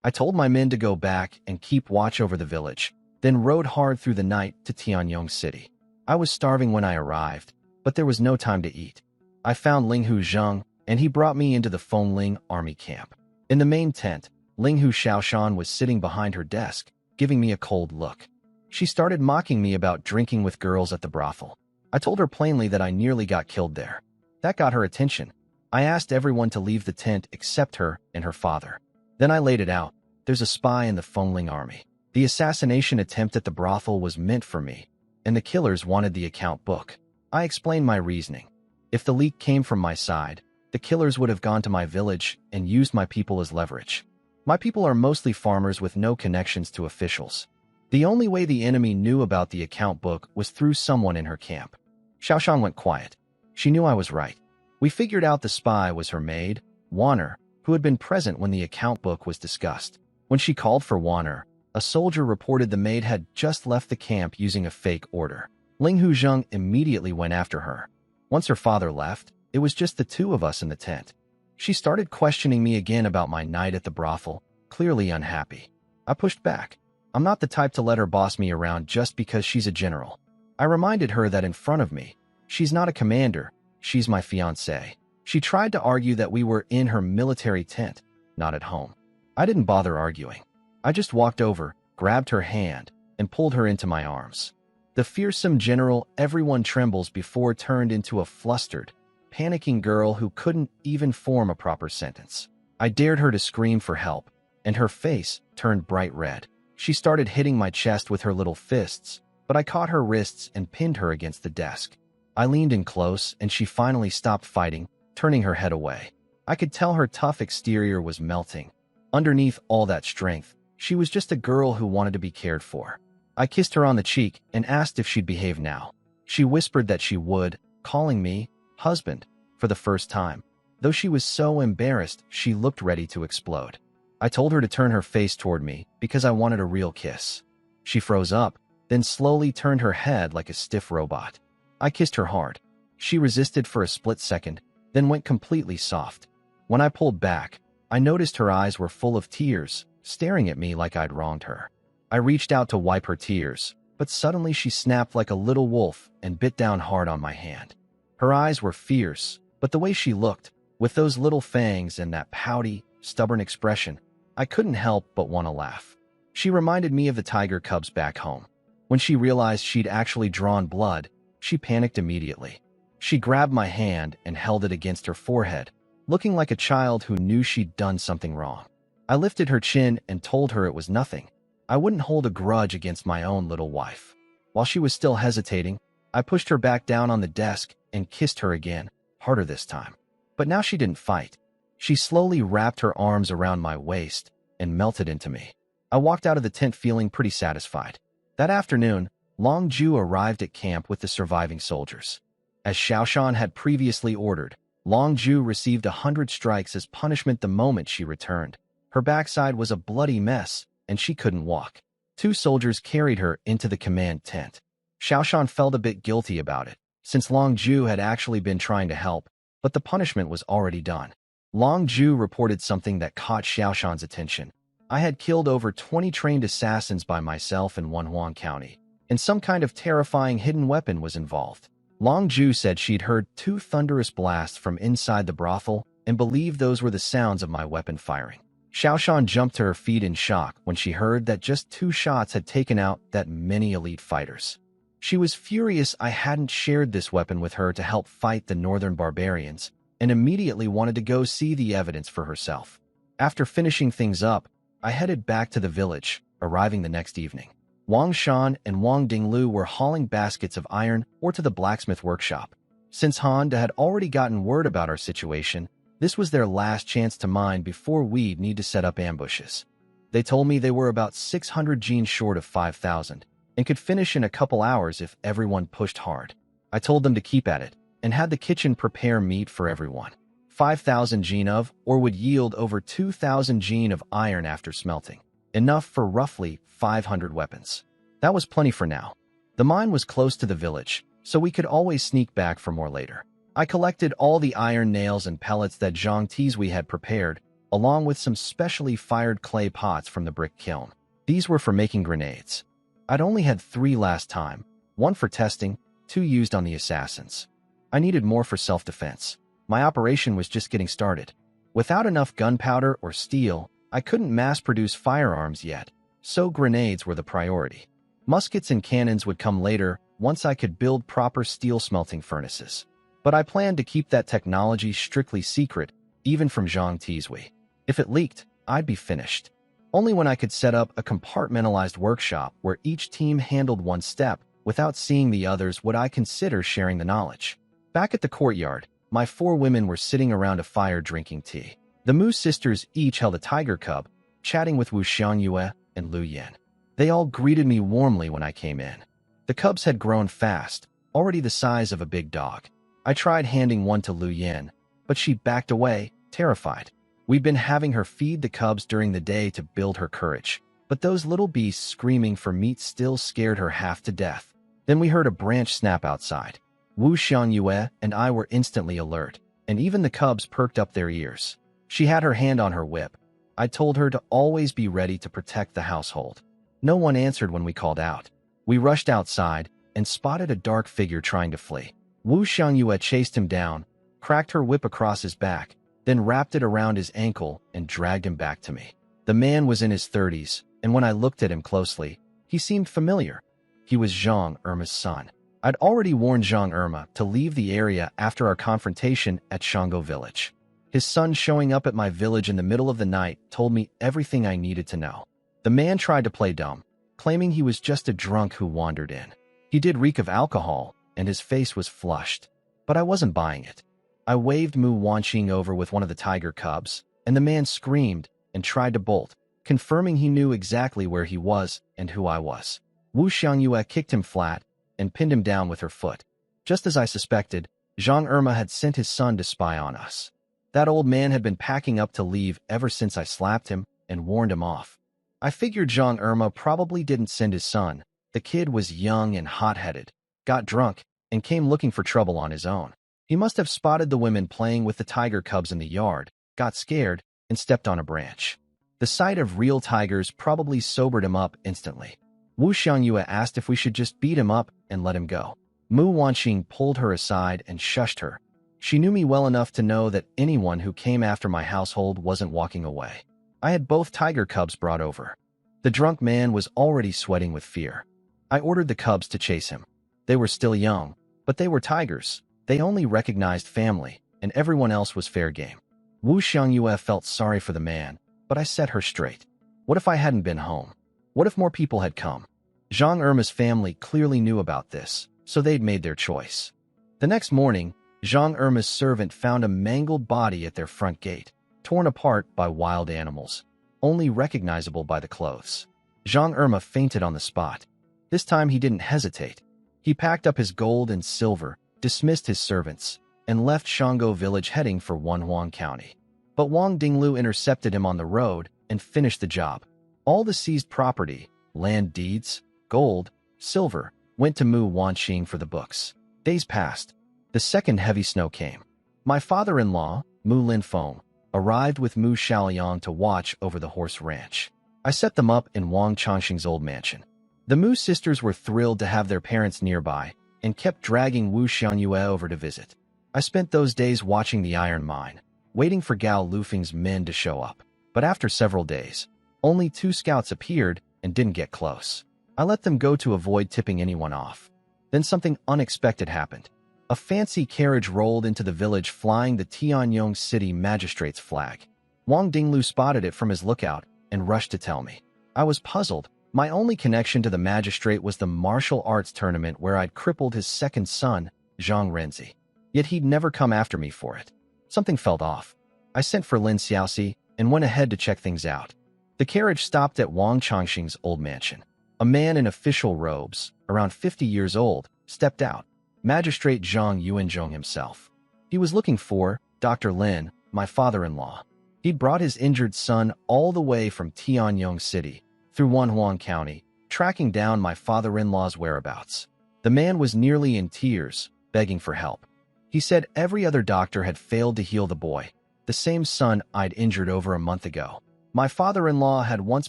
I told my men to go back and keep watch over the village, then rode hard through the night to Tianyong City. I was starving when I arrived, but there was no time to eat. I found Linghu Zheng, and he brought me into the Fengling army camp. In the main tent, Linghu Xiaoshan was sitting behind her desk, giving me a cold look. She started mocking me about drinking with girls at the brothel. I told her plainly that I nearly got killed there. That got her attention. I asked everyone to leave the tent except her and her father. Then I laid it out. There's a spy in the Fengling army. The assassination attempt at the brothel was meant for me, and the killers wanted the account book. I explained my reasoning. If the leak came from my side, the killers would have gone to my village and used my people as leverage. My people are mostly farmers with no connections to officials. The only way the enemy knew about the account book was through someone in her camp. Xiaoshan went quiet. She knew I was right. We figured out the spy was her maid, Wanner, who had been present when the account book was discussed. When she called for Wanner, a soldier reported the maid had just left the camp using a fake order. Linghu Zheng immediately went after her. Once her father left, it was just the two of us in the tent. She started questioning me again about my night at the brothel, clearly unhappy. I pushed back. I'm not the type to let her boss me around just because she's a general. I reminded her that in front of me, she's not a commander, she's my fiancée. She tried to argue that we were in her military tent, not at home. I didn't bother arguing. I just walked over, grabbed her hand, and pulled her into my arms. The fearsome general everyone trembles before turned into a flustered, panicking girl who couldn't even form a proper sentence. I dared her to scream for help, and her face turned bright red. She started hitting my chest with her little fists, but I caught her wrists and pinned her against the desk. I leaned in close, and she finally stopped fighting, turning her head away. I could tell her tough exterior was melting. Underneath all that strength, she was just a girl who wanted to be cared for. I kissed her on the cheek and asked if she'd behave now. She whispered that she would, calling me husband for the first time. Though she was so embarrassed, she looked ready to explode. I told her to turn her face toward me because I wanted a real kiss. She froze up, then slowly turned her head like a stiff robot. I kissed her hard. She resisted for a split second, then went completely soft. When I pulled back, I noticed her eyes were full of tears, staring at me like I'd wronged her. I reached out to wipe her tears, but suddenly she snapped like a little wolf and bit down hard on my hand. Her eyes were fierce, but the way she looked, with those little fangs and that pouty, stubborn expression, I couldn't help but want to laugh. She reminded me of the tiger cubs back home. When she realized she'd actually drawn blood, she panicked immediately. She grabbed my hand and held it against her forehead, looking like a child who knew she'd done something wrong. I lifted her chin and told her it was nothing. I wouldn't hold a grudge against my own little wife. While she was still hesitating, I pushed her back down on the desk and kissed her again, harder this time. But now she didn't fight. She slowly wrapped her arms around my waist and melted into me. I walked out of the tent feeling pretty satisfied. That afternoon, Long Ju arrived at camp with the surviving soldiers. As Xiaoshan had previously ordered, Long Ju received 100 strikes as punishment the moment she returned. Her backside was a bloody mess, and she couldn't walk. 2 soldiers carried her into the command tent. Xiaoshan felt a bit guilty about it, since Long Ju had actually been trying to help, but the punishment was already done. Long Ju reported something that caught Xiaoshan's attention. I had killed over 20 trained assassins by myself in Manhwa County, and some kind of terrifying hidden weapon was involved. Long Ju said she'd heard 2 thunderous blasts from inside the brothel and believed those were the sounds of my weapon firing. Xiaoshan jumped to her feet in shock when she heard that just 2 shots had taken out that many elite fighters. She was furious I hadn't shared this weapon with her to help fight the northern barbarians, and immediately wanted to go see the evidence for herself. After finishing things up, I headed back to the village, arriving the next evening. Wang Shan and Wang Dinglu were hauling baskets of iron or to the blacksmith workshop. Since Honda had already gotten word about our situation, this was their last chance to mine before we'd need to set up ambushes. They told me they were about 600 genes short of 5,000 and could finish in a couple hours if everyone pushed hard. I told them to keep at it and had the kitchen prepare meat for everyone. 5,000 gene of, or would yield over 2,000 gene of iron after smelting, enough for roughly 500 weapons. That was plenty for now. The mine was close to the village, so we could always sneak back for more later. I collected all the iron nails and pellets that Zhang Tizui had prepared, along with some specially fired clay pots from the brick kiln. These were for making grenades. I'd only had 3 last time, 1 for testing, 2 used on the assassins. I needed more for self-defense. My operation was just getting started. Without enough gunpowder or steel, I couldn't mass-produce firearms yet, so grenades were the priority. Muskets and cannons would come later once I could build proper steel smelting furnaces. But I planned to keep that technology strictly secret, even from Zhang Tizui. If it leaked, I'd be finished. Only when I could set up a compartmentalized workshop where each team handled one step without seeing the others would I consider sharing the knowledge. Back at the courtyard, my 4 women were sitting around a fire drinking tea. The Mu sisters each held a tiger cub, chatting with Wu Xiangyue and Lu Yan. They all greeted me warmly when I came in. The cubs had grown fast, already the size of a big dog. I tried handing one to Lu Yan, but she backed away, terrified. We'd been having her feed the cubs during the day to build her courage, but those little beasts screaming for meat still scared her half to death. Then we heard a branch snap outside. Wu Xiangyue and I were instantly alert, and even the cubs perked up their ears. She had her hand on her whip. I told her to always be ready to protect the household. No one answered when we called out. We rushed outside and spotted a dark figure trying to flee. Wu Xiangyue chased him down, cracked her whip across his back, then wrapped it around his ankle and dragged him back to me. The man was in his 30s, and when I looked at him closely, he seemed familiar. He was Zhang Erma's son. I'd already warned Zhang Erma to leave the area after our confrontation at Shango village. His son showing up at my village in the middle of the night told me everything I needed to know. The man tried to play dumb, claiming he was just a drunk who wandered in. He did reek of alcohol, and his face was flushed, but I wasn't buying it. I waved Mu Wanqing over with one of the tiger cubs, and the man screamed and tried to bolt, confirming he knew exactly where he was and who I was. Wu Xiangyue kicked him flat and pinned him down with her foot. Just as I suspected, Zhang Erma had sent his son to spy on us. That old man had been packing up to leave ever since I slapped him and warned him off. I figured Zhang Erma probably didn't send his son. The kid was young and hot-headed, got drunk, and came looking for trouble on his own. He must have spotted the women playing with the tiger cubs in the yard, got scared, and stepped on a branch. The sight of real tigers probably sobered him up instantly. Wu Xiangyue asked if we should just beat him up and let him go. Mu Wanqing pulled her aside and shushed her. She knew me well enough to know that anyone who came after my household wasn't walking away. I had both tiger cubs brought over. The drunk man was already sweating with fear. I ordered the cubs to chase him. They were still young, but they were tigers. They only recognized family, and everyone else was fair game. Wu Xiangyue felt sorry for the man, but I set her straight. What if I hadn't been home? What if more people had come? Zhang Erma's family clearly knew about this, so they'd made their choice. The next morning, Zhang Erma's servant found a mangled body at their front gate, torn apart by wild animals, only recognizable by the clothes. Zhang Erma fainted on the spot. This time he didn't hesitate. He packed up his gold and silver, dismissed his servants, and left Shango village heading for Wanhuang County. But Wang Dinglu intercepted him on the road and finished the job. All the seized property, land deeds, gold, silver, went to Mu Wanqing for the books. Days passed. The second heavy snow came. My father-in-law, Mu Linfeng, arrived with Mu Shaoliang to watch over the horse ranch. I set them up in Wang Changxing's old mansion. The Mu sisters were thrilled to have their parents nearby and kept dragging Wu Xiangyue over to visit. I spent those days watching the iron mine, waiting for Gao Lufeng's men to show up. But after several days, only 2 scouts appeared and didn't get close. I let them go to avoid tipping anyone off. Then something unexpected happened. A fancy carriage rolled into the village flying the Tianyong City Magistrate's flag. Wang Dinglu spotted it from his lookout and rushed to tell me. I was puzzled. My only connection to the magistrate was the martial arts tournament where I'd crippled his second son, Zhang Renzi. Yet he'd never come after me for it. Something felt off. I sent for Lin Xiaoxi and went ahead to check things out. The carriage stopped at Wang Changxing's old mansion. A man in official robes, around 50 years old, stepped out. Magistrate Zhang Yuanzhong himself. He was looking for Dr. Lin, my father-in-law. He'd brought his injured son all the way from Tianyong City, through Wanhuang County, tracking down my father-in-law's whereabouts. The man was nearly in tears, begging for help. He said every other doctor had failed to heal the boy, the same son I'd injured over a month ago. My father-in-law had once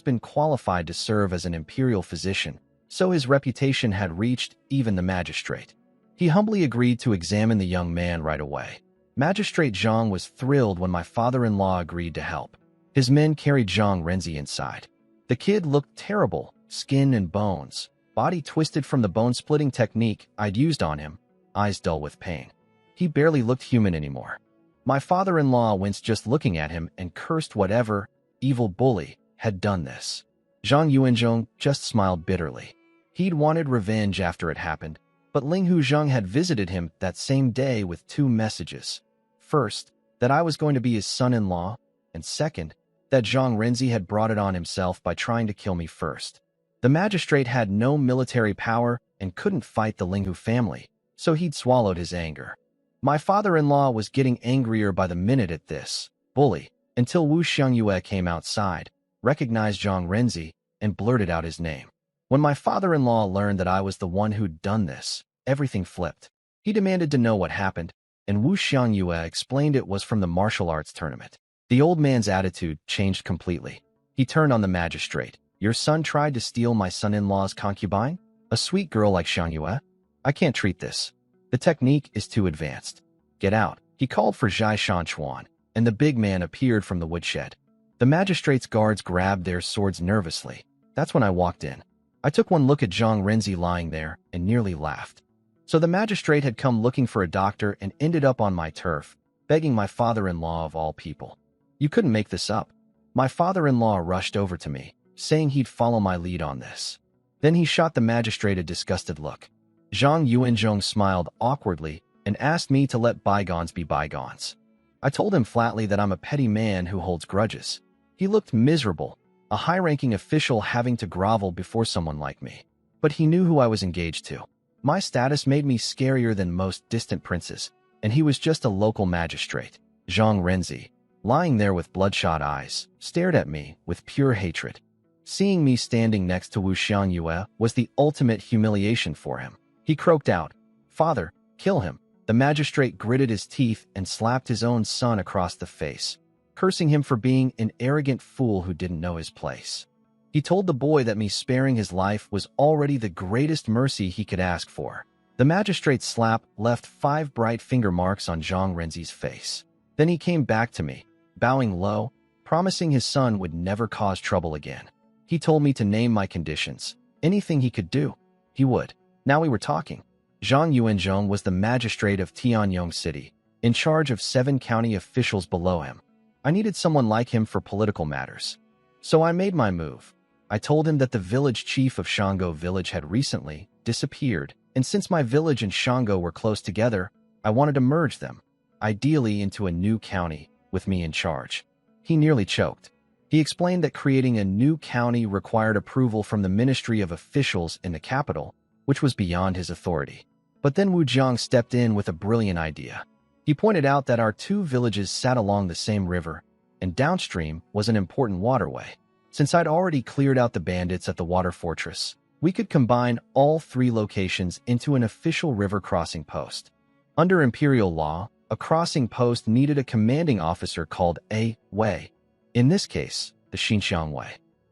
been qualified to serve as an imperial physician, so his reputation had reached even the magistrate. He humbly agreed to examine the young man right away. Magistrate Zhang was thrilled when my father-in-law agreed to help. His men carried Zhang Renzi inside. The kid looked terrible, skin and bones, body twisted from the bone-splitting technique I'd used on him, eyes dull with pain. He barely looked human anymore. My father-in-law winced just looking at him and cursed whatever evil bully had done this. Zhang Yuanzhong just smiled bitterly. He'd wanted revenge after it happened, but Ling Huzheng had visited him that same day with two messages. First, that I was going to be his son-in-law, and second, that Zhang Renzi had brought it on himself by trying to kill me first. The magistrate had no military power and couldn't fight the Linghu family, so he'd swallowed his anger. My father-in-law was getting angrier by the minute at this bully, until Wu Xiangyue came outside, recognized Zhang Renzi, and blurted out his name. When my father-in-law learned that I was the one who'd done this, everything flipped. He demanded to know what happened, and Wu Xiangyue explained it was from the martial arts tournament. The old man's attitude changed completely. He turned on the magistrate. Your son tried to steal my son-in-law's concubine? A sweet girl like Xiangyue? I can't treat this. The technique is too advanced. Get out. He called for Zhai Shanchuan, and the big man appeared from the woodshed. The magistrate's guards grabbed their swords nervously. That's when I walked in. I took one look at Zhang Renzi lying there and nearly laughed. So the magistrate had come looking for a doctor and ended up on my turf, begging my father-in-law of all people. You couldn't make this up. My father-in-law rushed over to me, saying he'd follow my lead on this. Then he shot the magistrate a disgusted look. Zhang Yuanzhong smiled awkwardly and asked me to let bygones be bygones. I told him flatly that I'm a petty man who holds grudges. He looked miserable, a high-ranking official having to grovel before someone like me. But he knew who I was engaged to. My status made me scarier than most distant princes, and he was just a local magistrate. Zhang Renzi, lying there with bloodshot eyes, stared at me with pure hatred. Seeing me standing next to Wu Xiangyue was the ultimate humiliation for him. He croaked out, "Father, kill him." The magistrate gritted his teeth and slapped his own son across the face, cursing him for being an arrogant fool who didn't know his place. He told the boy that me sparing his life was already the greatest mercy he could ask for. The magistrate's slap left 5 bright finger marks on Zhang Renzi's face. Then he came back to me, bowing low, promising his son would never cause trouble again. He told me to name my conditions. Anything he could do, he would. Now we were talking. Zhang Yuanzhong was the magistrate of Tianyong City, in charge of 7 county officials below him. I needed someone like him for political matters. So I made my move. I told him that the village chief of Shango village had recently disappeared, and since my village and Shango were close together, I wanted to merge them, ideally into a new county, with me in charge. He nearly choked. He explained that creating a new county required approval from the Ministry of Officials in the capital, which was beyond his authority. But then Wu Jiang stepped in with a brilliant idea. He pointed out that our 2 villages sat along the same river, and downstream was an important waterway. Since I'd already cleared out the bandits at the water fortress, we could combine all 3 locations into an official river crossing post. Under imperial law, a crossing post needed a commanding officer called a Wei. In this case, the Xinjiang Wei.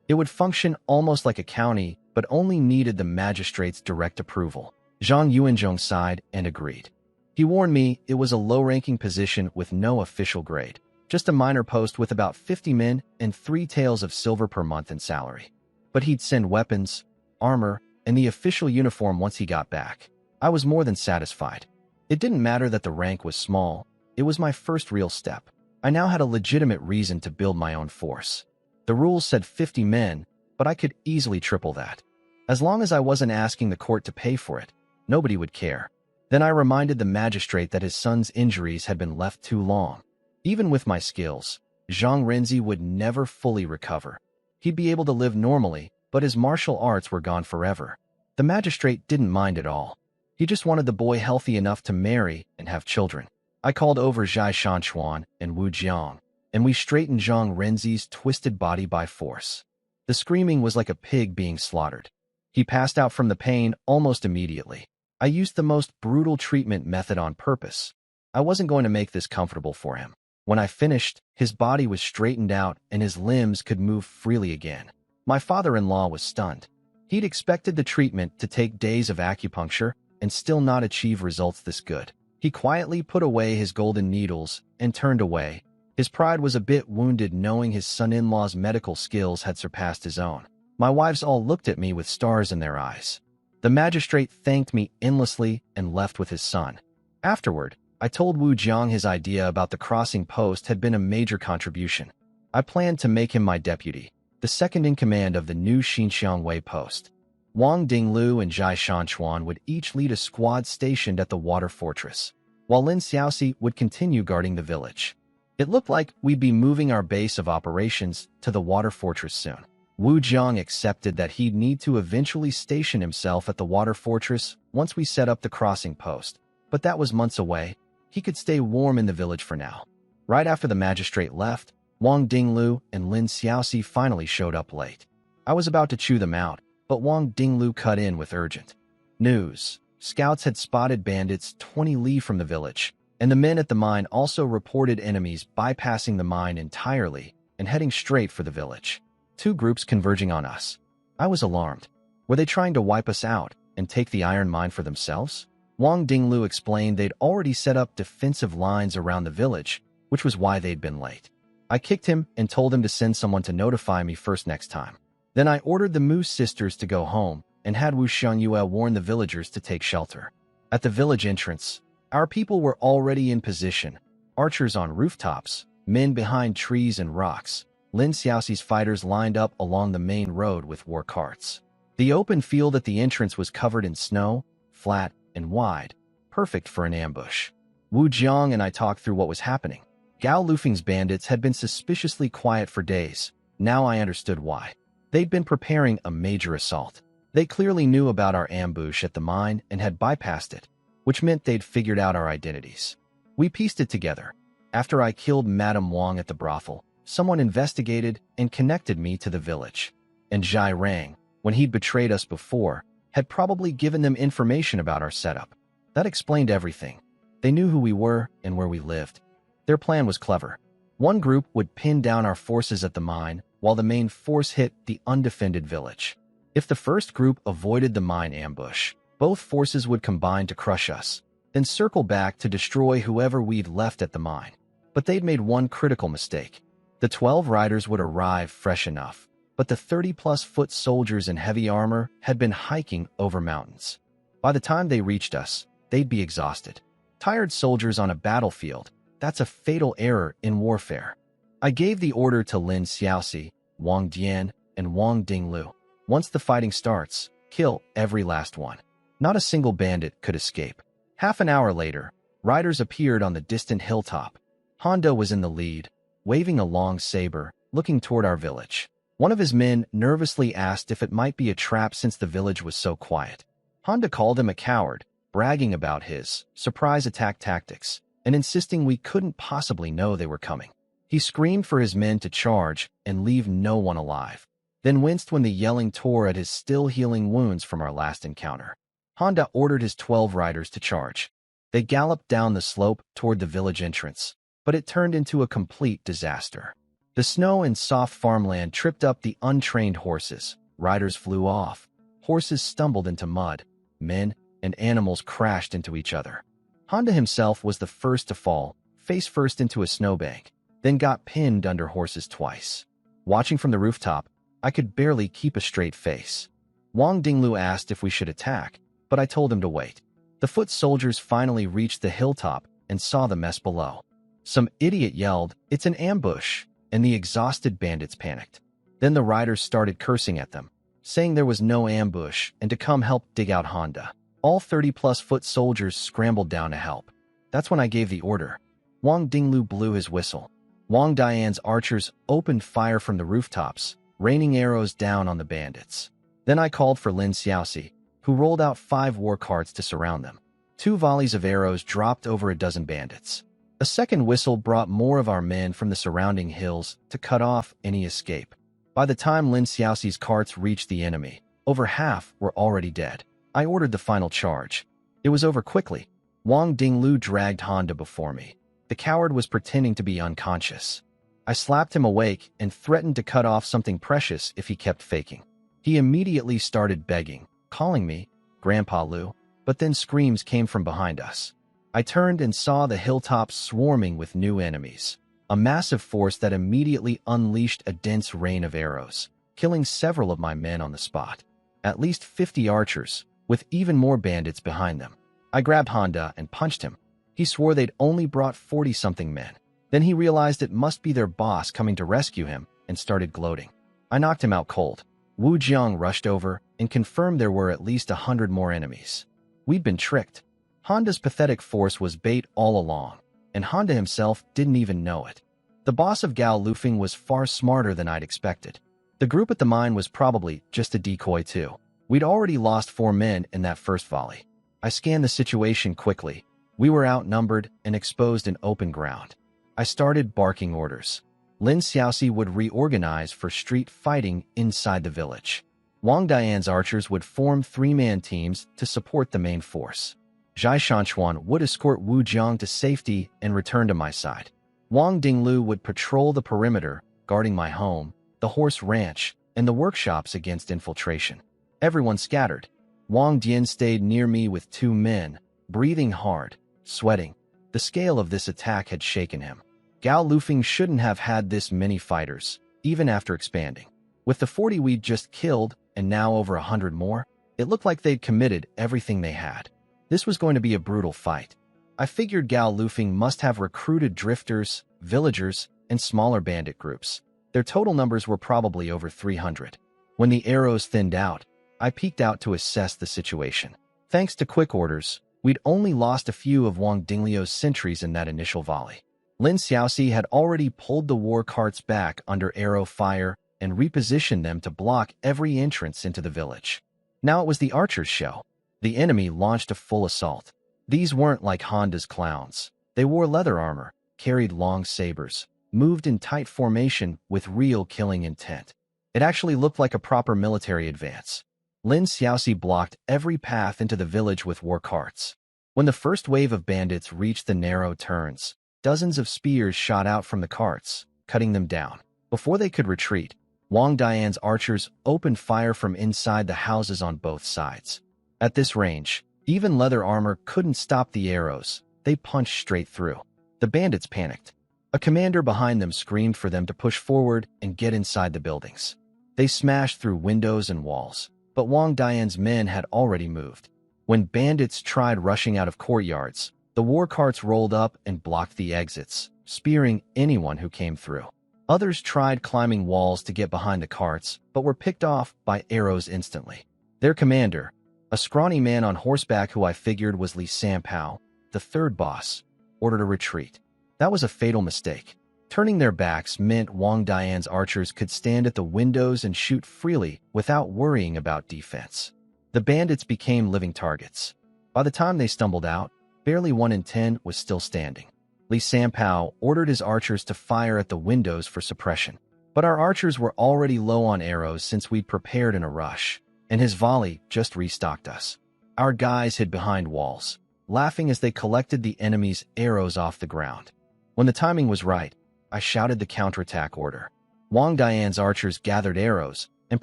It would function almost like a county, but only needed the magistrate's direct approval. Zhang Yuanzhong sighed and agreed. He warned me it was a low-ranking position with no official grade, just a minor post with about 50 men and 3 taels of silver per month in salary. But he'd send weapons, armor, and the official uniform once he got back. I was more than satisfied. It didn't matter that the rank was small. It was my first real step. I now had a legitimate reason to build my own force. The rules said 50 men, but I could easily triple that. As long as I wasn't asking the court to pay for it, nobody would care. Then I reminded the magistrate that his son's injuries had been left too long. Even with my skills, Zhang Renzi would never fully recover. He'd be able to live normally, but his martial arts were gone forever. The magistrate didn't mind at all. He just wanted the boy healthy enough to marry and have children. I called over Zhai Shanchuan and Wu Jiang, and we straightened Zhang Renzi's twisted body by force. The screaming was like a pig being slaughtered. He passed out from the pain almost immediately. I used the most brutal treatment method on purpose. I wasn't going to make this comfortable for him. When I finished, his body was straightened out and his limbs could move freely again. My father-in-law was stunned. He'd expected the treatment to take days of acupuncture and still not achieve results this good. He quietly put away his golden needles and turned away. His pride was a bit wounded knowing his son-in-law's medical skills had surpassed his own. My wives all looked at me with stars in their eyes. The magistrate thanked me endlessly and left with his son. Afterward, I told Wu Jiang his idea about the crossing post had been a major contribution. I planned to make him my deputy, the second in command of the new Xinjiang post. Wang Dinglu and Zhai Shanchuan would each lead a squad stationed at the water fortress, while Lin Xiaoxi would continue guarding the village. It looked like we'd be moving our base of operations to the water fortress soon. Wu Jiang accepted that he'd need to eventually station himself at the water fortress once we set up the crossing post, but that was months away. He could stay warm in the village for now. Right after the magistrate left, Wang Dinglu and Lin Xiaoxi finally showed up late. I was about to chew them out, but Wang Dinglu cut in with urgent news. Scouts had spotted bandits 20 li from the village, and the men at the mine also reported enemies bypassing the mine entirely and heading straight for the village. Two groups converging on us. I was alarmed. Were they trying to wipe us out and take the iron mine for themselves? Wang Dinglu explained they'd already set up defensive lines around the village, which was why they'd been late. I kicked him and told him to send someone to notify me first next time. Then I ordered the Mu sisters to go home and had Wu Xiangyue warn the villagers to take shelter. At the village entrance, our people were already in position, archers on rooftops, men behind trees and rocks. Lin Xiaoxi's fighters lined up along the main road with war carts. The open field at the entrance was covered in snow, flat and wide, perfect for an ambush. Wu Jiang and I talked through what was happening. Gao Lufeng's bandits had been suspiciously quiet for days. Now I understood why. They'd been preparing a major assault. They clearly knew about our ambush at the mine and had bypassed it, which meant they'd figured out our identities. We pieced it together. After I killed Madame Wang at the brothel, someone investigated and connected me to the village. And Zhai Rang, when he'd betrayed us before, had probably given them information about our setup. That explained everything. They knew who we were and where we lived. Their plan was clever. One group would pin down our forces at the mine, while the main force hit the undefended village. If the first group avoided the mine ambush, both forces would combine to crush us, then circle back to destroy whoever we'd left at the mine. But they'd made one critical mistake. The 12 riders would arrive fresh enough, but the 30-plus foot soldiers in heavy armor had been hiking over mountains. By the time they reached us, they'd be exhausted. Tired soldiers on a battlefield, that's a fatal error in warfare. I gave the order to Lin Xiaoxi, Wang Dian, and Wang Dinglu. Once the fighting starts, kill every last one. Not a single bandit could escape. Half an hour later, riders appeared on the distant hilltop. Honda was in the lead, waving a long saber, looking toward our village. One of his men nervously asked if it might be a trap since the village was so quiet. Honda called him a coward, bragging about his surprise attack tactics, and insisting we couldn't possibly know they were coming. He screamed for his men to charge and leave no one alive, then winced when the yelling tore at his still healing wounds from our last encounter. Honda ordered his 12 riders to charge. They galloped down the slope toward the village entrance, but it turned into a complete disaster. The snow and soft farmland tripped up the untrained horses. Riders flew off. Horses stumbled into mud. Men and animals crashed into each other. Honda himself was the first to fall, face first into a snowbank, then got pinned under horses twice. Watching from the rooftop, I could barely keep a straight face. Wang Dinglu asked if we should attack, but I told him to wait. The foot soldiers finally reached the hilltop and saw the mess below. Some idiot yelled, "It's an ambush!" and the exhausted bandits panicked. Then the riders started cursing at them, saying there was no ambush and to come help dig out Honda. All 30-plus foot soldiers scrambled down to help. That's when I gave the order. Wang Dinglu blew his whistle. Wang Dian's archers opened fire from the rooftops, raining arrows down on the bandits. Then I called for Lin Xiaoxi, who rolled out 5 war carts to surround them. 2 volleys of arrows dropped over a dozen bandits. A second whistle brought more of our men from the surrounding hills to cut off any escape. By the time Lin Xiaoxi's carts reached the enemy, over half were already dead. I ordered the final charge. It was over quickly. Wang Dinglu dragged Honda before me. The coward was pretending to be unconscious. I slapped him awake and threatened to cut off something precious if he kept faking. He immediately started begging, calling me Grandpa Lu, but then screams came from behind us. I turned and saw the hilltops swarming with new enemies, a massive force that immediately unleashed a dense rain of arrows, killing several of my men on the spot. At least 50 archers, with even more bandits behind them. I grabbed Honda and punched him. He swore they'd only brought 40-something men. Then he realized it must be their boss coming to rescue him and started gloating. I knocked him out cold. Wu Jiang rushed over and confirmed there were at least 100 more enemies. We'd been tricked. Honda's pathetic force was bait all along, and Honda himself didn't even know it. The boss of Gao Lufeng was far smarter than I'd expected. The group at the mine was probably just a decoy too. We'd already lost 4 men in that first volley. I scanned the situation quickly. We were outnumbered and exposed in open ground. I started barking orders. Lin Xiaoxi would reorganize for street fighting inside the village. Wang Dian's archers would form 3-man teams to support the main force. Zhai Shanchuan would escort Wu Jiang to safety and return to my side. Wang Dinglu would patrol the perimeter, guarding my home, the horse ranch, and the workshops against infiltration. Everyone scattered. Wang Dian stayed near me with 2 men, breathing hard, sweating. The scale of this attack had shaken him. Gao Lufeng shouldn't have had this many fighters, even after expanding. With the 40 we'd just killed, and now over 100 more, it looked like they'd committed everything they had. This was going to be a brutal fight. I figured Gao Lufeng must have recruited drifters, villagers, and smaller bandit groups. Their total numbers were probably over 300. When the arrows thinned out, I peeked out to assess the situation. Thanks to quick orders, we'd only lost a few of Wang Dingliu's sentries in that initial volley. Lin Xiaoxi had already pulled the war carts back under arrow fire and repositioned them to block every entrance into the village. Now it was the archers' show. The enemy launched a full assault. These weren't like Honda's clowns. They wore leather armor, carried long sabers, moved in tight formation with real killing intent. It actually looked like a proper military advance. Lin Xiaoxi blocked every path into the village with war carts. When the first wave of bandits reached the narrow turns, dozens of spears shot out from the carts, cutting them down. Before they could retreat, Wang Dian's archers opened fire from inside the houses on both sides. At this range, even leather armor couldn't stop the arrows. They punched straight through. The bandits panicked. A commander behind them screamed for them to push forward and get inside the buildings. They smashed through windows and walls, but Wang Dian's men had already moved. When bandits tried rushing out of courtyards, the war carts rolled up and blocked the exits, spearing anyone who came through. Others tried climbing walls to get behind the carts, but were picked off by arrows instantly. Their commander, a scrawny man on horseback who I figured was Li Sanpao, the third boss, ordered a retreat. That was a fatal mistake. Turning their backs meant Wang Dian's archers could stand at the windows and shoot freely without worrying about defense. The bandits became living targets. By the time they stumbled out, barely 1 in 10 was still standing. Li Sanpao ordered his archers to fire at the windows for suppression. But our archers were already low on arrows since we'd prepared in a rush, and his volley just restocked us. Our guys hid behind walls, laughing as they collected the enemy's arrows off the ground. When the timing was right, I shouted the counterattack order. Wang Dian's archers gathered arrows and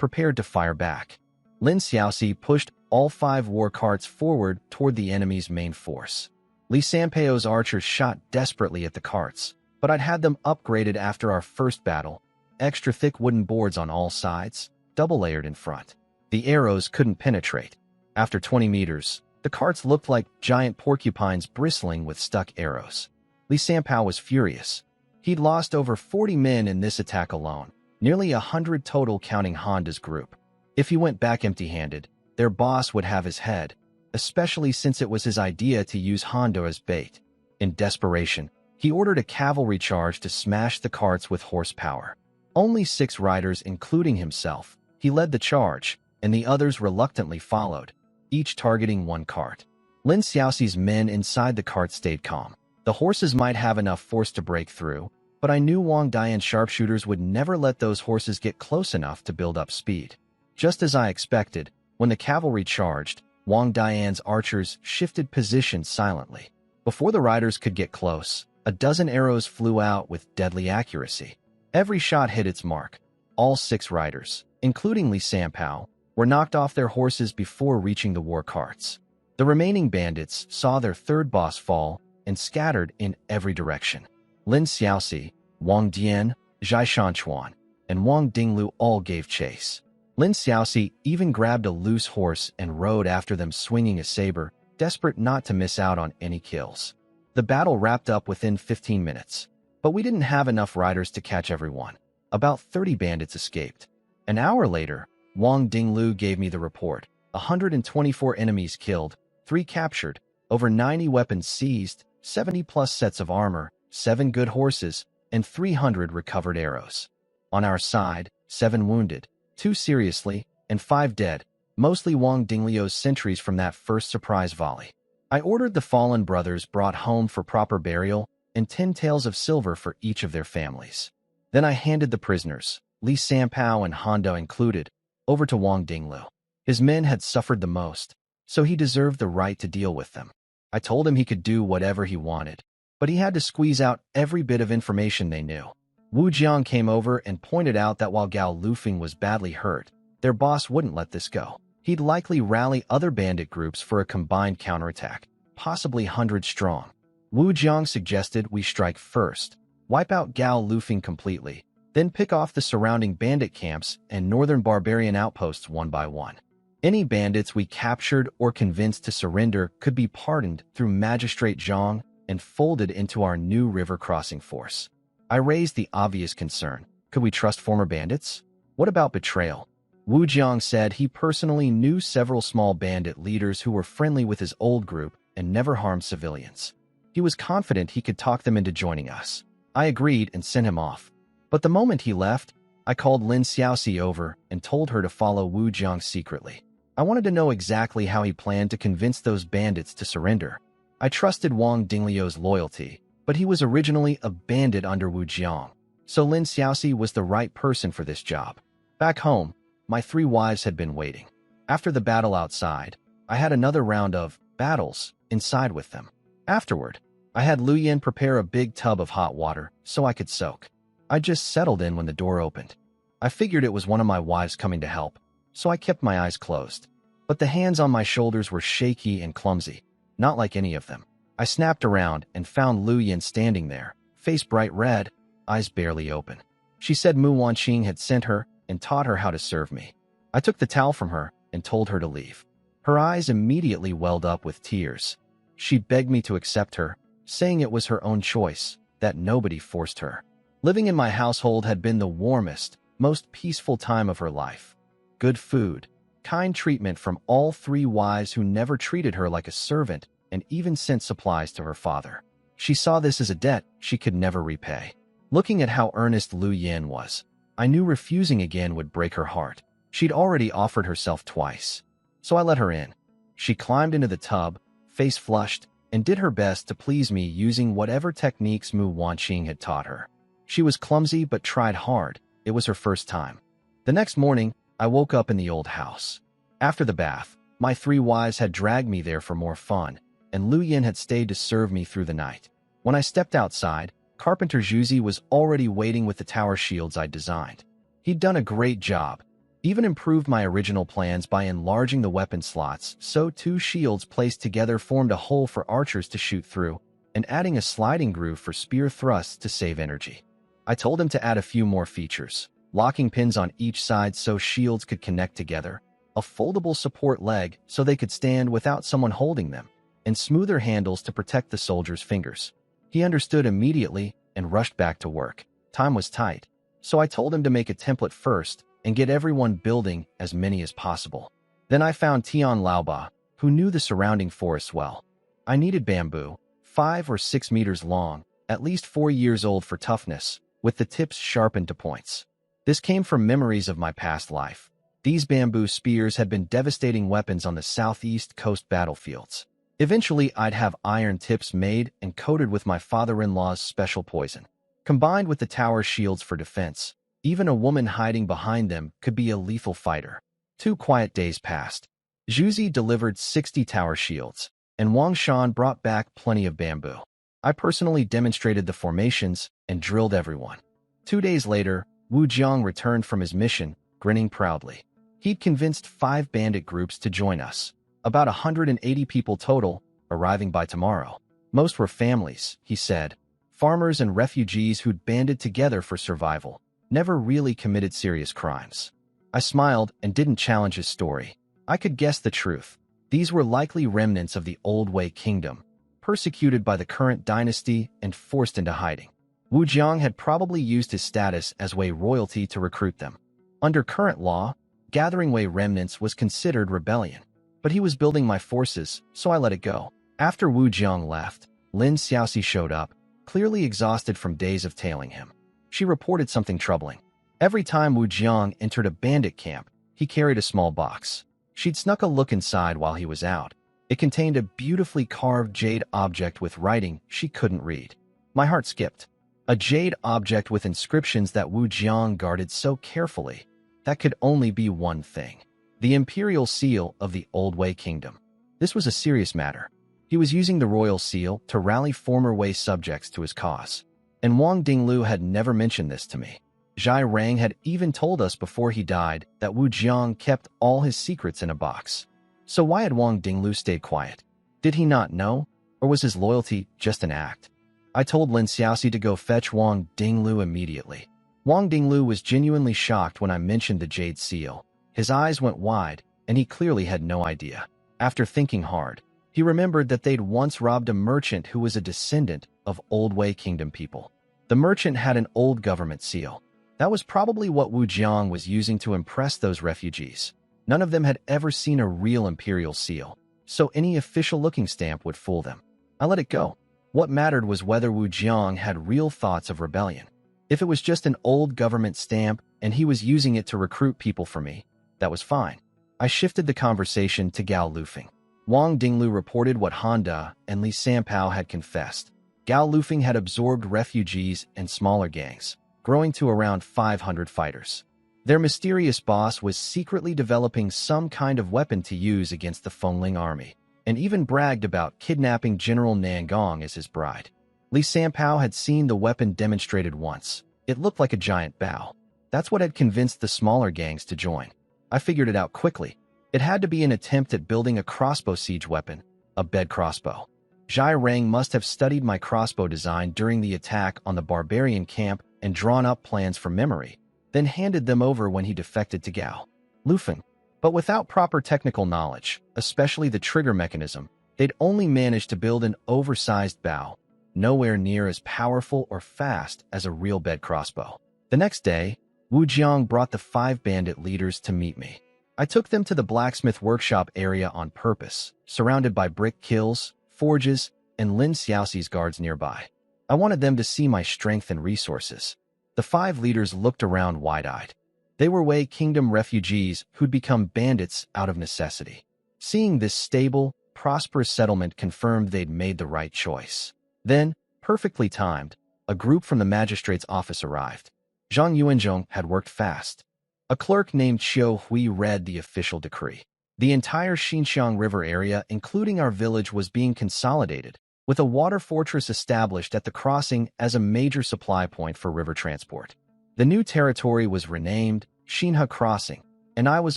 prepared to fire back. Lin Xiaoxi pushed all 5 war carts forward toward the enemy's main force. Li Sanpao's archers shot desperately at the carts, but I'd had them upgraded after our first battle. Extra thick wooden boards on all sides, double-layered in front. The arrows couldn't penetrate. After 20 meters, the carts looked like giant porcupines bristling with stuck arrows. Li Sanpao was furious. He'd lost over 40 men in this attack alone, nearly 100 total counting Honda's group. If he went back empty-handed, their boss would have his head, especially since it was his idea to use Honda as bait. In desperation, he ordered a cavalry charge to smash the carts with horsepower. Only 6 riders, including himself, he led the charge, and the others reluctantly followed, each targeting 1 cart. Lin Xiaoxi's men inside the cart stayed calm. The horses might have enough force to break through, but I knew Wang Dian's sharpshooters would never let those horses get close enough to build up speed. Just as I expected, when the cavalry charged, Wang Dian's archers shifted positions silently. Before the riders could get close, A dozen arrows flew out with deadly accuracy. Every shot hit its mark. All 6 riders, including Li Sanpao, were knocked off their horses before reaching the war carts. The remaining bandits saw their third boss fall and scattered in every direction. Lin Xiaoxi, Wang Dian, Zhai Shanchuan, and Wang Dinglu all gave chase. Lin Xiaoxi even grabbed a loose horse and rode after them swinging a saber, desperate not to miss out on any kills. The battle wrapped up within 15 minutes, but we didn't have enough riders to catch everyone. About 30 bandits escaped. An hour later, Wang Dinglu gave me the report. 124 enemies killed, 3 captured, over 90 weapons seized, 70+ sets of armor, 7 good horses, and 300 recovered arrows. On our side, 7 wounded, 2 seriously, and 5 dead, mostly Wang Dingliu's sentries from that first surprise volley. I ordered the fallen brothers brought home for proper burial and 10 taels of silver for each of their families. Then I handed the prisoners, Li Sanpao and Hondo included, over to Wang Dinglu. His men had suffered the most, so he deserved the right to deal with them. I told him he could do whatever he wanted, but he had to squeeze out every bit of information they knew. Wu Jiang came over and pointed out that while Gao Lufeng was badly hurt, their boss wouldn't let this go. He'd likely rally other bandit groups for a combined counterattack, possibly 100 strong. Wu Jiang suggested we strike first, wipe out Gao Lufeng completely, then pick off the surrounding bandit camps and northern barbarian outposts one by one. Any bandits we captured or convinced to surrender could be pardoned through Magistrate Zhang and folded into our new river crossing force. I raised the obvious concern. Could we trust former bandits? What about betrayal? Wu Jiang said he personally knew several small bandit leaders who were friendly with his old group and never harmed civilians. He was confident he could talk them into joining us. I agreed and sent him off. But the moment he left, I called Lin Xiaoxi over and told her to follow Wu Jiang secretly. I wanted to know exactly how he planned to convince those bandits to surrender. I trusted Wang Dingliu's loyalty, but he was originally a bandit under Wu Jiang, so Lin Xiaoxi was the right person for this job. Back home, my 3 wives had been waiting. After the battle outside, I had another round of battles inside with them. Afterward, I had Lu Yin prepare a big tub of hot water so I could soak. I just settled in when the door opened. I figured it was one of my wives coming to help, so I kept my eyes closed. But the hands on my shoulders were shaky and clumsy, not like any of them. I snapped around and found Lu Yin standing there, face bright red, eyes barely open. She said Mu Wanqing had sent her and taught her how to serve me. I took the towel from her and told her to leave. Her eyes immediately welled up with tears. She begged me to accept her, saying it was her own choice, that nobody forced her. Living in my household had been the warmest, most peaceful time of her life. Good food, kind treatment from all 3 wives who never treated her like a servant and even sent supplies to her father. She saw this as a debt she could never repay. Looking at how earnest Lu Yin was, I knew refusing again would break her heart. She'd already offered herself twice, so I let her in. She climbed into the tub, face flushed, and did her best to please me using whatever techniques Mu Wanqing had taught her. She was clumsy but tried hard. It was her first time. The next morning, I woke up in the old house. After the bath, my 3 wives had dragged me there for more fun, and Lu Yin had stayed to serve me through the night. When I stepped outside, Carpenter Zhuzi was already waiting with the tower shields I'd designed. He'd done a great job, even improved my original plans by enlarging the weapon slots so 2 shields placed together formed a hole for archers to shoot through, and adding a sliding groove for spear thrusts to save energy. I told him to add a few more features, locking pins on each side so shields could connect together, a foldable support leg so they could stand without someone holding them, and smoother handles to protect the soldiers' fingers. He understood immediately and rushed back to work. Time was tight, so I told him to make a template first and get everyone building as many as possible. Then I found Tian Laoba, who knew the surrounding forests well. I needed bamboo, 5 or 6 meters long, at least 4 years old for toughness, with the tips sharpened to points. This came from memories of my past life. These bamboo spears had been devastating weapons on the southeast coast battlefields. Eventually, I'd have iron tips made and coated with my father-in-law's special poison. Combined with the tower shields for defense, even a woman hiding behind them could be a lethal fighter. 2 quiet days passed. Zhuzi delivered 60 tower shields, and Wang Shan brought back plenty of bamboo. I personally demonstrated the formations and drilled everyone. 2 days later, Wu Jiang returned from his mission, grinning proudly. He'd convinced 5 bandit groups to join us, about 180 people total, arriving by tomorrow. Most were families, he said, farmers and refugees who'd banded together for survival, never really committed serious crimes. I smiled and didn't challenge his story. I could guess the truth. These were likely remnants of the Old Wei kingdom, persecuted by the current dynasty and forced into hiding. Wu Jiang had probably used his status as Wei royalty to recruit them. Under current law, gathering Wei remnants was considered rebellion. But he was building my forces, so I let it go. After Wu Jiang left, Lin Xiaoxi showed up, clearly exhausted from days of tailing him. She reported something troubling. Every time Wu Jiang entered a bandit camp, he carried a small box. She'd snuck a look inside while he was out. It contained a beautifully carved jade object with writing she couldn't read. My heart skipped. A jade object with inscriptions that Wu Jiang guarded so carefully. That could only be one thing. The imperial seal of the Old Wei kingdom. This was a serious matter. He was using the royal seal to rally former Wei subjects to his cause. And Wang Dinglu had never mentioned this to me. Zhai Rang had even told us before he died that Wu Jiang kept all his secrets in a box. So why had Wang Dinglu stayed quiet? Did he not know? Or was his loyalty just an act? I told Lin Xiaoxi to go fetch Wang Dinglu immediately. Wang Dinglu was genuinely shocked when I mentioned the jade seal. His eyes went wide, and he clearly had no idea. After thinking hard, he remembered that they'd once robbed a merchant who was a descendant of Old Wei Kingdom people. The merchant had an old government seal. That was probably what Wu Jiang was using to impress those refugees. None of them had ever seen a real imperial seal, so any official-looking stamp would fool them. I let it go. What mattered was whether Wu Jiang had real thoughts of rebellion. If it was just an old government stamp and he was using it to recruit people for me, that was fine. I shifted the conversation to Gao Lufeng. Wang Dinglu reported what Honda and Li Sanpao had confessed. Gao Lufeng had absorbed refugees and smaller gangs, growing to around 500 fighters. Their mysterious boss was secretly developing some kind of weapon to use against the Fengling army, and even bragged about kidnapping General Nangong as his bride. Li Sanpao had seen the weapon demonstrated once. It looked like a giant bow. That's what had convinced the smaller gangs to join. I figured it out quickly. It had to be an attempt at building a crossbow siege weapon, a bed crossbow. Zhai Rang must have studied my crossbow design during the attack on the barbarian camp and drawn up plans from memory, then handed them over when he defected to Gao Lufeng. But without proper technical knowledge, especially the trigger mechanism, they'd only managed to build an oversized bow, nowhere near as powerful or fast as a real bed crossbow. The next day, Wu Jiang brought the 5 bandit leaders to meet me. I took them to the blacksmith workshop area on purpose, surrounded by brick kilns, forges, and Lin Xiaoxi's guards nearby. I wanted them to see my strength and resources. The 5 leaders looked around wide-eyed. They were Wei Kingdom refugees who'd become bandits out of necessity. Seeing this stable, prosperous settlement confirmed they'd made the right choice. Then, perfectly timed, a group from the magistrate's office arrived. Zhang Yuanzhong had worked fast. A clerk named Xiao Hui read the official decree. The entire Xinjiang River area, including our village, was being consolidated, with a water fortress established at the crossing as a major supply point for river transport. The new territory was renamed Xinhe Crossing, and I was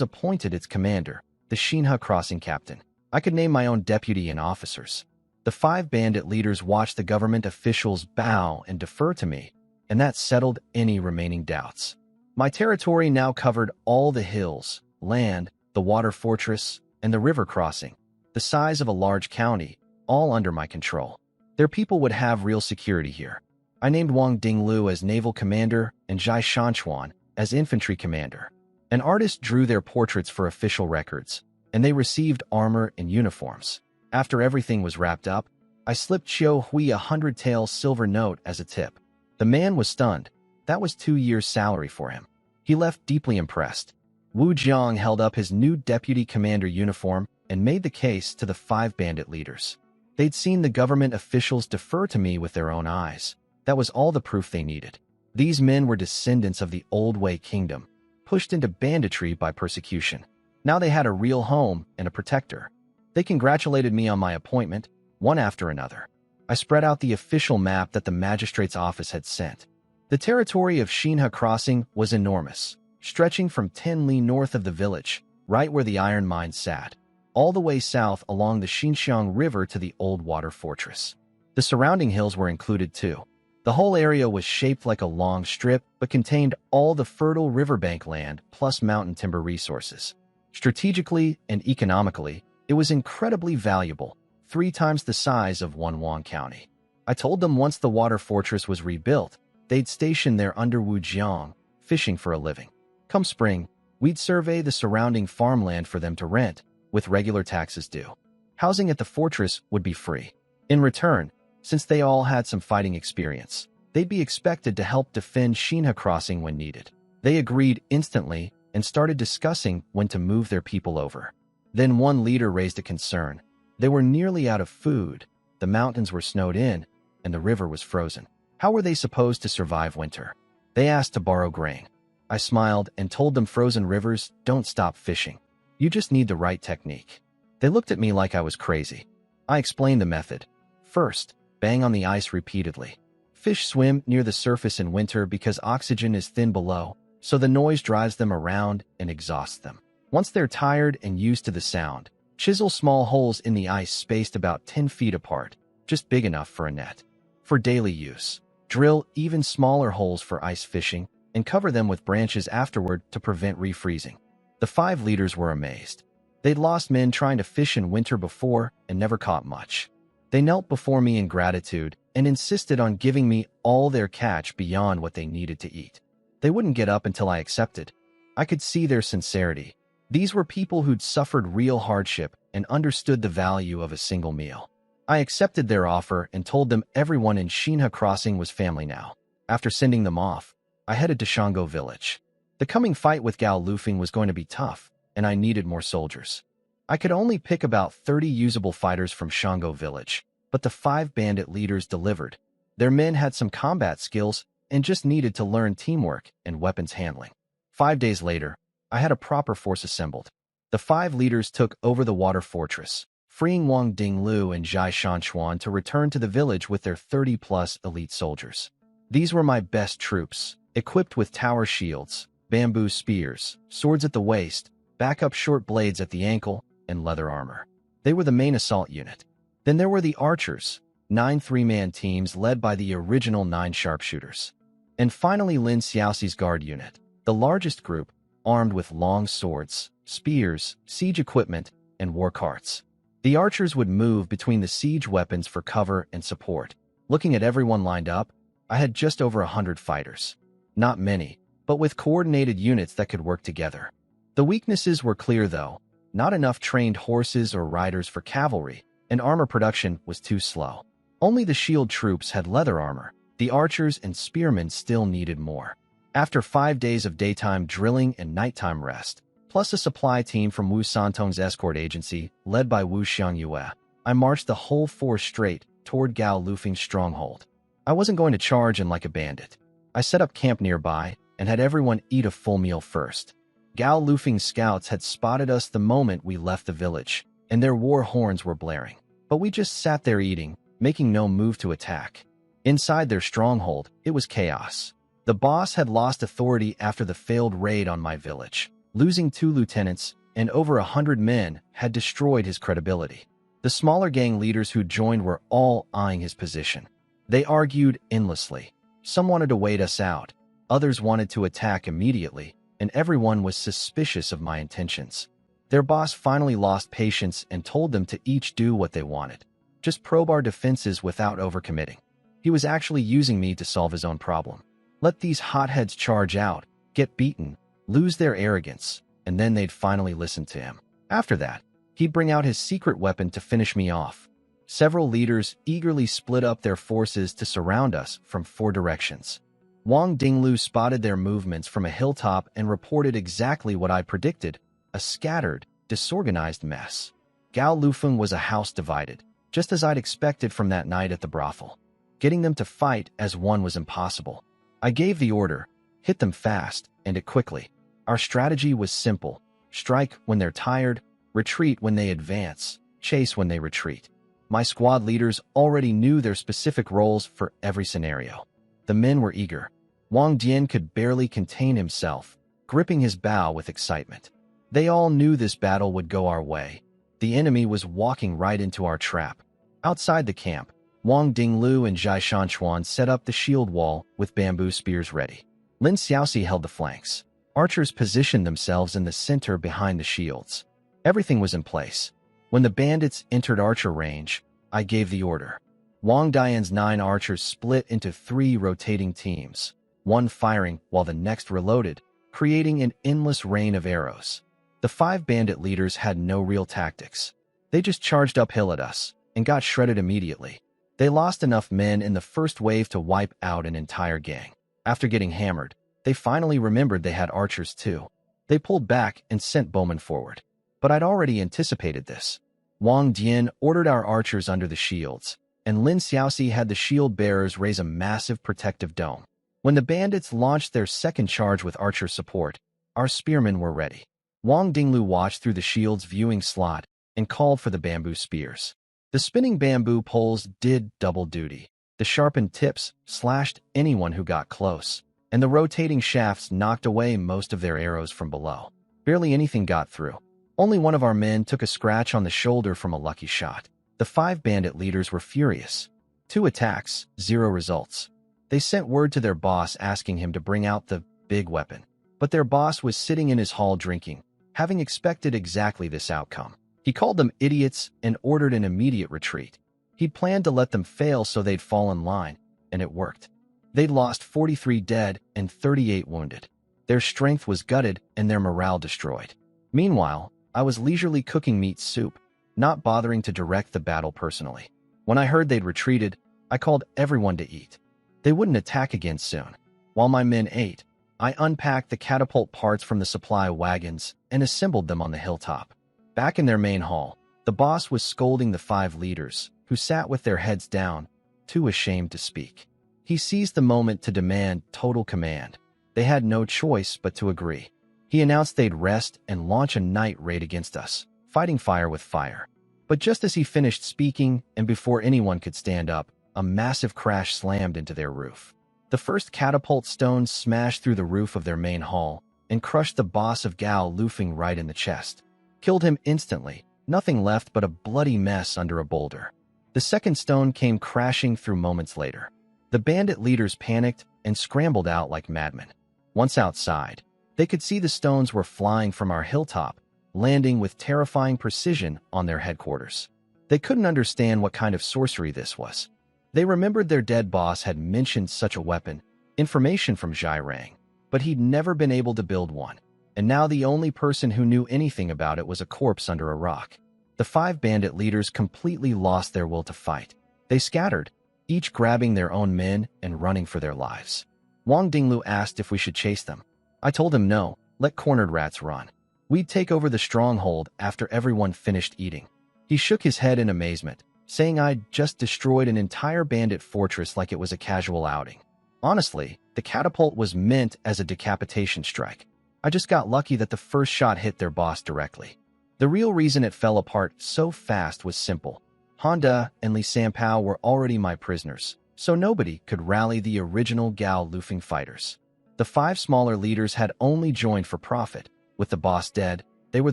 appointed its commander, the Xinhe Crossing captain. I could name my own deputy and officers. The 5 bandit leaders watched the government officials bow and defer to me, and that settled any remaining doubts. My territory now covered all the hills, land, the water fortress, and the river crossing, the size of a large county, all under my control. Their people would have real security here. I named Wang Dinglu as naval commander and Zhai Shanchuan as infantry commander. An artist drew their portraits for official records, and they received armor and uniforms. After everything was wrapped up, I slipped Xiao Hui a 100-tael silver note as a tip. The man was stunned. That was 2 years' salary for him. He left deeply impressed. Wu Jiang held up his new deputy commander uniform and made the case to the 5 bandit leaders. They'd seen the government officials defer to me with their own eyes. That was all the proof they needed. These men were descendants of the Old Wei Kingdom, pushed into banditry by persecution. Now they had a real home and a protector. They congratulated me on my appointment, one after another. I spread out the official map that the magistrate's office had sent. The territory of Shinha Crossing was enormous, stretching from 10 li north of the village, right where the iron mine sat, all the way south along the Xinxiang River to the old water fortress. The surrounding hills were included too. The whole area was shaped like a long strip but contained all the fertile riverbank land plus mountain timber resources. Strategically and economically, it was incredibly valuable, 3 times the size of Wanwang County. I told them once the water fortress was rebuilt, they'd station there under Wujiang, fishing for a living. Come spring, we'd survey the surrounding farmland for them to rent, with regular taxes due. Housing at the fortress would be free. In return, since they all had some fighting experience, they'd be expected to help defend Shinha Crossing when needed. They agreed instantly and started discussing when to move their people over. Then one leader raised a concern. They were nearly out of food, the mountains were snowed in, and the river was frozen. How were they supposed to survive winter? They asked to borrow grain. I smiled and told them frozen rivers don't stop fishing. You just need the right technique. They looked at me like I was crazy. I explained the method. First, bang on the ice repeatedly. Fish swim near the surface in winter because oxygen is thin below, so the noise drives them around and exhausts them. Once they're tired and used to the sound, chisel small holes in the ice spaced about 10 feet apart, just big enough for a net. For daily use, drill even smaller holes for ice fishing and cover them with branches afterward to prevent refreezing. The 5 leaders were amazed. They'd lost men trying to fish in winter before and never caught much. They knelt before me in gratitude and insisted on giving me all their catch beyond what they needed to eat. They wouldn't get up until I accepted. I could see their sincerity. These were people who'd suffered real hardship and understood the value of a single meal. I accepted their offer and told them everyone in Shinha Crossing was family now. After sending them off, I headed to Shango Village. The coming fight with Gao Lufeng was going to be tough, and I needed more soldiers. I could only pick about 30 usable fighters from Shango Village, but the 5 bandit leaders delivered. Their men had some combat skills and just needed to learn teamwork and weapons handling. 5 days later, I had a proper force assembled. The 5 leaders took over the water fortress, freeing Wang Dinglu and Zhai Shanchuan to return to the village with their 30-plus elite soldiers. These were my best troops, equipped with tower shields, bamboo spears, swords at the waist, backup short blades at the ankle, and leather armor. They were the main assault unit. Then there were the archers, 9 3-man teams led by the original 9 sharpshooters. And finally Lin Xiaoxi's guard unit, the largest group, armed with long swords, spears, siege equipment, and war carts. The archers would move between the siege weapons for cover and support. Looking at everyone lined up, I had just over 100 fighters. Not many, but with coordinated units that could work together. The weaknesses were clear though. Not enough trained horses or riders for cavalry, and armor production was too slow. Only the shield troops had leather armor. The archers and spearmen still needed more. After 5 days of daytime drilling and nighttime rest, plus a supply team from Wu Santong's escort agency, led by Wu Xiangyue, I marched the whole force straight toward Gao Lufeng's stronghold. I wasn't going to charge in like a bandit. I set up camp nearby and had everyone eat a full meal first. Gao Lufeng's scouts had spotted us the moment we left the village, and their war horns were blaring. But we just sat there eating, making no move to attack. Inside their stronghold, it was chaos. The boss had lost authority after the failed raid on my village. Losing 2 lieutenants and over 100 men had destroyed his credibility. The smaller gang leaders who joined were all eyeing his position. They argued endlessly. Some wanted to wait us out, others wanted to attack immediately, and everyone was suspicious of my intentions. Their boss finally lost patience and told them to each do what they wanted. Just probe our defenses without overcommitting. He was actually using me to solve his own problem. Let these hotheads charge out, get beaten, lose their arrogance, and then they'd finally listen to him. After that, he'd bring out his secret weapon to finish me off. Several leaders eagerly split up their forces to surround us from 4 directions. Wang Dinglu spotted their movements from a hilltop and reported exactly what I predicted, a scattered, disorganized mess. Gao Lufeng was a house divided, just as I'd expected from that night at the brothel. Getting them to fight as one was impossible. I gave the order, hit them fast, and it quickly. Our strategy was simple: strike when they're tired, retreat when they advance, chase when they retreat. My squad leaders already knew their specific roles for every scenario. The men were eager. Wang Dian could barely contain himself, gripping his bow with excitement. They all knew this battle would go our way. The enemy was walking right into our trap. Outside the camp, Wang Dinglu and Zhai Shanchuan set up the shield wall with bamboo spears ready. Lin Xiaoxi held the flanks. Archers positioned themselves in the center behind the shields. Everything was in place. When the bandits entered archer range, I gave the order. Wang Dian's 9 archers split into 3 rotating teams, one firing while the next reloaded, creating an endless rain of arrows. The 5 bandit leaders had no real tactics. They just charged uphill at us and got shredded immediately. They lost enough men in the first wave to wipe out an entire gang. After getting hammered, they finally remembered they had archers too. They pulled back and sent bowmen forward. But I'd already anticipated this. Wang Dian ordered our archers under the shields, and Lin Xiaoxi had the shield bearers raise a massive protective dome. When the bandits launched their second charge with archer support, our spearmen were ready. Wang Dinglu watched through the shield's viewing slot and called for the bamboo spears. The spinning bamboo poles did double duty. The sharpened tips slashed anyone who got close, and the rotating shafts knocked away most of their arrows from below. Barely anything got through. Only one of our men took a scratch on the shoulder from a lucky shot. The 5 bandit leaders were furious. 2 attacks, 0 results. They sent word to their boss asking him to bring out the big weapon. But their boss was sitting in his hall drinking, having expected exactly this outcome. He called them idiots and ordered an immediate retreat. He'd planned to let them fail so they'd fall in line, and it worked. They'd lost 43 dead and 38 wounded. Their strength was gutted and their morale destroyed. Meanwhile, I was leisurely cooking meat soup, not bothering to direct the battle personally. When I heard they'd retreated, I called everyone to eat. They wouldn't attack again soon. While my men ate, I unpacked the catapult parts from the supply wagons and assembled them on the hilltop. Back in their main hall, the boss was scolding the 5 leaders, who sat with their heads down, too ashamed to speak. He seized the moment to demand total command. They had no choice but to agree. He announced they'd rest and launch a night raid against us, fighting fire with fire. But just as he finished speaking, and before anyone could stand up, a massive crash slammed into their roof. The first catapult stones smashed through the roof of their main hall and crushed the boss of Gao Lufeng right in the chest. Killed him instantly, nothing left but a bloody mess under a boulder. The second stone came crashing through moments later. The bandit leaders panicked and scrambled out like madmen. Once outside, they could see the stones were flying from our hilltop, landing with terrifying precision on their headquarters. They couldn't understand what kind of sorcery this was. They remembered their dead boss had mentioned such a weapon, information from Zhai Rang, but he'd never been able to build one. And now the only person who knew anything about it was a corpse under a rock. The 5 bandit leaders completely lost their will to fight. They scattered, each grabbing their own men and running for their lives. Wang Dinglu asked if we should chase them. I told him no, let cornered rats run. We'd take over the stronghold after everyone finished eating. He shook his head in amazement, saying I'd just destroyed an entire bandit fortress like it was a casual outing. Honestly, the catapult was meant as a decapitation strike. I just got lucky that the first shot hit their boss directly. The real reason it fell apart so fast was simple. Honda and Li Sanpao were already my prisoners, so nobody could rally the original Gao Lufeng fighters. The 5 smaller leaders had only joined for profit. With the boss dead, they were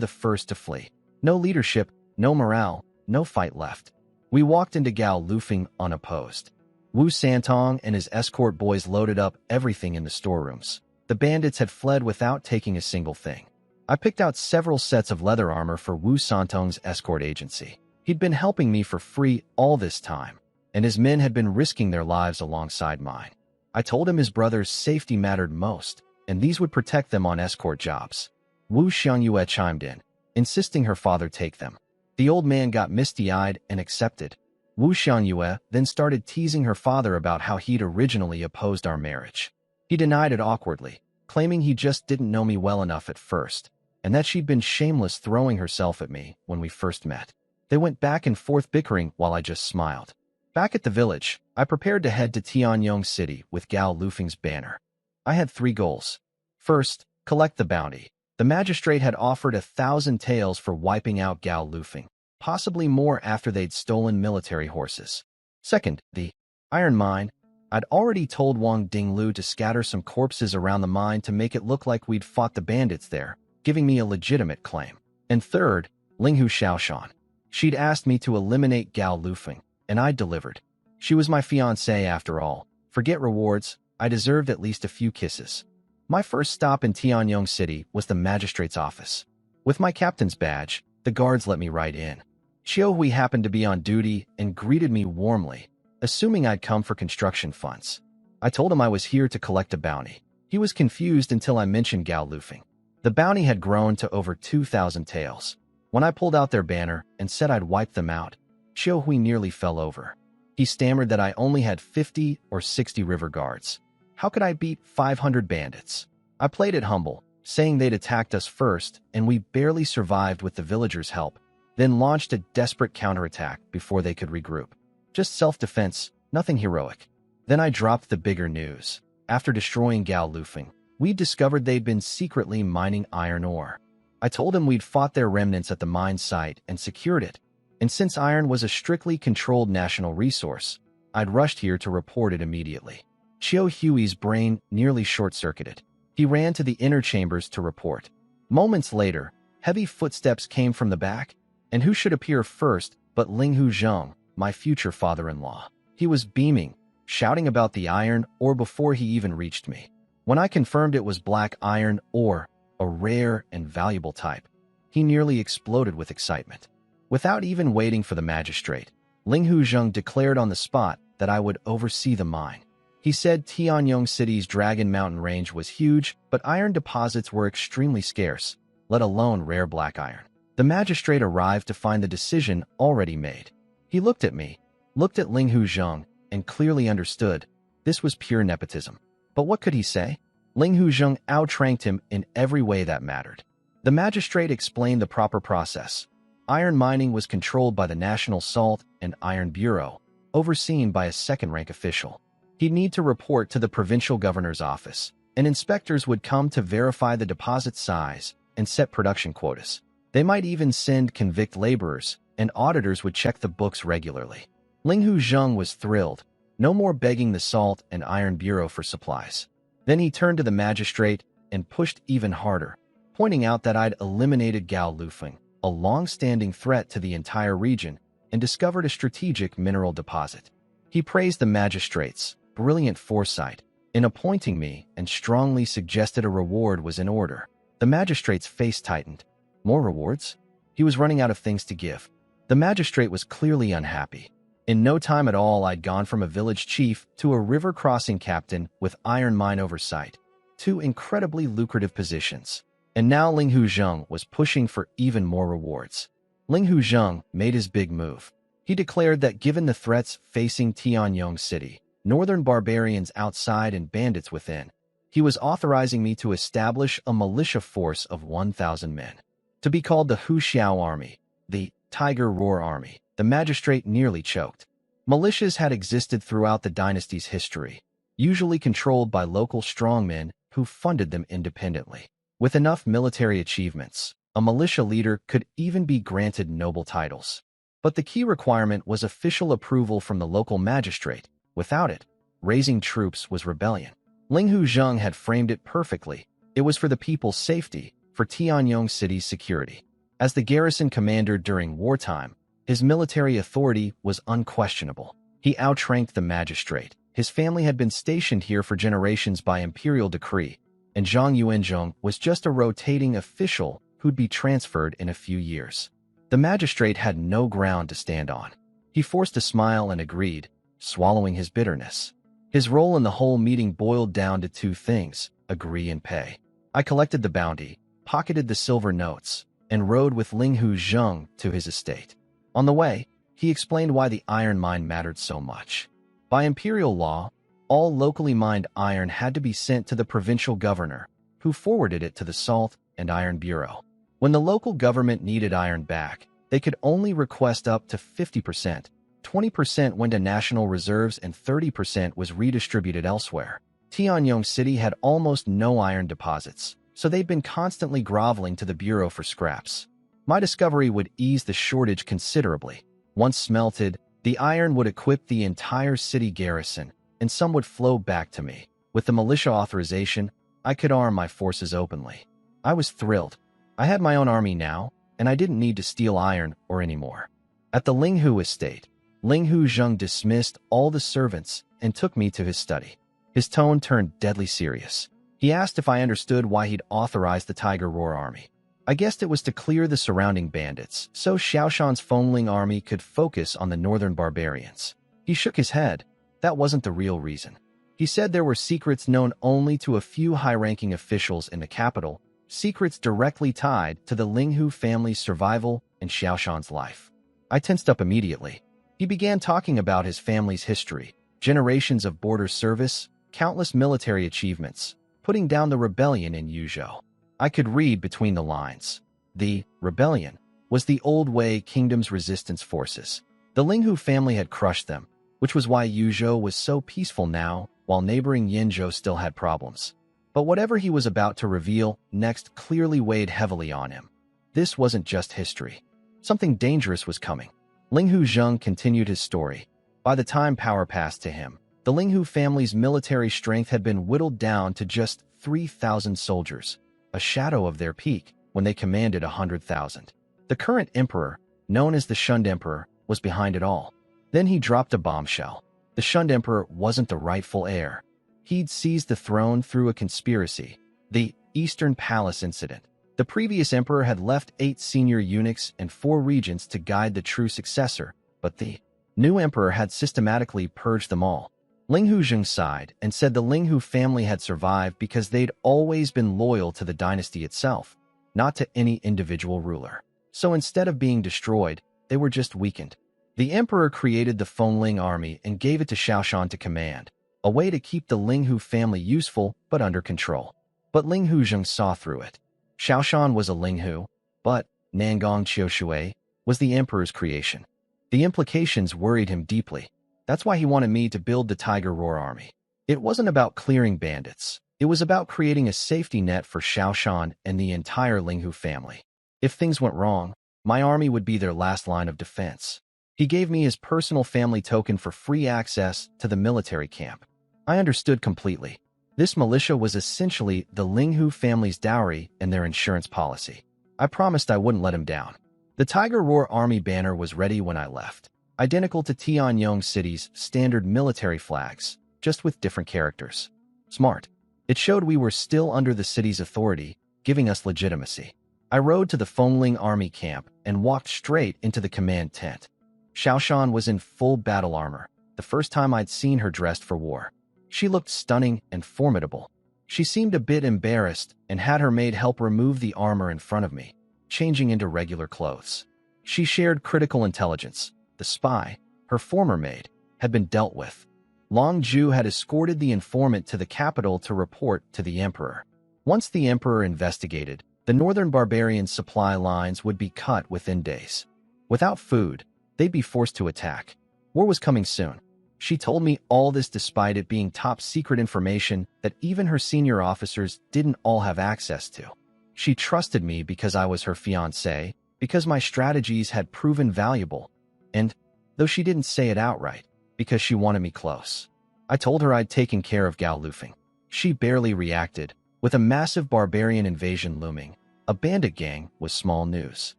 the first to flee. No leadership, no morale, no fight left. We walked into Gao Lufeng unopposed. Wu Santong and his escort boys loaded up everything in the storerooms. The bandits had fled without taking a single thing. I picked out several sets of leather armor for Wu Santong's escort agency. He'd been helping me for free all this time, and his men had been risking their lives alongside mine. I told him his brother's safety mattered most, and these would protect them on escort jobs. Wu Xiangyue chimed in, insisting her father take them. The old man got misty-eyed and accepted. Wu Xiangyue then started teasing her father about how he'd originally opposed our marriage. He denied it awkwardly, claiming he just didn't know me well enough at first, and that she'd been shameless throwing herself at me when we first met. They went back and forth bickering while I just smiled. Back at the village, I prepared to head to Tianyong City with Gao Lufeng's banner. I had 3 goals. First, collect the bounty. The magistrate had offered 1,000 taels for wiping out Gao Lufeng. possibly more after they'd stolen military horses. Second, the iron mine. I'd already told Wang Dinglu to scatter some corpses around the mine to make it look like we'd fought the bandits there, giving me a legitimate claim. And third, Linghu Xiaoshan. She'd asked me to eliminate Gao Lufeng, and I'd delivered. She was my fiancée after all. Forget rewards, I deserved at least a few kisses. My first stop in Tianyong City was the magistrate's office. With my captain's badge, the guards let me right in. Xiao Hui happened to be on duty and greeted me warmly, assuming I'd come for construction funds. I told him I was here to collect a bounty. He was confused until I mentioned Gao Lufeng. The bounty had grown to over 2,000 taels. When I pulled out their banner and said I'd wipe them out, Xiao Hui nearly fell over. He stammered that I only had 50 or 60 river guards. How could I beat 500 bandits? I played it humble, saying they'd attacked us first and we barely survived with the villagers' help, then launched a desperate counterattack before they could regroup. Just self-defense, nothing heroic. Then I dropped the bigger news. After destroying Gao Lufeng, we discovered they'd been secretly mining iron ore. I told him we'd fought their remnants at the mine site and secured it. And since iron was a strictly controlled national resource, I'd rushed here to report it immediately. Xiao Hui's brain nearly short-circuited. He ran to the inner chambers to report. Moments later, heavy footsteps came from the back, and who should appear first but Linghu Zheng, my future father-in-law. He was beaming, shouting about the iron ore before he even reached me. When I confirmed it was black iron ore, a rare and valuable type, he nearly exploded with excitement. Without even waiting for the magistrate, Linghu Zheng declared on the spot that I would oversee the mine. He said Tianyong City's Dragon Mountain Range was huge, but iron deposits were extremely scarce, let alone rare black iron. The magistrate arrived to find the decision already made. He looked at me, looked at Linghu Zheng, and clearly understood. This was pure nepotism. But what could he say? Linghu Zheng outranked him in every way that mattered. The magistrate explained the proper process. Iron mining was controlled by the National Salt and Iron Bureau, overseen by a second-rank official. He'd need to report to the provincial governor's office, and inspectors would come to verify the deposit size and set production quotas. They might even send convict laborers, and auditors would check the books regularly. Linghu Zheng was thrilled. No more begging the Salt and Iron Bureau for supplies. Then he turned to the magistrate and pushed even harder, pointing out that I'd eliminated Gao Lufeng, a long-standing threat to the entire region, and discovered a strategic mineral deposit. He praised the magistrate's brilliant foresight in appointing me and strongly suggested a reward was in order. The magistrate's face tightened. More rewards? He was running out of things to give. The magistrate was clearly unhappy. In no time at all, I'd gone from a village chief to a river crossing captain with iron mine oversight. Two incredibly lucrative positions. And now Linghu Zheng was pushing for even more rewards. Linghu Zheng made his big move. He declared that given the threats facing Tianyong City, northern barbarians outside and bandits within, he was authorizing me to establish a militia force of 1,000 men. To be called the Hu Xiao Army, the Tiger Roar Army. The magistrate nearly choked. Militias had existed throughout the dynasty's history, usually controlled by local strongmen who funded them independently. With enough military achievements, a militia leader could even be granted noble titles. But the key requirement was official approval from the local magistrate. Without it, raising troops was rebellion. Linghu Zheng had framed it perfectly. It was for the people's safety, for Tianyong City's security. As the garrison commander during wartime, his military authority was unquestionable. He outranked the magistrate. His family had been stationed here for generations by imperial decree, and Zhang Yuanzhong was just a rotating official who'd be transferred in a few years. The magistrate had no ground to stand on. He forced a smile and agreed, swallowing his bitterness. His role in the whole meeting boiled down to two things: agree and pay. I collected the bounty, pocketed the silver notes, and rode with Linghu Zheng to his estate. On the way, he explained why the iron mine mattered so much. By imperial law, all locally mined iron had to be sent to the provincial governor, who forwarded it to the Salt and Iron Bureau. When the local government needed iron back, they could only request up to 50%. 20% went to national reserves and 30% was redistributed elsewhere. Tianyong City had almost no iron deposits, so they'd been constantly groveling to the Bureau for scraps. My discovery would ease the shortage considerably. Once smelted, the iron would equip the entire city garrison, and some would flow back to me. With the militia authorization, I could arm my forces openly. I was thrilled. I had my own army now, and I didn't need to steal iron or any more. At the Linghu estate, Linghu Zheng dismissed all the servants and took me to his study. His tone turned deadly serious. He asked if I understood why he'd authorized the Tiger Roar army. I guessed it was to clear the surrounding bandits, so Xiaoshan's Fengling army could focus on the northern barbarians. He shook his head. That wasn't the real reason. He said there were secrets known only to a few high-ranking officials in the capital, secrets directly tied to the Linghu family's survival and Xiaoshan's life. I tensed up immediately. He began talking about his family's history, generations of border service, countless military achievements, putting down the rebellion in Yuzhou. I could read between the lines. The rebellion was the old Wei Kingdom's resistance forces. The Linghu family had crushed them, which was why Yuzhou was so peaceful now, while neighboring Yinzhou still had problems. But whatever he was about to reveal next clearly weighed heavily on him. This wasn't just history. Something dangerous was coming. Linghu Zheng continued his story. By the time power passed to him, the Linghu family's military strength had been whittled down to just 3,000 soldiers, a shadow of their peak when they commanded 100,000. The current emperor, known as the Shunned Emperor, was behind it all. Then he dropped a bombshell. The Shunned Emperor wasn't the rightful heir. He'd seized the throne through a conspiracy, the Eastern Palace incident. The previous emperor had left 8 senior eunuchs and 4 regents to guide the true successor, but the new emperor had systematically purged them all. Linghu Zheng sighed and said the Linghu family had survived because they'd always been loyal to the dynasty itself, not to any individual ruler. So instead of being destroyed, they were just weakened. The emperor created the Fengling army and gave it to Xiaoshan to command, a way to keep the Linghu family useful but under control. But Linghu Zheng saw through it. Xiaoshan was a Linghu, but Nangong Qiushui was the emperor's creation. The implications worried him deeply. That's why he wanted me to build the Tiger Roar army. It wasn't about clearing bandits. It was about creating a safety net for Xiaoshan and the entire Linghu family. If things went wrong, my army would be their last line of defense. He gave me his personal family token for free access to the military camp. I understood completely. This militia was essentially the Linghu family's dowry and their insurance policy. I promised I wouldn't let him down. The Tiger Roar army banner was ready when I left, identical to Tianyong City's standard military flags, just with different characters. Smart. It showed we were still under the city's authority, giving us legitimacy. I rode to the Fengling army camp and walked straight into the command tent. Xiaoshan was in full battle armor, the first time I'd seen her dressed for war. She looked stunning and formidable. She seemed a bit embarrassed and had her maid help remove the armor in front of me, changing into regular clothes. She shared critical intelligence. The spy, her former maid, had been dealt with. Long Ju had escorted the informant to the capital to report to the emperor. Once the emperor investigated, the northern barbarian supply lines would be cut within days. Without food, they'd be forced to attack. War was coming soon. She told me all this despite it being top-secret information that even her senior officers didn't all have access to. She trusted me because I was her fiancé, because my strategies had proven valuable, and, though she didn't say it outright, because she wanted me close. I told her I'd taken care of Gao Lufeng. She barely reacted. With a massive barbarian invasion looming, a bandit gang was small news.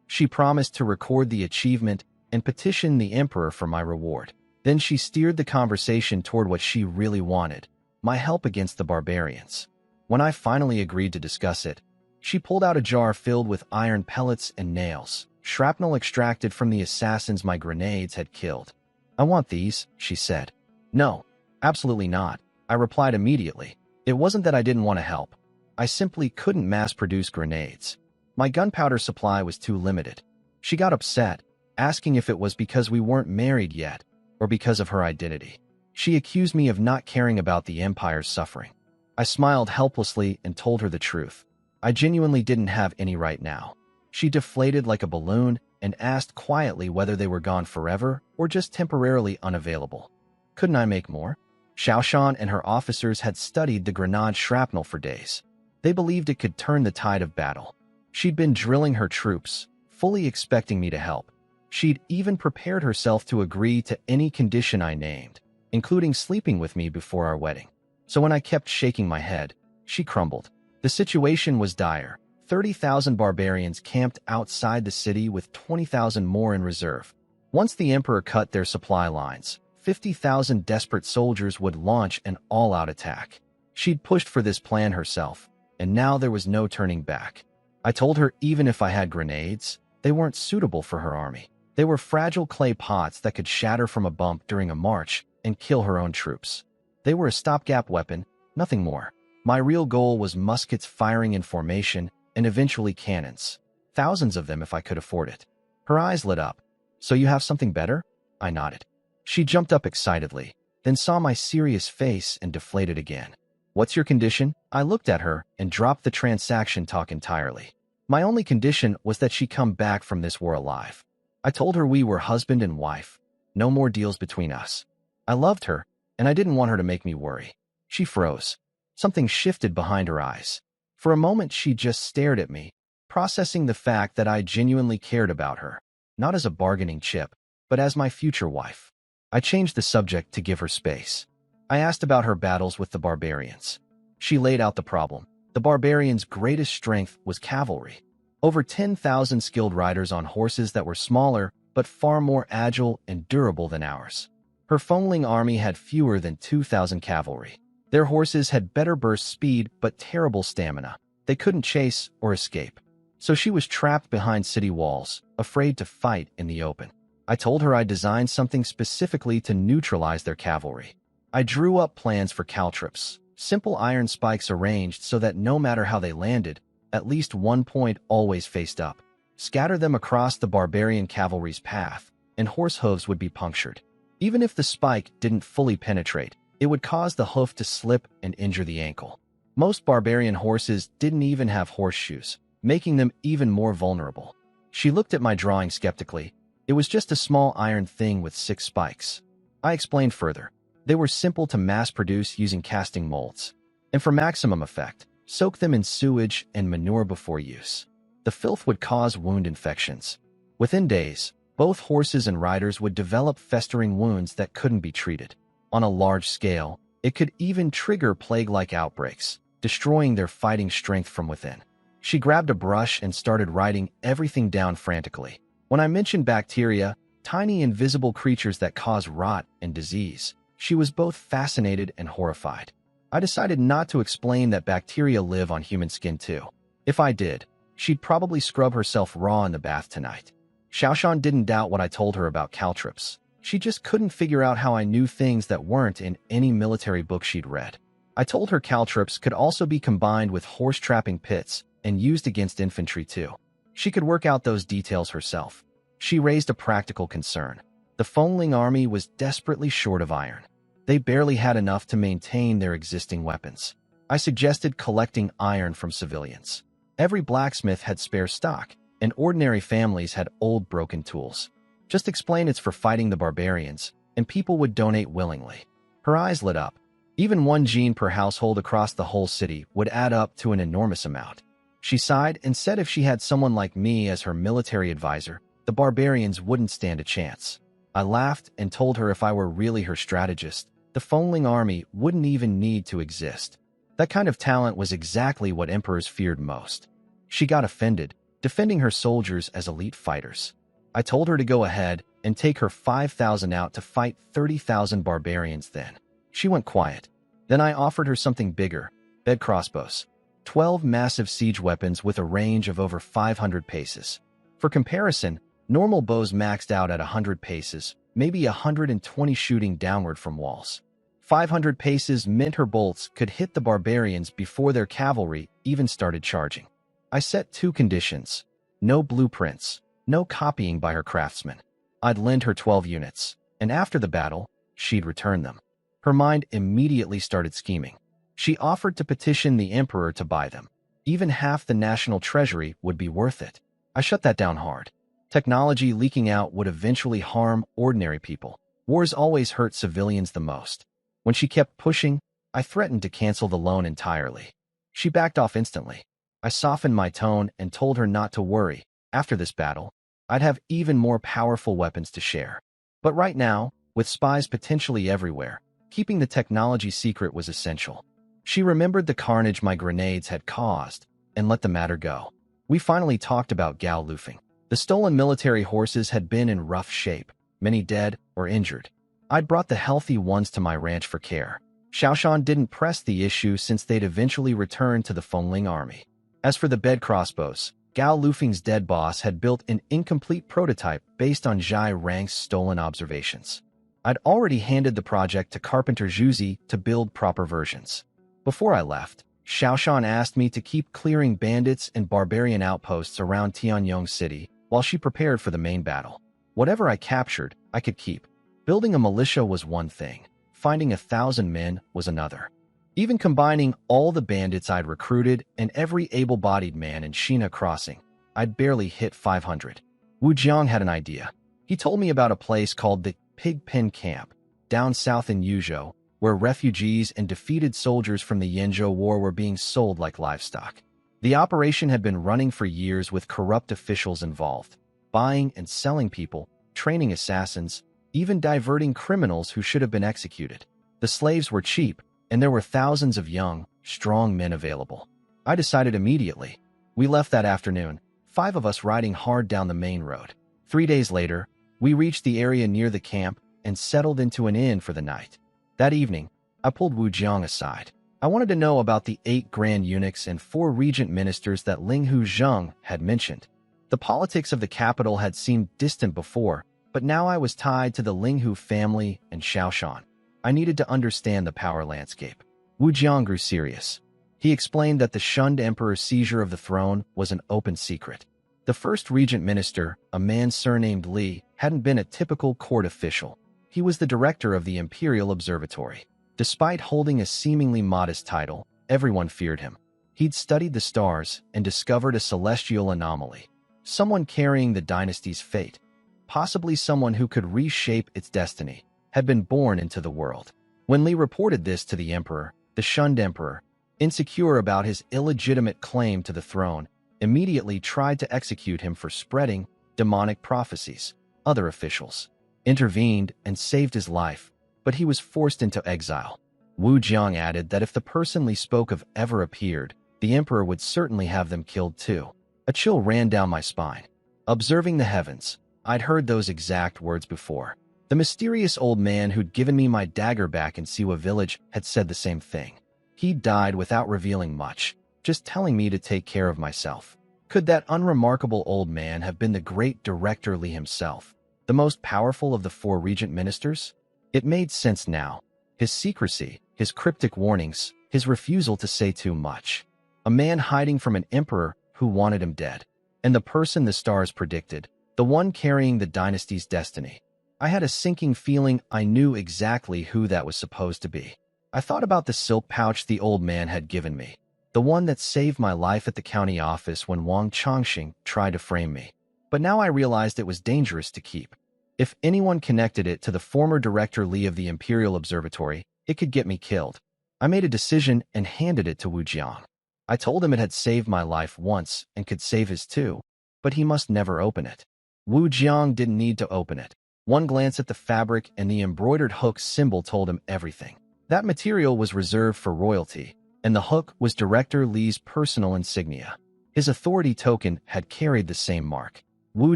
She promised to record the achievement and petition the emperor for my reward. Then she steered the conversation toward what she really wanted, my help against the barbarians. When I finally agreed to discuss it, she pulled out a jar filled with iron pellets and nails, shrapnel extracted from the assassins my grenades had killed. "I want these," she said. "No, absolutely not," I replied immediately. It wasn't that I didn't want to help. I simply couldn't mass-produce grenades. My gunpowder supply was too limited. She got upset, asking if it was because we weren't married yet, or because of her identity. She accused me of not caring about the Empire's suffering. I smiled helplessly and told her the truth. I genuinely didn't have any right now. She deflated like a balloon and asked quietly whether they were gone forever or just temporarily unavailable. Couldn't I make more? Xiaoshan and her officers had studied the grenade shrapnel for days. They believed it could turn the tide of battle. She'd been drilling her troops, fully expecting me to help. She'd even prepared herself to agree to any condition I named, including sleeping with me before our wedding. So when I kept shaking my head, she crumbled. The situation was dire. 30,000 barbarians camped outside the city with 20,000 more in reserve. Once the emperor cut their supply lines, 50,000 desperate soldiers would launch an all-out attack. She'd pushed for this plan herself, and now there was no turning back. I told her even if I had grenades, they weren't suitable for her army. They were fragile clay pots that could shatter from a bump during a march and kill her own troops. They were a stopgap weapon, nothing more. My real goal was muskets firing in formation and eventually cannons. Thousands of them if I could afford it. Her eyes lit up. "So you have something better?" I nodded. She jumped up excitedly, then saw my serious face and deflated again. "What's your condition?" I looked at her and dropped the transaction talk entirely. My only condition was that she come back from this war alive. I told her we were husband and wife. No more deals between us. I loved her, and I didn't want her to make me worry. She froze. Something shifted behind her eyes. For a moment, she just stared at me, processing the fact that I genuinely cared about her, not as a bargaining chip, but as my future wife. I changed the subject to give her space. I asked about her battles with the barbarians. She laid out the problem. The barbarians' greatest strength was cavalry. Over 10,000 skilled riders on horses that were smaller, but far more agile and durable than ours. Her foaming army had fewer than 2,000 cavalry. Their horses had better burst speed, but terrible stamina. They couldn't chase or escape. So she was trapped behind city walls, afraid to fight in the open. I told her I designed something specifically to neutralize their cavalry. I drew up plans for caltrops, simple iron spikes arranged so that no matter how they landed, at least one point always faced up. Scatter them across the barbarian cavalry's path, and horse hooves would be punctured. Even if the spike didn't fully penetrate, it would cause the hoof to slip and injure the ankle. Most barbarian horses didn't even have horseshoes, making them even more vulnerable. She looked at my drawing skeptically. It was just a small iron thing with 6 spikes. I explained further. They were simple to mass-produce using casting molds. And for maximum effect, soak them in sewage and manure before use. The filth would cause wound infections. Within days, both horses and riders would develop festering wounds that couldn't be treated. On a large scale, it could even trigger plague-like outbreaks, destroying their fighting strength from within. She grabbed a brush and started writing everything down frantically. When I mentioned bacteria, tiny invisible creatures that cause rot and disease, she was both fascinated and horrified. I decided not to explain that bacteria live on human skin too. If I did, she'd probably scrub herself raw in the bath tonight. Xiaoshan didn't doubt what I told her about caltrops. She just couldn't figure out how I knew things that weren't in any military book she'd read. I told her caltrops could also be combined with horse-trapping pits and used against infantry too. She could work out those details herself. She raised a practical concern. The foaming army was desperately short of iron. They barely had enough to maintain their existing weapons. I suggested collecting iron from civilians. Every blacksmith had spare stock, and ordinary families had old broken tools. Just explain it's for fighting the barbarians, and people would donate willingly. Her eyes lit up. Even 1 gene per household across the whole city would add up to an enormous amount. She sighed and said if she had someone like me as her military advisor, the barbarians wouldn't stand a chance. I laughed and told her if I were really her strategist, the foaming army wouldn't even need to exist. That kind of talent was exactly what emperors feared most. She got offended, defending her soldiers as elite fighters. I told her to go ahead and take her 5,000 out to fight 30,000 barbarians then. She went quiet. Then I offered her something bigger, bed crossbows. 12 massive siege weapons with a range of over 500 paces. For comparison, normal bows maxed out at 100 paces, maybe 120 shooting downward from walls. 500 paces meant her bolts could hit the barbarians before their cavalry even started charging. I set 2 conditions. No blueprints, no copying by her craftsmen. I'd lend her 12 units, and after the battle, she'd return them. Her mind immediately started scheming. She offered to petition the emperor to buy them. Even half the national treasury would be worth it. I shut that down hard. Technology leaking out would eventually harm ordinary people. Wars always hurt civilians the most. When she kept pushing, I threatened to cancel the loan entirely. She backed off instantly. I softened my tone and told her not to worry, After this battle, I'd have even more powerful weapons to share. But right now, with spies potentially everywhere, keeping the technology secret was essential. She remembered the carnage my grenades had caused and let the matter go. We finally talked about Gao Lufeng. The stolen military horses had been in rough shape, many dead or injured. I'd brought the healthy ones to my ranch for care. Xiaoshan didn't press the issue since they'd eventually returned to the Fengling army. As for the bed crossbows, Gao Lufeng's dead boss had built an incomplete prototype based on Zhai Rang's stolen observations. I'd already handed the project to Carpenter Zhuzi to build proper versions. Before I left, Xiaoshan asked me to keep clearing bandits and barbarian outposts around Tianyong City while she prepared for the main battle. Whatever I captured, I could keep. Building a militia was one thing. Finding 1,000 men was another. Even combining all the bandits I'd recruited and every able-bodied man in Shina Crossing, I'd barely hit 500. Wu Jiang had an idea. He told me about a place called the Pig Pen Camp, down south in Yuzhou, where refugees and defeated soldiers from the Yanzhou War were being sold like livestock. The operation had been running for years with corrupt officials involved, buying and selling people, training assassins, even diverting criminals who should have been executed. The slaves were cheap, and there were thousands of young, strong men available. I decided immediately. We left that afternoon, 5 of us riding hard down the main road. 3 days later, we reached the area near the camp and settled into an inn for the night. That evening, I pulled Wu Jiang aside. I wanted to know about the 8 grand eunuchs and 4 regent ministers that Linghu Zheng had mentioned. The politics of the capital had seemed distant before, but now I was tied to the Linghu family and Xiaoshan. I needed to understand the power landscape. Wu Jiang grew serious. He explained that the shunned emperor's seizure of the throne was an open secret. The first regent minister, a man surnamed Li, hadn't been a typical court official. He was the director of the Imperial Observatory. Despite holding a seemingly modest title, everyone feared him. He'd studied the stars and discovered a celestial anomaly, someone carrying the dynasty's fate, possibly someone who could reshape its destiny, had been born into the world. When Li reported this to the emperor, the shunned emperor, insecure about his illegitimate claim to the throne, immediately tried to execute him for spreading demonic prophecies. Other officials intervened and saved his life, but he was forced into exile. Wu Jiang added that if the person Li spoke of ever appeared, the emperor would certainly have them killed too. A chill ran down my spine. Observing the heavens, I'd heard those exact words before. The mysterious old man who'd given me my dagger back in Siwa village had said the same thing. He died without revealing much, just telling me to take care of myself. Could that unremarkable old man have been the great director Li himself, the most powerful of the 4 regent ministers? It made sense now. His secrecy, his cryptic warnings, his refusal to say too much. A man hiding from an emperor who wanted him dead. And the person the stars predicted, the one carrying the dynasty's destiny. I had a sinking feeling I knew exactly who that was supposed to be. I thought about the silk pouch the old man had given me, the one that saved my life at the county office when Wang Chongxing tried to frame me. But now I realized it was dangerous to keep. If anyone connected it to the former director Li of the Imperial Observatory, it could get me killed. I made a decision and handed it to Wu Jiang. I told him it had saved my life once and could save his too, but he must never open it. Wu Jiang didn't need to open it. One glance at the fabric and the embroidered hook symbol told him everything. That material was reserved for royalty, and the hook was Director Li's personal insignia. His authority token had carried the same mark. Wu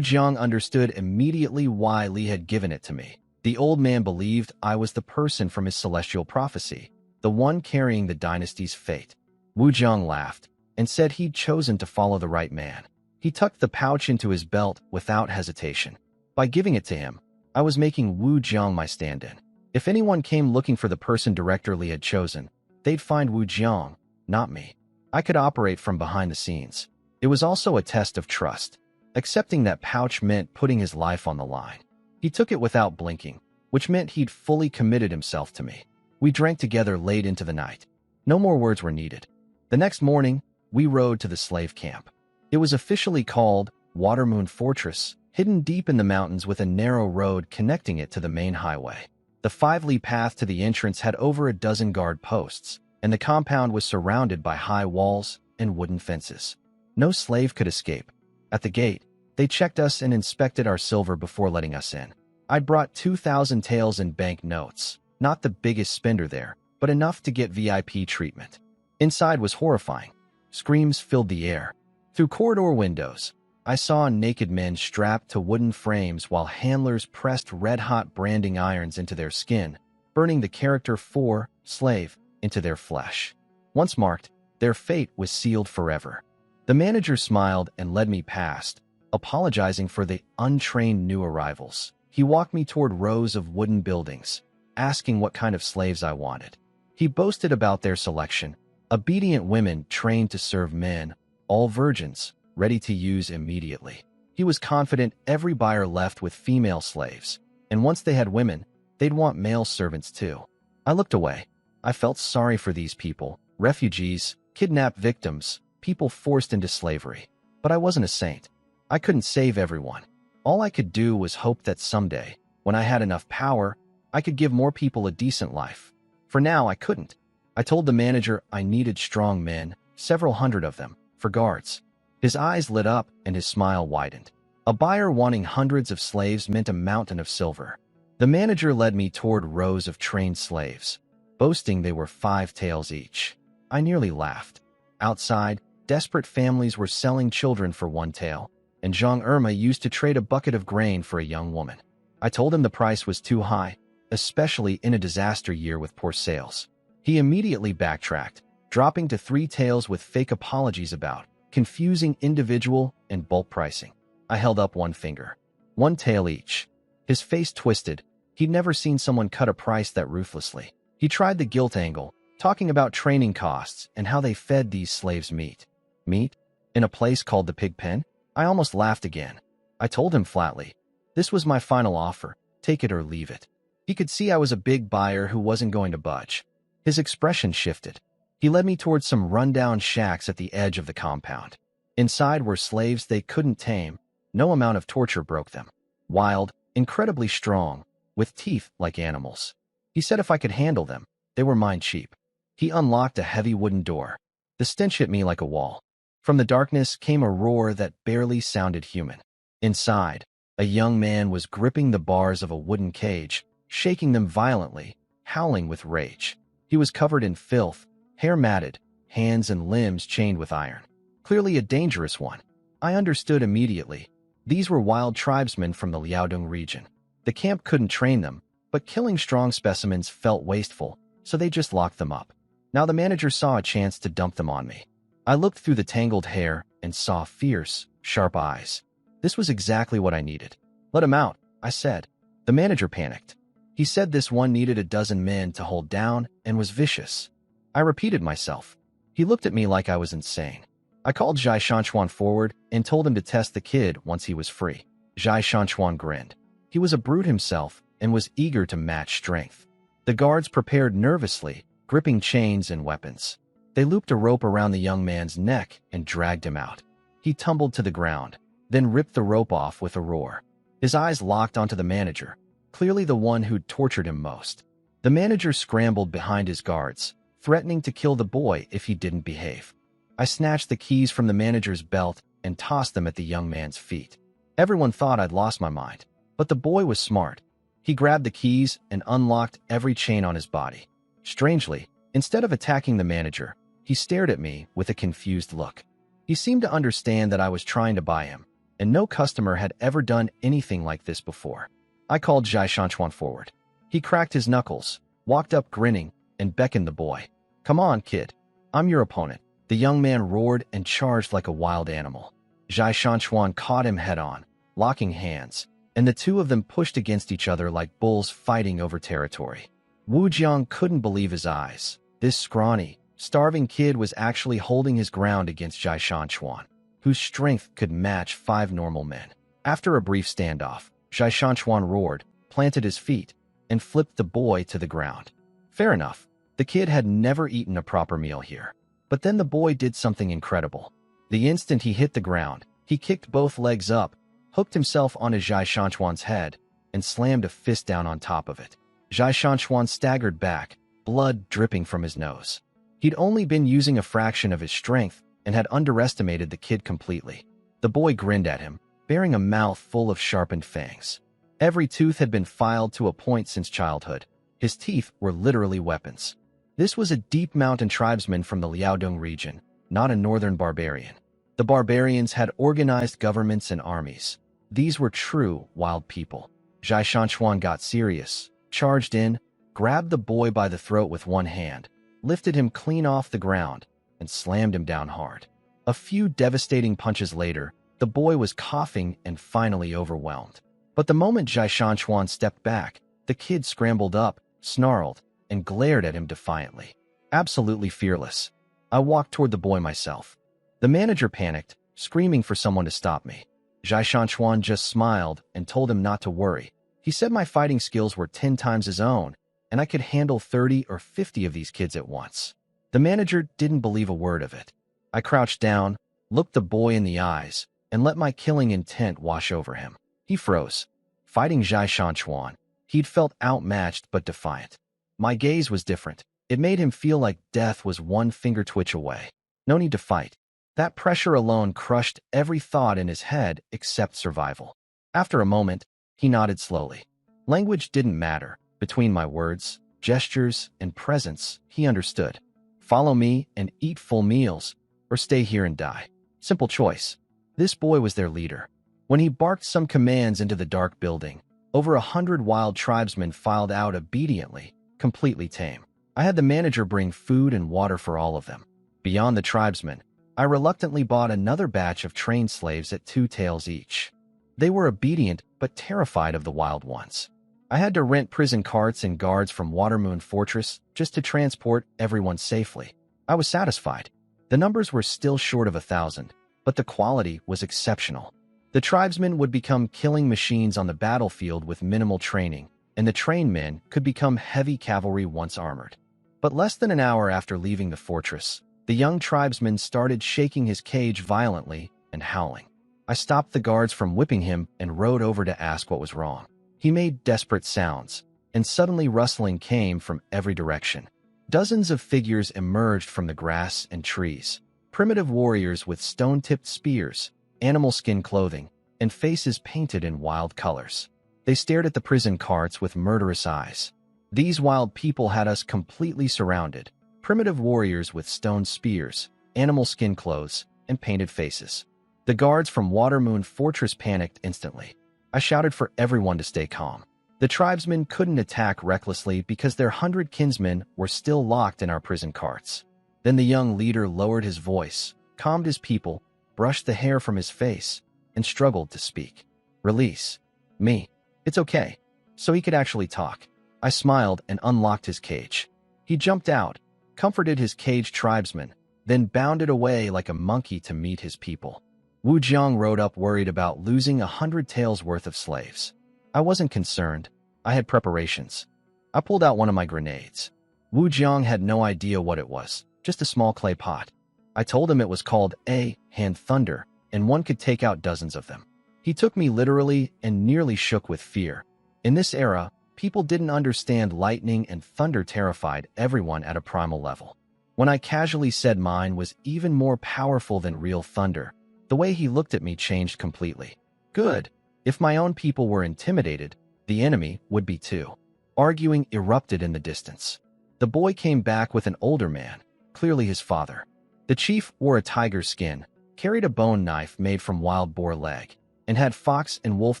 Jiang understood immediately why Li had given it to me. The old man believed I was the person from his celestial prophecy, the one carrying the dynasty's fate. Wu Jiang laughed and said he'd chosen to follow the right man. He tucked the pouch into his belt without hesitation. By giving it to him, I was making Wu Jiang my stand-in. If anyone came looking for the person Director Li had chosen, they'd find Wu Jiang, not me. I could operate from behind the scenes. It was also a test of trust. Accepting that pouch meant putting his life on the line. He took it without blinking, which meant he'd fully committed himself to me. We drank together late into the night. No more words were needed. The next morning, we rode to the slave camp. It was officially called Watermoon Fortress, hidden deep in the mountains with a narrow road connecting it to the main highway. The 5-li path to the entrance had over a dozen guard posts, and the compound was surrounded by high walls and wooden fences. No slave could escape. At the gate, They checked us and inspected our silver before letting us in. I'd brought 2,000 taels in bank notes, not the biggest spender there, but enough to get VIP treatment. Inside was horrifying. Screams filled the air. Through corridor windows, I saw naked men strapped to wooden frames while handlers pressed red-hot branding irons into their skin, burning the character for slave into their flesh. Once marked, their fate was sealed forever. The manager smiled and led me past, apologizing for the untrained new arrivals. He walked me toward rows of wooden buildings, asking what kind of slaves I wanted. He boasted about their selection: obedient women trained to serve men, all virgins, ready to use immediately. He was confident every buyer left with female slaves, and once they had women, they'd want male servants too. I looked away. I felt sorry for these people, refugees, kidnapped victims, people forced into slavery. But I wasn't a saint. I couldn't save everyone. All I could do was hope that someday, when I had enough power, I could give more people a decent life. For now, I couldn't. I told the manager I needed strong men, several hundred of them, for guards. His eyes lit up and his smile widened. A buyer wanting hundreds of slaves meant a mountain of silver. The manager led me toward rows of trained slaves, boasting they were 5 taels each. I nearly laughed. Outside, desperate families were selling children for 1 tael, and Zhang Irma used to trade a bucket of grain for a young woman. I told him the price was too high, especially in a disaster year with poor sales. He immediately backtracked, dropping to 3 taels with fake apologies about confusing individual and bulk pricing. I held up 1 finger. 1 tael each. His face twisted. He'd never seen someone cut a price that ruthlessly. He tried the guilt angle, talking about training costs and how they fed these slaves meat. Meat? In a place called the Pig Pen? I almost laughed again. I told him flatly, this was my final offer, take it or leave it. He could see I was a big buyer who wasn't going to budge. His expression shifted. He led me towards some rundown shacks at the edge of the compound. Inside were slaves they couldn't tame. No amount of torture broke them. Wild, incredibly strong, with teeth like animals. He said if I could handle them, they were mine cheap. He unlocked a heavy wooden door. The stench hit me like a wall. From the darkness came a roar that barely sounded human. Inside, a young man was gripping the bars of a wooden cage, shaking them violently, howling with rage. He was covered in filth, hair matted, hands and limbs chained with iron. Clearly a dangerous one. I understood immediately. These were wild tribesmen from the Liaodong region. The camp couldn't train them, but killing strong specimens felt wasteful, so they just locked them up. Now the manager saw a chance to dump them on me. I looked through the tangled hair and saw fierce, sharp eyes. This was exactly what I needed. Let him out, I said. The manager panicked. He said this one needed a dozen men to hold down and was vicious. I repeated myself. He looked at me like I was insane. I called Zhai Shanchuan forward and told him to test the kid once he was free. Zhai Shanchuan grinned. He was a brute himself and was eager to match strength. The guards prepared nervously, gripping chains and weapons. They looped a rope around the young man's neck and dragged him out. He tumbled to the ground, then ripped the rope off with a roar. His eyes locked onto the manager, clearly the one who'd tortured him most. The manager scrambled behind his guards, threatening to kill the boy if he didn't behave. I snatched the keys from the manager's belt and tossed them at the young man's feet. Everyone thought I'd lost my mind, but the boy was smart. He grabbed the keys and unlocked every chain on his body. Strangely, instead of attacking the manager, he stared at me with a confused look. He seemed to understand that I was trying to buy him, and no customer had ever done anything like this before. I called Zhai Shanchuan forward. He cracked his knuckles, walked up grinning, and beckoned the boy. Come on, kid. I'm your opponent. The young man roared and charged like a wild animal. Zhai Shanchuan caught him head-on, locking hands, and the two of them pushed against each other like bulls fighting over territory. Wu Jiang couldn't believe his eyes. This scrawny, starving kid was actually holding his ground against Zhai Shanchuan, whose strength could match 5 normal men. After a brief standoff, Zhai Shanchuan roared, planted his feet, and flipped the boy to the ground. Fair enough. The kid had never eaten a proper meal here. But then the boy did something incredible. The instant he hit the ground, he kicked both legs up, hooked himself onto Zhai Shanchuan's head, and slammed a fist down on top of it. Zhai Shanchuan staggered back, blood dripping from his nose. He'd only been using a fraction of his strength and had underestimated the kid completely. The boy grinned at him, bearing a mouth full of sharpened fangs. Every tooth had been filed to a point since childhood. His teeth were literally weapons. This was a deep mountain tribesman from the Liaodong region, not a northern barbarian. The barbarians had organized governments and armies. These were true wild people. Zhai Shanchuan got serious, charged in, grabbed the boy by the throat with one hand, lifted him clean off the ground, and slammed him down hard. A few devastating punches later, the boy was coughing and finally overwhelmed. But the moment Zhai Shanchuan stepped back, the kid scrambled up, snarled, and glared at him defiantly. Absolutely fearless. I walked toward the boy myself. The manager panicked, screaming for someone to stop me. Zhai Shanchuan just smiled and told him not to worry. He said my fighting skills were 10 times his own, and I could handle 30 or 50 of these kids at once. The manager didn't believe a word of it. I crouched down, looked the boy in the eyes, and let my killing intent wash over him. He froze. Fighting Zhai Shanchuan, he'd felt outmatched but defiant. My gaze was different. It made him feel like death was one finger twitch away. No need to fight. That pressure alone crushed every thought in his head except survival. After a moment, he nodded slowly. Language didn't matter. Between my words, gestures, and presence, he understood. Follow me and eat full meals, or stay here and die. Simple choice. This boy was their leader. When he barked some commands into the dark building, over 100 wild tribesmen filed out obediently, completely tame. I had the manager bring food and water for all of them. Beyond the tribesmen, I reluctantly bought another batch of trained slaves at 2 taels each. They were obedient but terrified of the wild ones. I had to rent prison carts and guards from Watermoon Fortress just to transport everyone safely. I was satisfied. The numbers were still short of 1,000, but the quality was exceptional. The tribesmen would become killing machines on the battlefield with minimal training, and the trained men could become heavy cavalry once armored. But less than an hour after leaving the fortress, the young tribesman started shaking his cage violently and howling. I stopped the guards from whipping him and rode over to ask what was wrong. He made desperate sounds, and suddenly rustling came from every direction. Dozens of figures emerged from the grass and trees. Primitive warriors with stone-tipped spears, animal skin clothing, and faces painted in wild colors. They stared at the prison carts with murderous eyes. These wild people had us completely surrounded. Primitive warriors with stone spears, animal skin clothes, and painted faces. The guards from Watermoon Fortress panicked instantly. I shouted for everyone to stay calm. The tribesmen couldn't attack recklessly because their 100 kinsmen were still locked in our prison carts. Then the young leader lowered his voice, calmed his people, brushed the hair from his face, and struggled to speak. Release me. It's okay. So he could actually talk. I smiled and unlocked his cage. He jumped out, comforted his caged tribesmen, then bounded away like a monkey to meet his people. Wu Jiang rode up worried about losing 100 taels worth of slaves. I wasn't concerned. I had preparations. I pulled out one of my grenades. Wu Jiang had no idea what it was, just a small clay pot. I told him it was called a hand thunder, and one could take out dozens of them. He took me literally and nearly shook with fear. In this era, people didn't understand lightning and thunder terrified everyone at a primal level. When I casually said mine was even more powerful than real thunder, the way he looked at me changed completely. Good. If my own people were intimidated, the enemy would be too. Arguing erupted in the distance. The boy came back with an older man, clearly his father. The chief wore a tiger skin, carried a bone knife made from wild boar leg, and had fox and wolf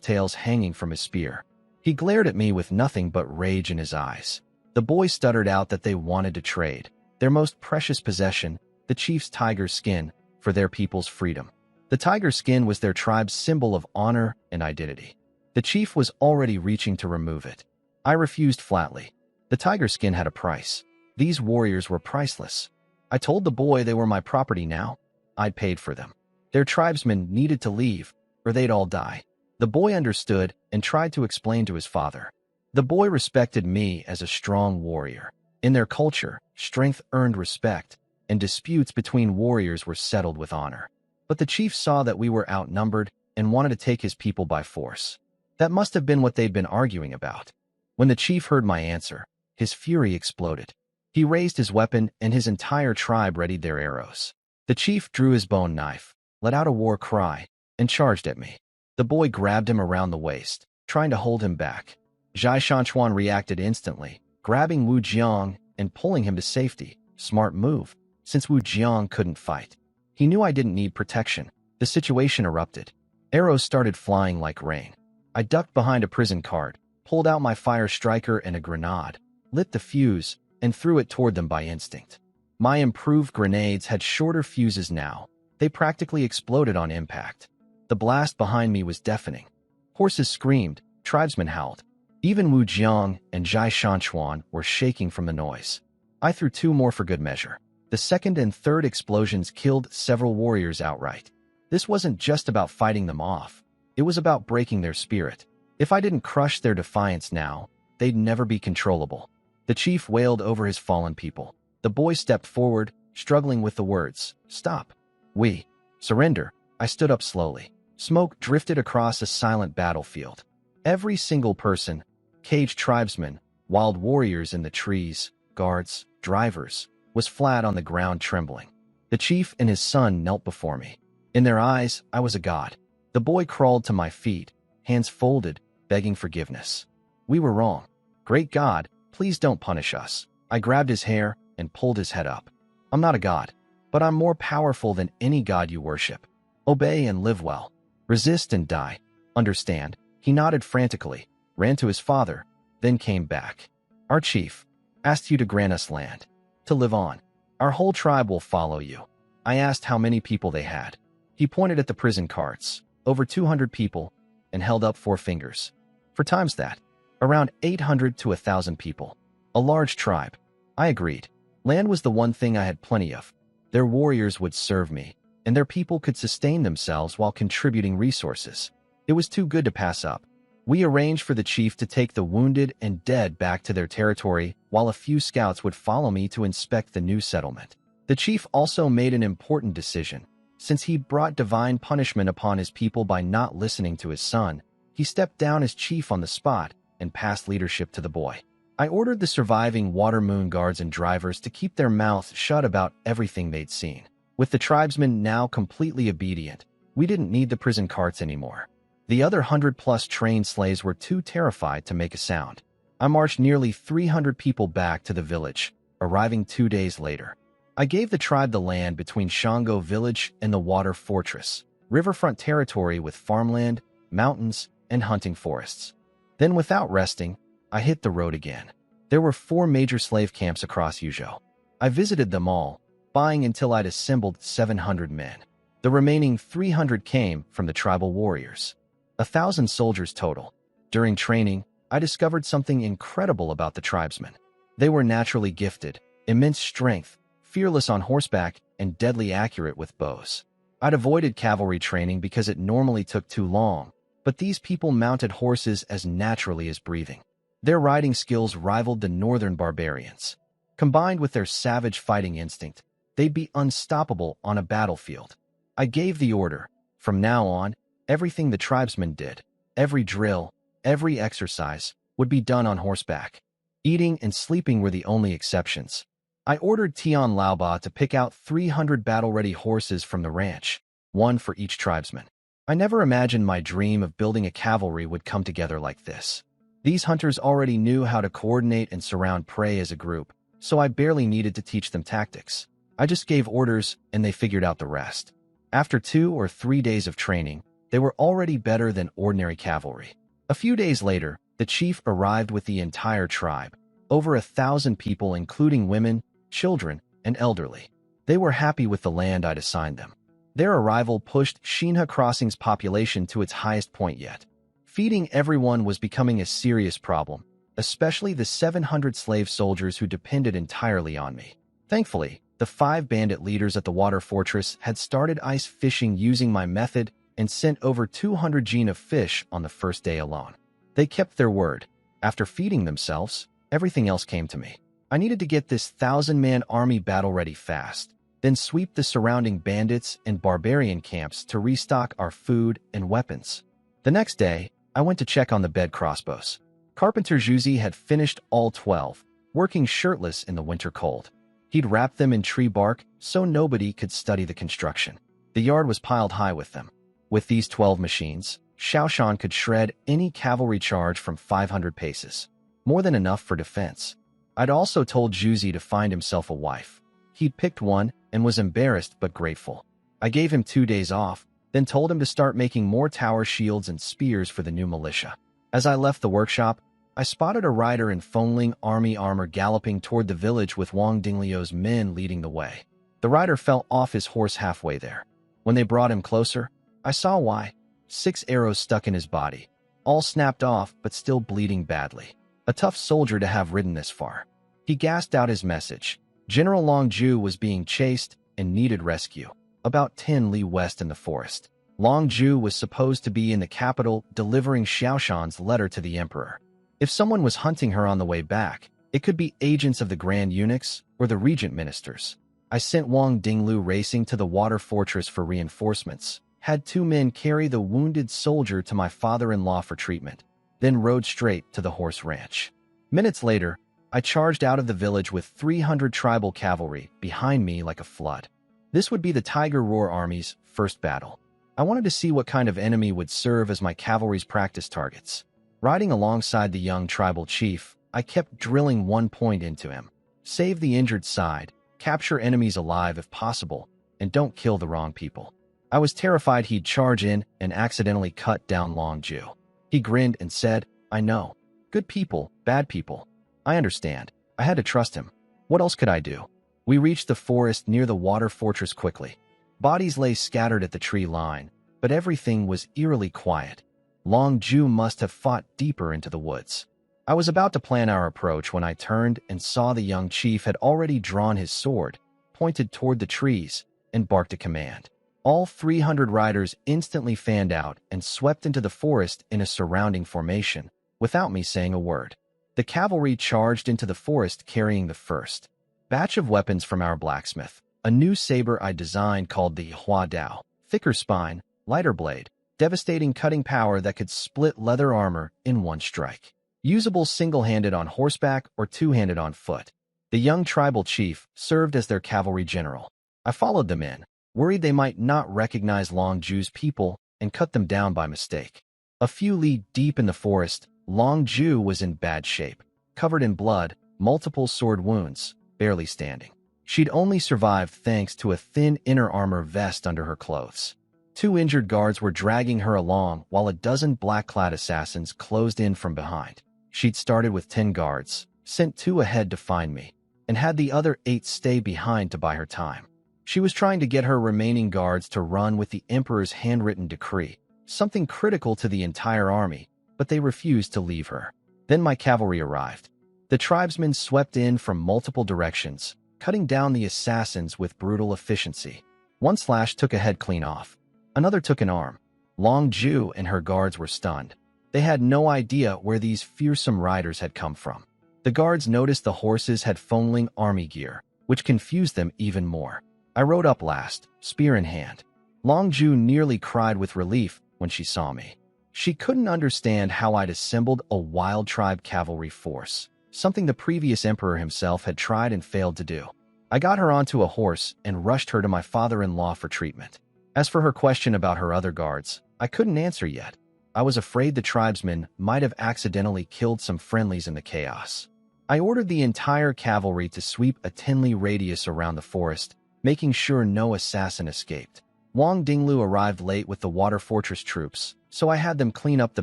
tails hanging from his spear. He glared at me with nothing but rage in his eyes. The boy stuttered out that they wanted to trade their most precious possession, the chief's tiger skin, for their people's freedom. The tiger skin was their tribe's symbol of honor and identity. The chief was already reaching to remove it. I refused flatly. The tiger skin had a price. These warriors were priceless. I told the boy they were my property now. I'd paid for them. Their tribesmen needed to leave, or they'd all die. The boy understood and tried to explain to his father. The boy respected me as a strong warrior. In their culture, strength earned respect, and disputes between warriors were settled with honor. But the chief saw that we were outnumbered and wanted to take his people by force. That must have been what they'd been arguing about. When the chief heard my answer, his fury exploded. He raised his weapon and his entire tribe readied their arrows. The chief drew his bone knife, let out a war cry, and charged at me. The boy grabbed him around the waist, trying to hold him back. Zhai Shanchuan reacted instantly, grabbing Wu Jiang and pulling him to safety. Smart move, since Wu Jiang couldn't fight. He knew I didn't need protection. The situation erupted. Arrows started flying like rain. I ducked behind a prison cart, pulled out my fire striker and a grenade, lit the fuse, and threw it toward them by instinct. My improved grenades had shorter fuses now. They practically exploded on impact. The blast behind me was deafening. Horses screamed, tribesmen howled. Even Wu Jiang and Zhai Shanchuan were shaking from the noise. I threw 2 more for good measure. The second and third explosions killed several warriors outright. This wasn't just about fighting them off. It was about breaking their spirit. If I didn't crush their defiance now, they'd never be controllable. The chief wailed over his fallen people. The boy stepped forward, struggling with the words, "Stop. We surrender." I stood up slowly. Smoke drifted across a silent battlefield. Every single person, caged tribesmen, wild warriors in the trees, guards, drivers, was flat on the ground trembling. The chief and his son knelt before me. In their eyes, I was a god. The boy crawled to my feet, hands folded, begging forgiveness. We were wrong. Great God, please don't punish us. I grabbed his hair and pulled his head up. I'm not a god, but I'm more powerful than any god you worship. Obey and live well. Resist and die. Understand? He nodded frantically, ran to his father, then came back. Our chief asked you to grant us land, to live on. Our whole tribe will follow you. I asked how many people they had. He pointed at the prison carts, over 200 people, and held up 4 fingers. For times that, around 800 to 1,000 people. A large tribe. I agreed. Land was the one thing I had plenty of. Their warriors would serve me, and their people could sustain themselves while contributing resources. It was too good to pass up. We arranged for the chief to take the wounded and dead back to their territory, while a few scouts would follow me to inspect the new settlement. The chief also made an important decision. Since he brought divine punishment upon his people by not listening to his son, he stepped down as chief on the spot and passed leadership to the boy. I ordered the surviving Water Moon guards and drivers to keep their mouths shut about everything they'd seen. With the tribesmen now completely obedient, we didn't need the prison carts anymore. The other 100-plus trained slaves were too terrified to make a sound. I marched nearly 300 people back to the village, arriving 2 days later. I gave the tribe the land between Shango Village and the Water Fortress, riverfront territory with farmland, mountains, and hunting forests. Then, without resting, I hit the road again. There were 4 major slave camps across Yuzhou. I visited them all, buying until I'd assembled 700 men. The remaining 300 came from the tribal warriors. 1,000 soldiers total. During training, I discovered something incredible about the tribesmen. They were naturally gifted, immense strength, fearless on horseback, and deadly accurate with bows. I'd avoided cavalry training because it normally took too long, but these people mounted horses as naturally as breathing. Their riding skills rivaled the northern barbarians. Combined with their savage fighting instinct, they'd be unstoppable on a battlefield. I gave the order. From now on, everything the tribesmen did, every drill, every exercise, would be done on horseback. Eating and sleeping were the only exceptions. I ordered Tian Laoba to pick out 300 battle-ready horses from the ranch, 1 for each tribesman. I never imagined my dream of building a cavalry would come together like this. These hunters already knew how to coordinate and surround prey as a group, so I barely needed to teach them tactics. I just gave orders, and they figured out the rest. After 2 or 3 days of training, they were already better than ordinary cavalry. A few days later, the chief arrived with the entire tribe, over 1,000 people including women, children, and elderly. They were happy with the land I'd assigned them. Their arrival pushed Xinhe Crossing's population to its highest point yet. Feeding everyone was becoming a serious problem, especially the 700 slave soldiers who depended entirely on me. Thankfully, the 5 bandit leaders at the Water Fortress had started ice fishing using my method and sent over 200 jin of fish on the first day alone. They kept their word. After feeding themselves, everything else came to me. I needed to get this 1,000-man army battle-ready fast, then sweep the surrounding bandits and barbarian camps to restock our food and weapons. The next day, I went to check on the bed crossbows. Carpenter Zhuzi had finished all 12, working shirtless in the winter cold. He'd wrapped them in tree bark so nobody could study the construction. The yard was piled high with them. With these 12 machines, Xiaoshan could shred any cavalry charge from 500 paces, more than enough for defense. I'd also told Juzi to find himself a wife. He'd picked one and was embarrassed but grateful. I gave him 2 days off, then told him to start making more tower shields and spears for the new militia. As I left the workshop, I spotted a rider in Fengling army armor galloping toward the village with Wang Dingliu's men leading the way. The rider fell off his horse halfway there. When they brought him closer, I saw why. 6 arrows stuck in his body, all snapped off but still bleeding badly. A tough soldier to have ridden this far. He gasped out his message. General Longju was being chased and needed rescue. About 10 li west in the forest. Longju was supposed to be in the capital delivering Xiaoshan's letter to the emperor. If someone was hunting her on the way back, it could be agents of the Grand Eunuchs or the regent ministers. I sent Wang Dinglu racing to the water fortress for reinforcements, had 2 men carry the wounded soldier to my father-in-law for treatment, then rode straight to the horse ranch. Minutes later, I charged out of the village with 300 tribal cavalry behind me like a flood. This would be the Tiger Roar Army's first battle. I wanted to see what kind of enemy would serve as my cavalry's practice targets. Riding alongside the young tribal chief, I kept drilling one point into him. Save the injured side, capture enemies alive if possible, and don't kill the wrong people. I was terrified he'd charge in and accidentally cut down Longju. He grinned and said, "I know. Good people, bad people. I understand." I had to trust him. What else could I do? We reached the forest near the water fortress quickly. Bodies lay scattered at the tree line, but everything was eerily quiet. Longju must have fought deeper into the woods. I was about to plan our approach when I turned and saw the young chief had already drawn his sword, pointed toward the trees, and barked a command. All 300 riders instantly fanned out and swept into the forest in a surrounding formation, without me saying a word. The cavalry charged into the forest carrying the first batch of weapons from our blacksmith, a new saber I designed called the Hua Dao, thicker spine, lighter blade, devastating cutting power that could split leather armor in one strike. Usable single-handed on horseback or two-handed on foot. The young tribal chief served as their cavalry general. I followed them in, worried they might not recognize Longju's people and cut them down by mistake. A few li deep in the forest, Longju was in bad shape, covered in blood, multiple sword wounds, barely standing. She'd only survived thanks to a thin inner armor vest under her clothes. 2 injured guards were dragging her along while a dozen black-clad assassins closed in from behind. She'd started with 10 guards, sent 2 ahead to find me, and had the other 8 stay behind to buy her time. She was trying to get her remaining guards to run with the emperor's handwritten decree, something critical to the entire army, but they refused to leave her. Then my cavalry arrived. The tribesmen swept in from multiple directions, cutting down the assassins with brutal efficiency. One slash took a head clean off. Another took an arm. Longju and her guards were stunned. They had no idea where these fearsome riders had come from. The guards noticed the horses had Fengling army gear, which confused them even more. I rode up last, spear in hand. Longju nearly cried with relief when she saw me. She couldn't understand how I'd assembled a wild tribe cavalry force, something the previous emperor himself had tried and failed to do. I got her onto a horse and rushed her to my father-in-law for treatment. As for her question about her other guards, I couldn't answer yet. I was afraid the tribesmen might have accidentally killed some friendlies in the chaos. I ordered the entire cavalry to sweep a 10-li radius around the forest, making sure no assassin escaped. Wang Dinglu arrived late with the water fortress troops, so I had them clean up the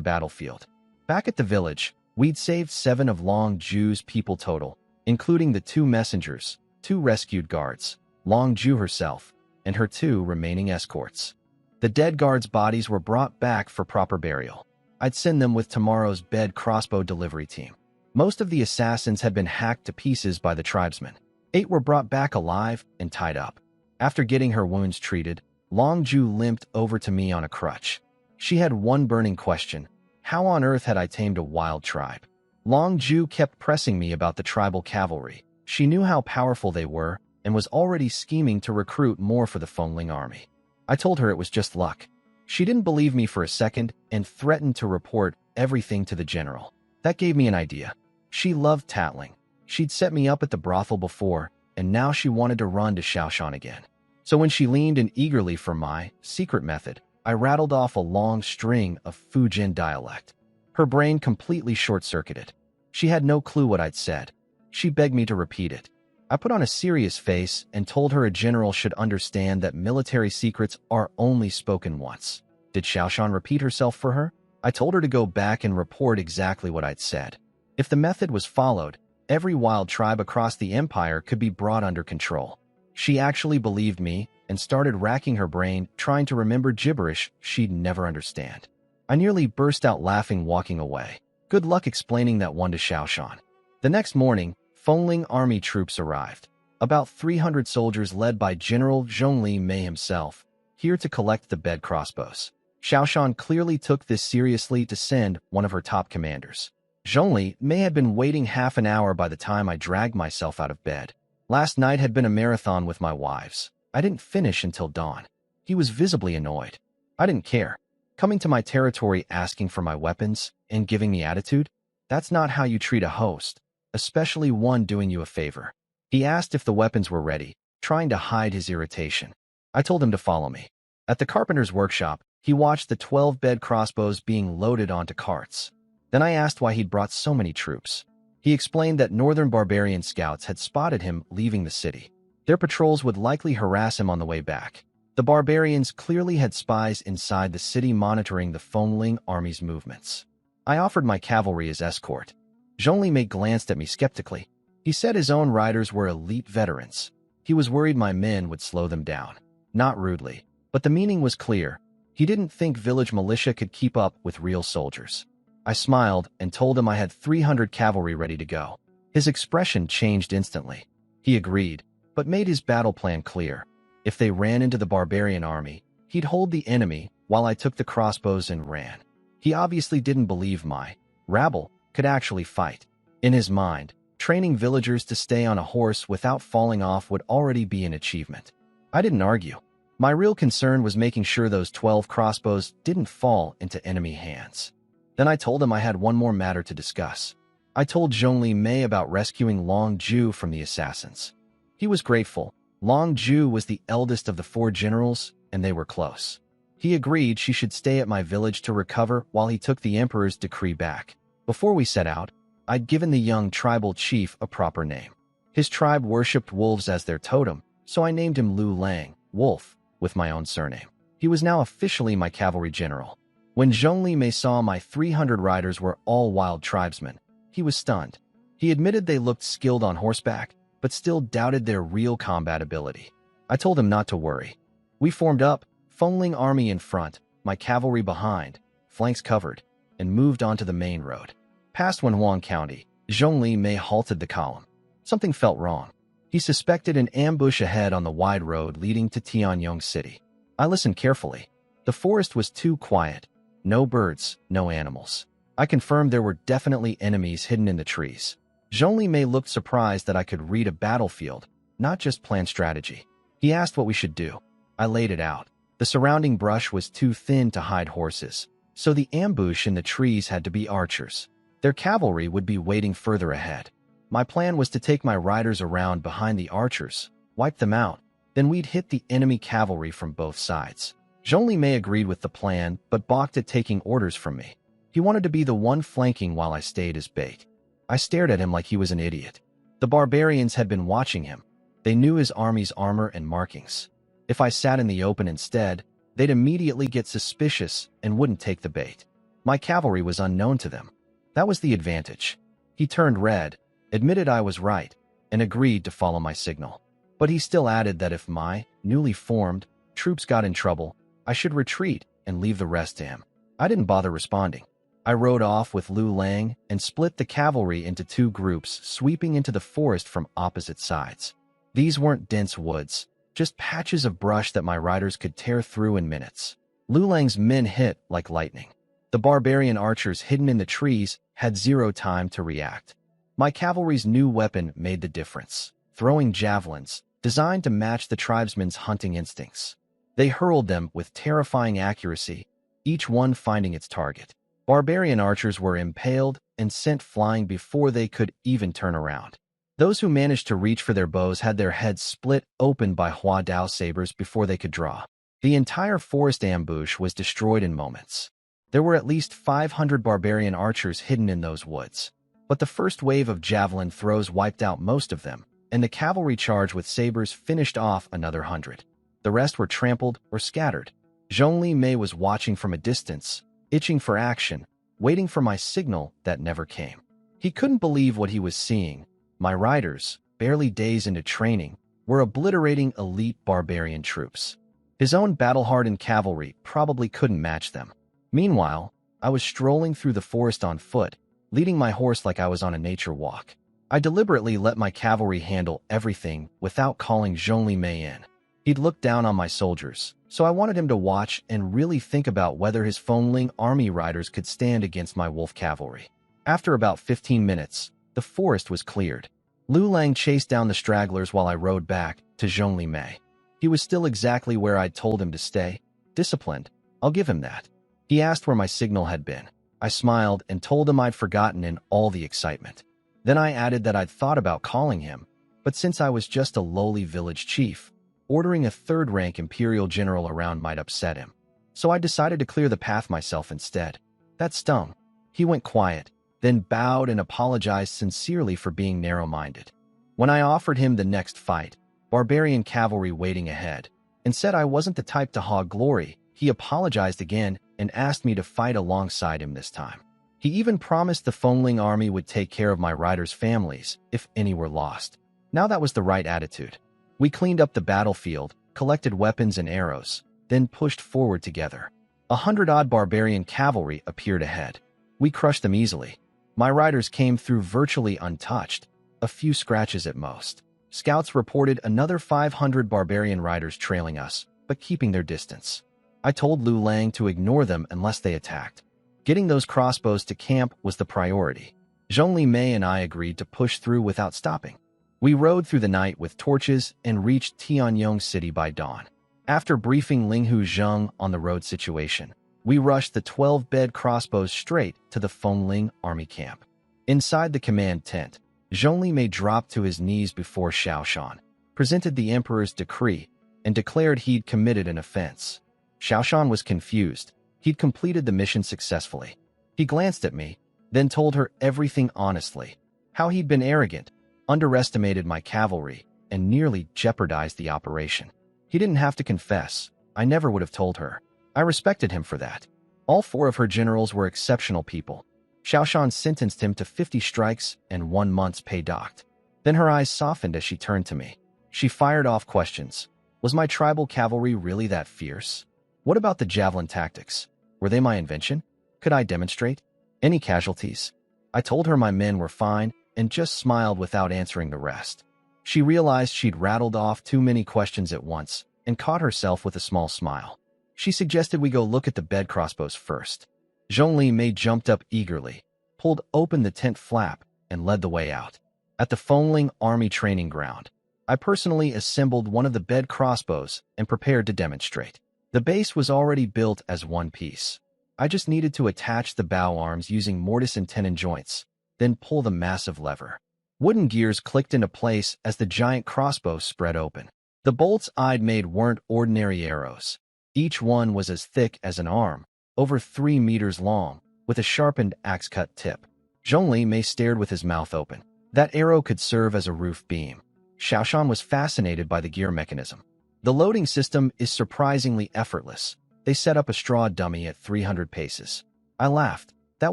battlefield. Back at the village, we'd saved 7 of Longju's people total, including the 2 messengers, 2 rescued guards, Longju herself, and her 2 remaining escorts. The dead guards' bodies were brought back for proper burial. I'd send them with tomorrow's bed crossbow delivery team. Most of the assassins had been hacked to pieces by the tribesmen. 8 were brought back alive and tied up. After getting her wounds treated, Longju limped over to me on a crutch. She had one burning question. How on earth had I tamed a wild tribe? Longju kept pressing me about the tribal cavalry. She knew how powerful they were and was already scheming to recruit more for the Fengling army. I told her it was just luck. She didn't believe me for a second and threatened to report everything to the general. That gave me an idea. She loved tattling. She'd set me up at the brothel before, and now she wanted to run to Xiaoshan again. So when she leaned in eagerly for my secret method, I rattled off a long string of Fujian dialect. Her brain completely short-circuited. She had no clue what I'd said. She begged me to repeat it. I put on a serious face and told her a general should understand that military secrets are only spoken once. Did Xiaoshan repeat herself for her? I told her to go back and report exactly what I'd said. If the method was followed, every wild tribe across the empire could be brought under control. She actually believed me and started racking her brain trying to remember gibberish she'd never understand. I nearly burst out laughing walking away. Good luck explaining that one to Xiaoshan. The next morning, Fengling army troops arrived. About 300 soldiers led by General Zhongli Mei himself, here to collect the bed crossbows. Xiaoshan clearly took this seriously to send one of her top commanders. Zhongli Mei had been waiting half an hour by the time I dragged myself out of bed. Last night had been a marathon with my wives. I didn't finish until dawn. He was visibly annoyed. I didn't care. Coming to my territory asking for my weapons and giving me attitude? That's not how you treat a host, especially one doing you a favor. He asked if the weapons were ready, trying to hide his irritation. I told him to follow me. At the carpenter's workshop, he watched the 12 bed crossbows being loaded onto carts. Then I asked why he'd brought so many troops. He explained that northern barbarian scouts had spotted him leaving the city. Their patrols would likely harass him on the way back. The barbarians clearly had spies inside the city monitoring the Fengling army's movements. I offered my cavalry as escort. Zhongli Mei glanced at me skeptically. He said his own riders were elite veterans. He was worried my men would slow them down. Not rudely, but the meaning was clear. He didn't think village militia could keep up with real soldiers. I smiled and told him I had 300 cavalry ready to go. His expression changed instantly. He agreed, but made his battle plan clear. If they ran into the barbarian army, he'd hold the enemy while I took the crossbows and ran. He obviously didn't believe my rabble could actually fight. In his mind, training villagers to stay on a horse without falling off would already be an achievement. I didn't argue. My real concern was making sure those 12 crossbows didn't fall into enemy hands. Then I told him I had one more matter to discuss. I told Zhongli Mei about rescuing Long Ju from the assassins. He was grateful. Long Ju was the eldest of the 4 generals, and they were close. He agreed she should stay at my village to recover while he took the emperor's decree back. Before we set out, I'd given the young tribal chief a proper name. His tribe worshipped wolves as their totem, so I named him Lu Lang, Wolf, with my own surname. He was now officially my cavalry general. When Zhongli Mei saw my 300 riders were all wild tribesmen, he was stunned. He admitted they looked skilled on horseback, but still doubted their real combat ability. I told him not to worry. We formed up, Fengling army in front, my cavalry behind, flanks covered, and moved onto the main road. Past Wenhuang County, Zhongli Mei halted the column. Something felt wrong. He suspected an ambush ahead on the wide road leading to Tianyong City. I listened carefully. The forest was too quiet. No birds, no animals. I confirmed there were definitely enemies hidden in the trees. Zhongli Mei looked surprised that I could read a battlefield, not just plan strategy. He asked what we should do. I laid it out. The surrounding brush was too thin to hide horses, so the ambush in the trees had to be archers. Their cavalry would be waiting further ahead. My plan was to take my riders around behind the archers, wipe them out, then we'd hit the enemy cavalry from both sides. Zhongli Mei agreed with the plan, but balked at taking orders from me. He wanted to be the one flanking while I stayed as bait. I stared at him like he was an idiot. The barbarians had been watching him. They knew his army's armor and markings. If I sat in the open instead, they'd immediately get suspicious and wouldn't take the bait. My cavalry was unknown to them. That was the advantage. He turned red, admitted I was right, and agreed to follow my signal. But he still added that if my newly formed troops got in trouble, I should retreat and leave the rest to him. I didn't bother responding. I rode off with Lu Lang and split the cavalry into 2 groups, sweeping into the forest from opposite sides. These weren't dense woods, just patches of brush that my riders could tear through in minutes. Lu Lang's men hit like lightning. The barbarian archers hidden in the trees had 0 time to react. My cavalry's new weapon made the difference, throwing javelins, designed to match the tribesmen's hunting instincts. They hurled them with terrifying accuracy, each one finding its target. Barbarian archers were impaled and sent flying before they could even turn around. Those who managed to reach for their bows had their heads split open by Hua Dao sabers before they could draw. The entire forest ambush was destroyed in moments. There were at least 500 barbarian archers hidden in those woods. But the first wave of javelin throws wiped out most of them, and the cavalry charge with sabers finished off another 100. The rest were trampled or scattered. Zhongli Mei was watching from a distance, itching for action, waiting for my signal that never came. He couldn't believe what he was seeing. My riders, barely days into training, were obliterating elite barbarian troops. His own battle-hardened cavalry probably couldn't match them. Meanwhile, I was strolling through the forest on foot, leading my horse like I was on a nature walk. I deliberately let my cavalry handle everything without calling Zhongli Mei in. He'd looked down on my soldiers, so I wanted him to watch and really think about whether his Fengling army riders could stand against my wolf cavalry. After about 15 minutes, the forest was cleared. Lu Lang chased down the stragglers while I rode back to Zhongli Mei. He was still exactly where I'd told him to stay. Disciplined, I'll give him that. He asked where my signal had been. I smiled and told him I'd forgotten in all the excitement. Then I added that I'd thought about calling him, but since I was just a lowly village chief, ordering a third-rank imperial general around might upset him. So I decided to clear the path myself instead. That stung. He went quiet, then bowed and apologized sincerely for being narrow-minded. When I offered him the next fight, barbarian cavalry waiting ahead, and said I wasn't the type to hog glory, he apologized again and asked me to fight alongside him this time. He even promised the Fengling army would take care of my riders' families if any were lost. Now that was the right attitude. We cleaned up the battlefield, collected weapons and arrows, then pushed forward together. 100-odd barbarian cavalry appeared ahead. We crushed them easily. My riders came through virtually untouched, a few scratches at most. Scouts reported another 500 barbarian riders trailing us, but keeping their distance. I told Lu Lang to ignore them unless they attacked. Getting those crossbows to camp was the priority. Zhongli Mei and I agreed to push through without stopping. We rode through the night with torches and reached Tianyong City by dawn. After briefing Linghu Zheng on the road situation, we rushed the 12-bed crossbows straight to the Fengling army camp. Inside the command tent, Zhongli Mei dropped to his knees before Xiaoshan, presented the emperor's decree, and declared he'd committed an offense. Xiaoshan was confused. He'd completed the mission successfully. He glanced at me, then told her everything honestly. How he'd been arrogant, underestimated my cavalry, and nearly jeopardized the operation. He didn't have to confess. I never would have told her. I respected him for that. All 4 of her generals were exceptional people. Xiaoshan sentenced him to 50 strikes and 1 month's pay docked. Then her eyes softened as she turned to me. She fired off questions. Was my tribal cavalry really that fierce? What about the javelin tactics? Were they my invention? Could I demonstrate? Any casualties? I told her my men were fine and just smiled without answering the rest. She realized she'd rattled off too many questions at once and caught herself with a small smile. She suggested we go look at the bed crossbows first. Zhongli Mei jumped up eagerly, pulled open the tent flap, and led the way out. At the Fengling Army Training Ground, I personally assembled one of the bed crossbows and prepared to demonstrate. The base was already built as one piece. I just needed to attach the bow arms using mortise and tenon joints, then pull the massive lever. Wooden gears clicked into place as the giant crossbow spread open. The bolts I'd made weren't ordinary arrows. Each one was as thick as an arm, over 3 meters long, with a sharpened axe-cut tip. Zhongli Mei stared with his mouth open. That arrow could serve as a roof beam. Xiaoshan was fascinated by the gear mechanism. The loading system is surprisingly effortless. They set up a straw dummy at 300 paces. I laughed. That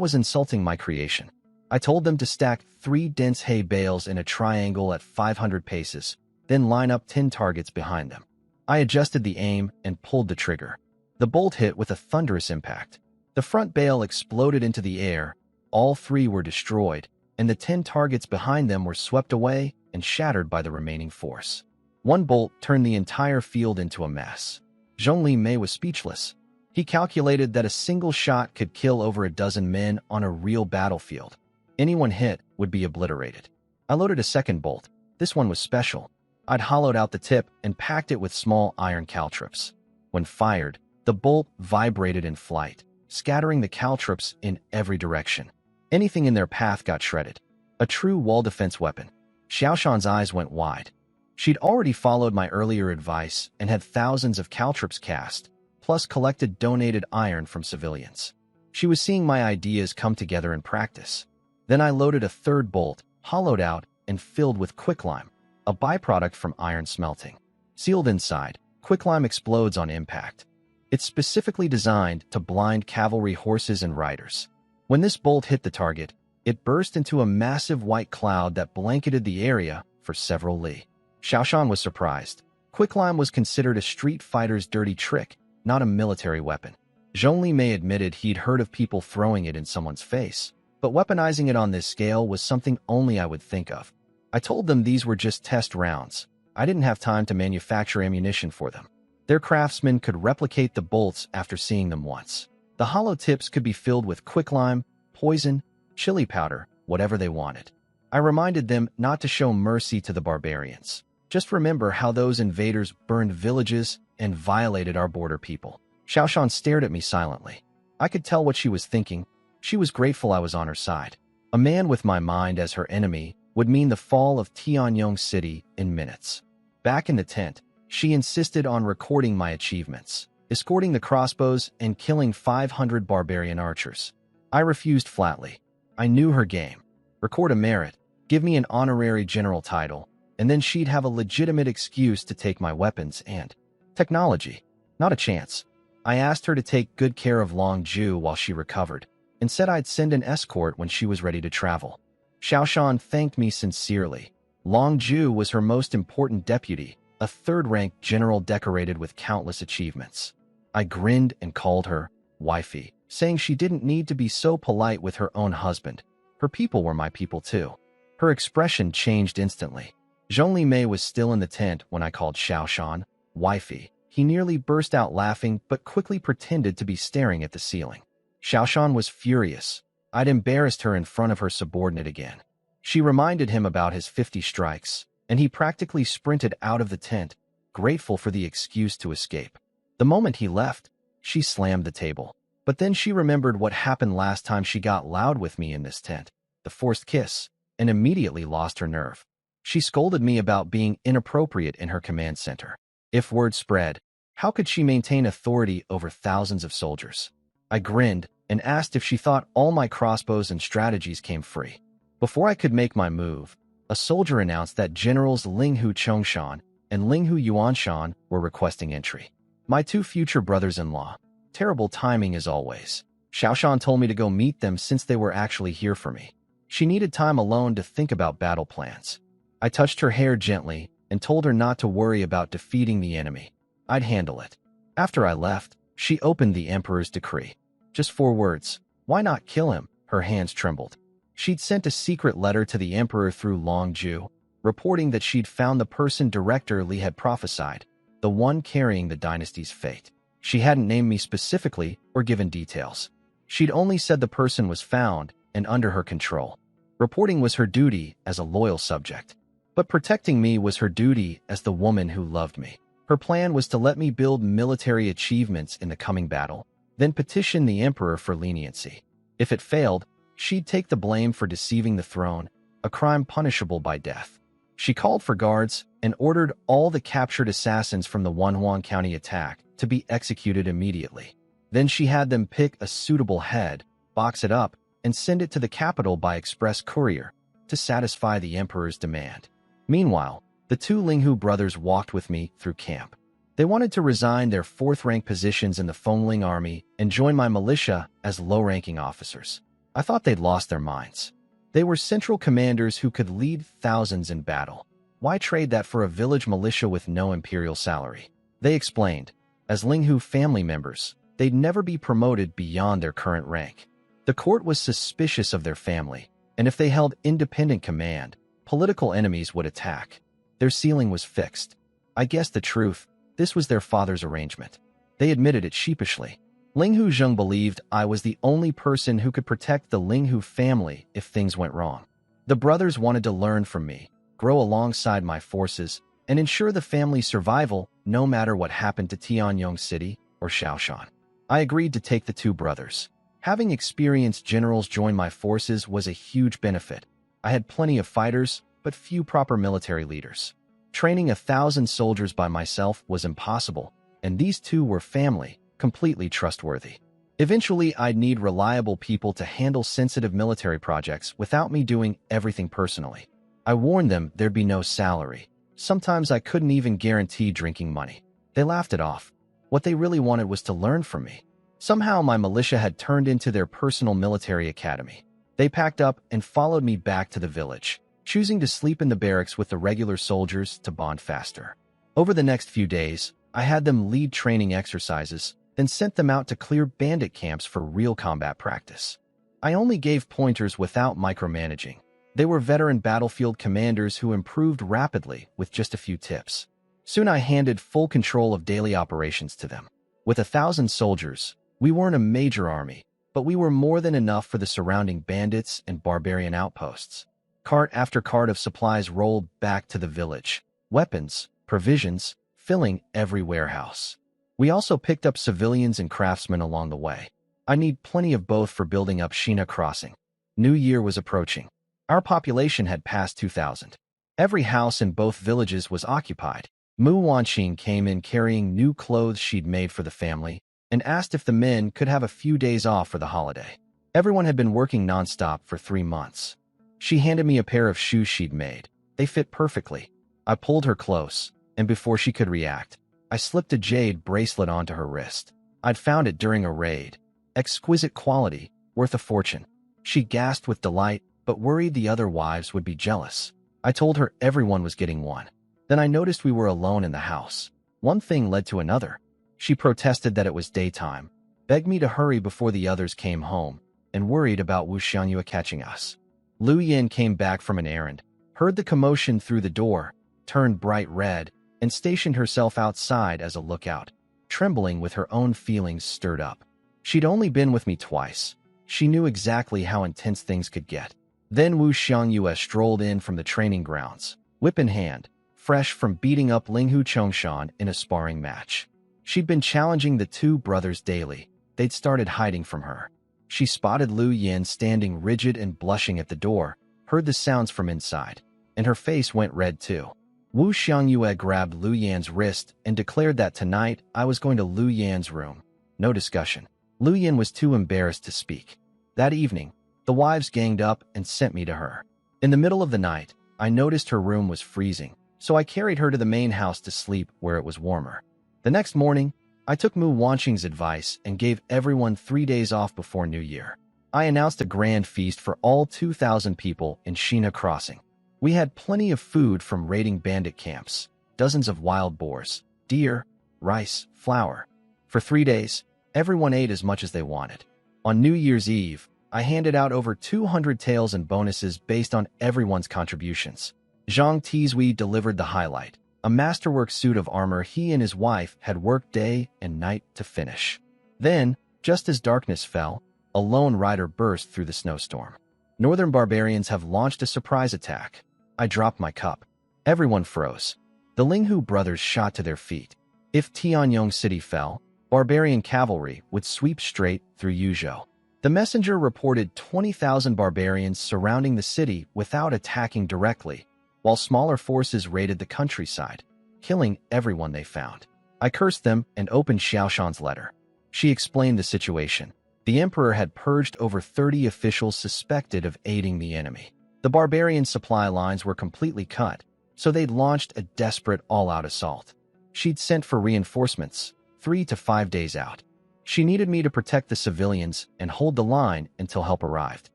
was insulting my creation. I told them to stack 3 dense hay bales in a triangle at 500 paces, then line up 10 targets behind them. I adjusted the aim and pulled the trigger. The bolt hit with a thunderous impact. The front bale exploded into the air. All 3 were destroyed, and the 10 targets behind them were swept away and shattered by the remaining force. 1 bolt turned the entire field into a mess. Zhongli Mei was speechless. He calculated that a single shot could kill over a dozen men on a real battlefield. Anyone hit would be obliterated. I loaded a second bolt. This one was special. I'd hollowed out the tip and packed it with small iron caltrops. When fired, the bolt vibrated in flight, scattering the caltrops in every direction. Anything in their path got shredded. A true wall defense weapon. Xiaoshan's eyes went wide. She'd already followed my earlier advice and had thousands of caltrops cast, plus collected donated iron from civilians. She was seeing my ideas come together in practice. Then I loaded a third bolt, hollowed out and filled with quicklime, a byproduct from iron smelting. Sealed inside, quicklime explodes on impact. It's specifically designed to blind cavalry horses and riders. When this bolt hit the target, it burst into a massive white cloud that blanketed the area for several li. Xiaoshan was surprised. Quicklime was considered a street fighter's dirty trick, not a military weapon. Zhongli Mei admitted he'd heard of people throwing it in someone's face, but weaponizing it on this scale was something only I would think of. I told them these were just test rounds. I didn't have time to manufacture ammunition for them. Their craftsmen could replicate the bolts after seeing them once. The hollow tips could be filled with quicklime, poison, chili powder, whatever they wanted. I reminded them not to show mercy to the barbarians. Just remember how those invaders burned villages and violated our border people. Xiaoshan stared at me silently. I could tell what she was thinking. She was grateful I was on her side. A man with my mind as her enemy would mean the fall of Tianyong City in minutes. Back in the tent, she insisted on recording my achievements, escorting the crossbows and killing 500 barbarian archers. I refused flatly. I knew her game. Record a merit, give me an honorary general title, and then she'd have a legitimate excuse to take my weapons and technology. Not a chance. I asked her to take good care of Long Ju while she recovered, and said I'd send an escort when she was ready to travel. Xiaoshan thanked me sincerely. Long Ju was her most important deputy, a third-rank general decorated with countless achievements. I grinned and called her wifey, saying she didn't need to be so polite with her own husband. Her people were my people too. Her expression changed instantly. Zhongli Mei was still in the tent when I called Xiaoshan wifey. He nearly burst out laughing but quickly pretended to be staring at the ceiling. Xiaoshan was furious. I'd embarrassed her in front of her subordinate again. She reminded him about his 50 strikes, and he practically sprinted out of the tent, grateful for the excuse to escape. The moment he left, she slammed the table. But then she remembered what happened last time she got loud with me in this tent, the forced kiss, and immediately lost her nerve. She scolded me about being inappropriate in her command center. If word spread, how could she maintain authority over thousands of soldiers? I grinned and asked if she thought all my crossbows and strategies came free. Before I could make my move, a soldier announced that Generals Linghu Chongshan and Linghu Yuanshan were requesting entry. My two future brothers-in-law. Terrible timing as always. Xiaoshan told me to go meet them since they were actually here for me. She needed time alone to think about battle plans. I touched her hair gently and told her not to worry about defeating the enemy. I'd handle it. After I left, she opened the Emperor's decree. Just 4 words. Why not kill him? Her hands trembled. She'd sent a secret letter to the Emperor through Long Ju, reporting that she'd found the person Director Li had prophesied, the one carrying the dynasty's fate. She hadn't named me specifically or given details. She'd only said the person was found and under her control. Reporting was her duty as a loyal subject. But protecting me was her duty as the woman who loved me. Her plan was to let me build military achievements in the coming battle, then petition the Emperor for leniency. If it failed, she'd take the blame for deceiving the throne, a crime punishable by death. She called for guards and ordered all the captured assassins from the Wanhuan County attack to be executed immediately. Then she had them pick a suitable head, box it up, and send it to the capital by express courier to satisfy the Emperor's demand. Meanwhile, the 2 Linghu brothers walked with me through camp. They wanted to resign their 4th-rank positions in the Fengling army and join my militia as low-ranking officers. I thought they'd lost their minds. They were central commanders who could lead thousands in battle. Why trade that for a village militia with no imperial salary? They explained, as Linghu family members, they'd never be promoted beyond their current rank. The court was suspicious of their family, and if they held independent command, political enemies would attack. Their ceiling was fixed. I guessed the truth. This was their father's arrangement. They admitted it sheepishly. Linghu Zheng believed I was the only person who could protect the Linghu family if things went wrong. The brothers wanted to learn from me, grow alongside my forces, and ensure the family's survival no matter what happened to Tianyong City or Xiaoshan. I agreed to take the 2 brothers. Having experienced generals join my forces was a huge benefit. I had plenty of fighters, but few proper military leaders. Training 1,000 soldiers by myself was impossible, and these two were family, completely trustworthy. Eventually, I'd need reliable people to handle sensitive military projects without me doing everything personally. I warned them there'd be no salary. Sometimes I couldn't even guarantee drinking money. They laughed it off. What they really wanted was to learn from me. Somehow my militia had turned into their personal military academy. They packed up and followed me back to the village, choosing to sleep in the barracks with the regular soldiers to bond faster. Over the next few days, I had them lead training exercises, then sent them out to clear bandit camps for real combat practice. I only gave pointers without micromanaging. They were veteran battlefield commanders who improved rapidly with just a few tips. Soon I handed full control of daily operations to them. With 1,000 soldiers, we weren't a major army, but we were more than enough for the surrounding bandits and barbarian outposts. Cart after cart of supplies rolled back to the village. Weapons, provisions, filling every warehouse. We also picked up civilians and craftsmen along the way. I need plenty of both for building up Shina Crossing. New Year was approaching. Our population had passed 2,000. Every house in both villages was occupied. Mu Wanqing came in carrying new clothes she'd made for the family and asked if the men could have a few days off for the holiday. Everyone had been working nonstop for 3 months. She handed me a pair of shoes she'd made. They fit perfectly. I pulled her close, and before she could react, I slipped a jade bracelet onto her wrist. I'd found it during a raid. Exquisite quality, worth a fortune. She gasped with delight, but worried the other wives would be jealous. I told her everyone was getting one. Then I noticed we were alone in the house. One thing led to another. She protested that it was daytime, begged me to hurry before the others came home, and worried about Wu Xiangyue catching us. Lu Yin came back from an errand, heard the commotion through the door, turned bright red, and stationed herself outside as a lookout, trembling with her own feelings stirred up. She'd only been with me twice. She knew exactly how intense things could get. Then Wu Xiangyue strolled in from the training grounds, whip in hand, fresh from beating up Linghu Chongshan in a sparring match. She'd been challenging the two brothers daily. They'd started hiding from her. She spotted Lu Yin standing rigid and blushing at the door, heard the sounds from inside, and her face went red too. Wu Xiangyue grabbed Lu Yan's wrist and declared that tonight I was going to Lu Yan's room. No discussion. Lu Yan was too embarrassed to speak. That evening, the wives ganged up and sent me to her. In the middle of the night, I noticed her room was freezing, so I carried her to the main house to sleep where it was warmer. The next morning, I took Mu Wanqing's advice and gave everyone 3 days off before New Year. I announced a grand feast for all 2,000 people in Shina Crossing. We had plenty of food from raiding bandit camps, dozens of wild boars, deer, rice, flour. For 3 days, everyone ate as much as they wanted. On New Year's Eve, I handed out over 200 taels and bonuses based on everyone's contributions. Zhang Tizui delivered the highlight, a masterwork suit of armor he and his wife had worked day and night to finish. Then, just as darkness fell, a lone rider burst through the snowstorm. Northern barbarians have launched a surprise attack. I dropped my cup. Everyone froze. The Linghu brothers shot to their feet. If Tianyong City fell, barbarian cavalry would sweep straight through Yuzhou. The messenger reported 20,000 barbarians surrounding the city without attacking directly, while smaller forces raided the countryside, killing everyone they found. I cursed them and opened Xiaoshan's letter. She explained the situation. The emperor had purged over 30 officials suspected of aiding the enemy. The barbarian supply lines were completely cut, so they'd launched a desperate all-out assault. She'd sent for reinforcements, 3 to 5 days out. She needed me to protect the civilians and hold the line until help arrived.